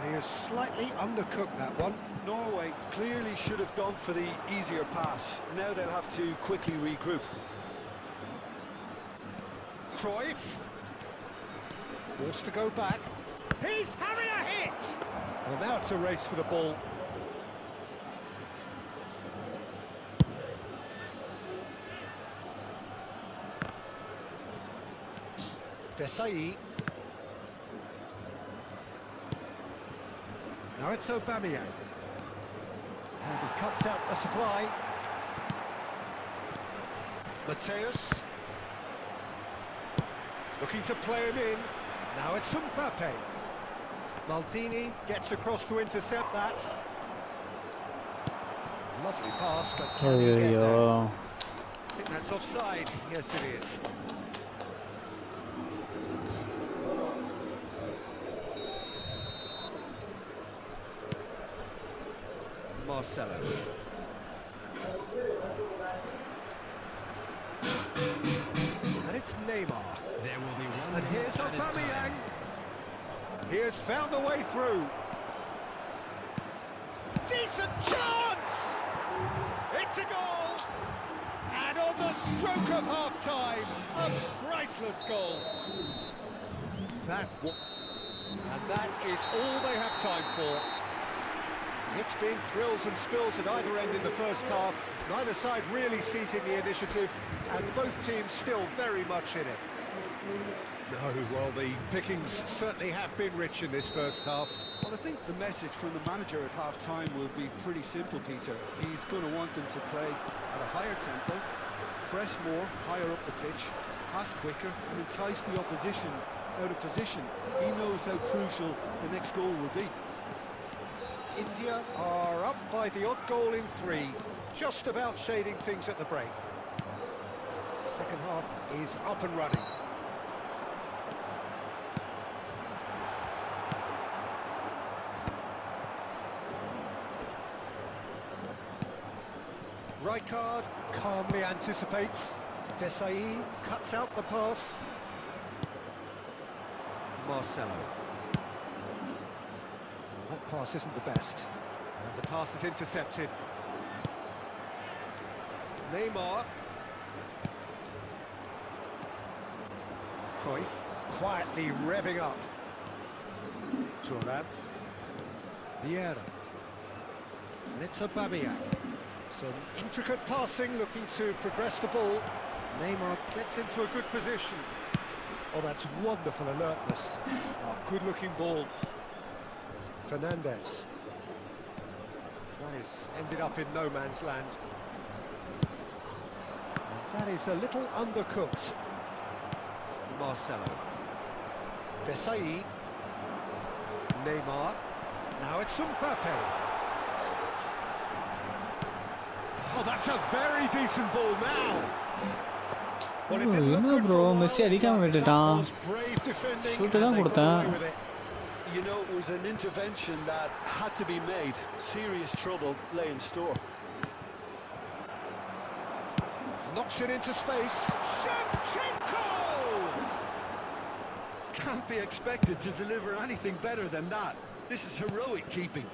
He has slightly undercooked that one. Norway clearly should have gone for the easier pass. Now they'll have to quickly regroup. Cruyff. Forced to go back. He's having a hit! Well, now it's a race for the ball. Desai. Now it's Aubameyang. And he cuts out the supply. Mateus. Looking to play him in. Now it's Mbappe. Maldini gets across to intercept that. Lovely pass, but can he get there? I think that's offside. Yes, it is. Marcelo. And it's Neymar. There will be one. And here's Aubameyang. He has found a way through. Decent chance! It's a goal! And on the stroke of half-time, a priceless goal. And that is all they have time for. It's been thrills and spills at either end in the first half. Neither side really seizing the initiative, and both teams still very much in it. No, well, the pickings certainly have been rich in this first half. Well, I think the message from the manager at half-time will be pretty simple, Peter. He's going to want them to play at a higher tempo, press more, higher up the pitch, pass quicker, and entice the opposition out of position. He knows how crucial the next goal will be. India are up by the odd goal in 3, just about shading things at the break. The second half is up and running. Rijkaard calmly anticipates. Desai cuts out the pass. Marcelo. That pass isn't the best. And the pass is intercepted. Neymar. Cruyff quietly revving up. Thuram. Vieira. And it's Aubameyang. Some intricate passing, looking to progress the ball. Neymar gets into a good position. Oh, that's wonderful alertness. Oh, good-looking ball. Fernandez. That is ended up in no man's land. And that is a little undercooked. Marcelo. Desai. Neymar. Now it's Mbappe. Oh, that's a very decent ball now. Well, it didn't look good for a while, but that was brave defending, and they got away with it. You know, it was an intervention that had to be made. Serious trouble lay in store. Knocks it into space. Shevchenko! Can't be expected to deliver anything better than that. This is heroic keeping.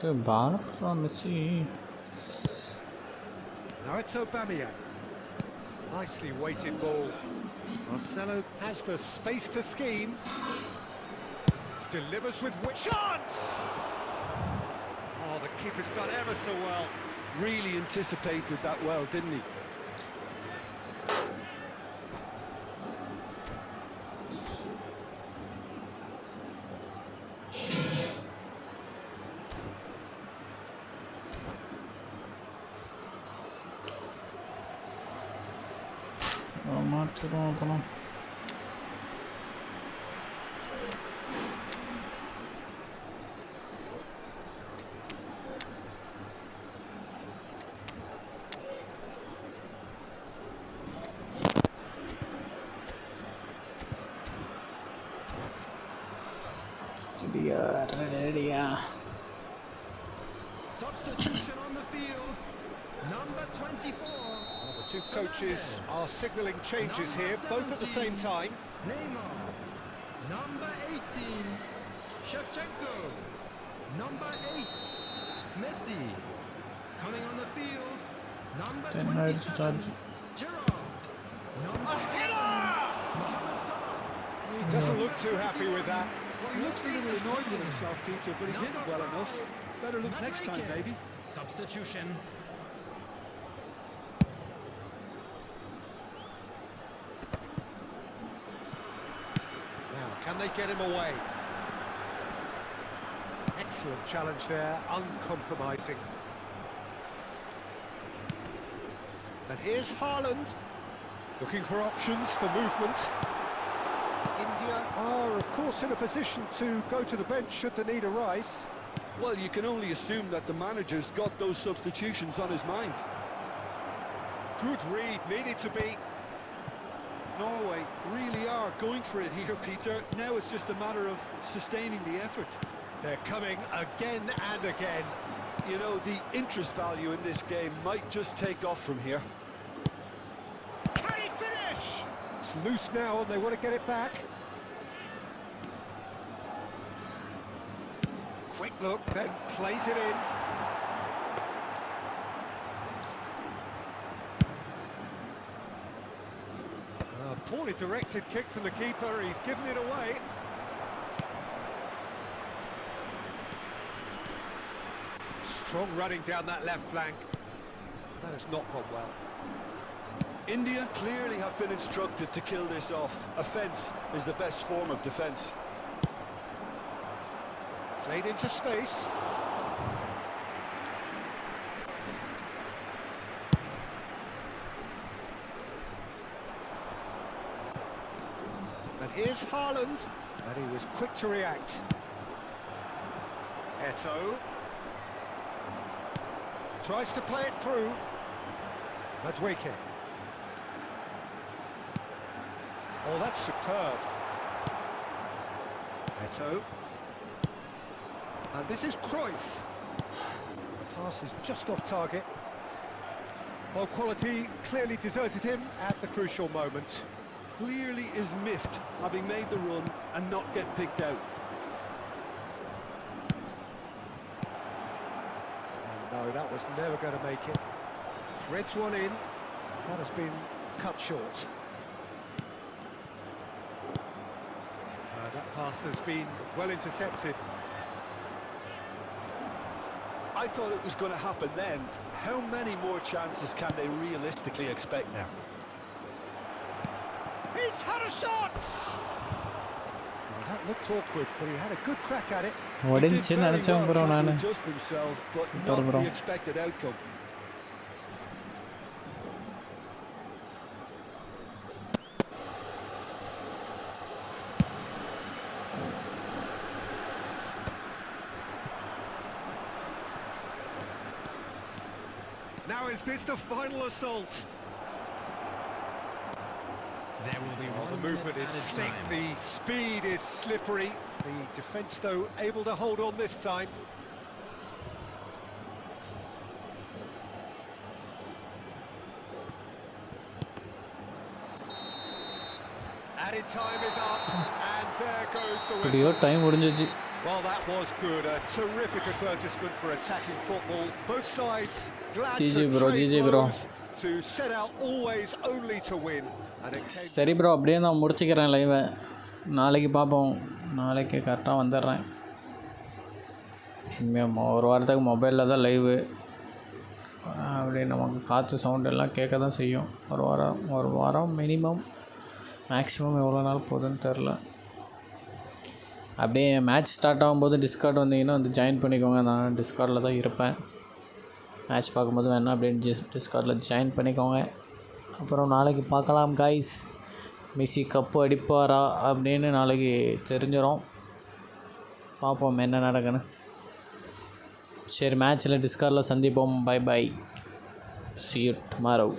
Good ball from Messi. Now it's Aubameyang. Nicely weighted ball. Marcelo has the space to scheme. Delivers with which chance! Oh, the keeper's done ever so well. Really anticipated that well, didn't he? மாற்றிடுவோம் ready. Substitution on the field. Number 24. Well, the two coaches are signalling changes here, both at the same time. Neymar. Number 18, Shevchenko. Number 8, Messi. Coming on the field, number 27, Giroud. Number 11, Mohamed Salah. He doesn't look too happy with that. Well, he looks a little annoyed with himself, Peter, but he hit it well enough. Better look next time, maybe. Substitution. Now, can they get him away? Excellent challenge there, uncompromising. And here's Haaland, looking for options for movement. India are, of course, in a position to go to the bench should the need arise. Well, you can only assume that the manager's got those substitutions on his mind. Good read, needed to be. Norway really are going for it here, Peter. Now it's just a matter of sustaining the effort. They're coming again and again. You know, the interest value in this game might just take off from here. Can he finish? It's loose now and they want to get it back. Quick look, then plays it in. Poorly directed kick from the keeper, he's given it away. Strong running down that left flank. That has not gone well. India clearly have been instructed to kill this off. Offence is the best form of defence. Played into space. And here's Haaland, and he was quick to react. Eto'o tries to play it through. Madweke. Oh, that's superb. Eto'o. And this is Cruyff. The pass is just off target. Well, quality clearly deserted him at the crucial moment. Clearly is miffed, having made the run and not get picked out. No, that was never going to make it. Threads one in. That has been cut short. That pass has been well intercepted. I thought it was going to happen then. How many more chances can they realistically expect now? He's had a shot! Well, that looked awkward, but he had a good crack at it. ഓടിച്ച് നനച്ചോ bro നാണ് Just himself, but Super, not bro. the expected outcome. Now is this the final assault? There will be one The movement is added slick, time. the speed is slippery. The defence, though, able to hold on this time. Added time is up, and there goes the എവിടെയോ whistle. Time മുടിഞ്ഞു. Well, that was good. A terrific advertisement for attacking football. Both sides glad GG, to bro, trade GG, bro. blows, to set out always only to win. And it came சரி bro, அப்படியே நான் முடிச்சுக்கிறேன் லைவை. நாளைக்கு பார்ப்போம். நாளைக்கு கரெக்டாக வந்துடுறேன். இனிமேல் ஒரு வாரத்துக்கு மொபைலில் தான் லைவு. அப்படி நமக்கு காற்று சவுண்ட் எல்லாம் கேட்க தான் செய்யும். ஒரு வாரம் மினிமம், மேக்ஸிமம் எவ்வளோ நாள் போகுதுன்னு தெரில. அப்படியே மேட்ச் ஸ்டார்ட் ஆகும்போது டிஸ்கார்ட் வந்தீங்கன்னா வந்து ஜாயின் பண்ணிக்கோங்க. நான் டிஸ்கார்டில் தான் இருப்பேன். மேட்ச் பார்க்கும்போது வேணால் அப்படியே டிஸ்கார்டில் ஜாயின் பண்ணிக்கோங்க. அப்புறம் நாளைக்கு பார்க்கலாம் கைஸ். மெஸ்ஸி கப்பு அடிப்பாரா அப்படின்னு நாளைக்கு தெரிஞ்சிடும். பார்ப்போம் என்ன நடக்குன்னு. சரி, மேட்ச்சில் டிஸ்கார்டில் சந்திப்போம். Bye bye. See you tomorrow.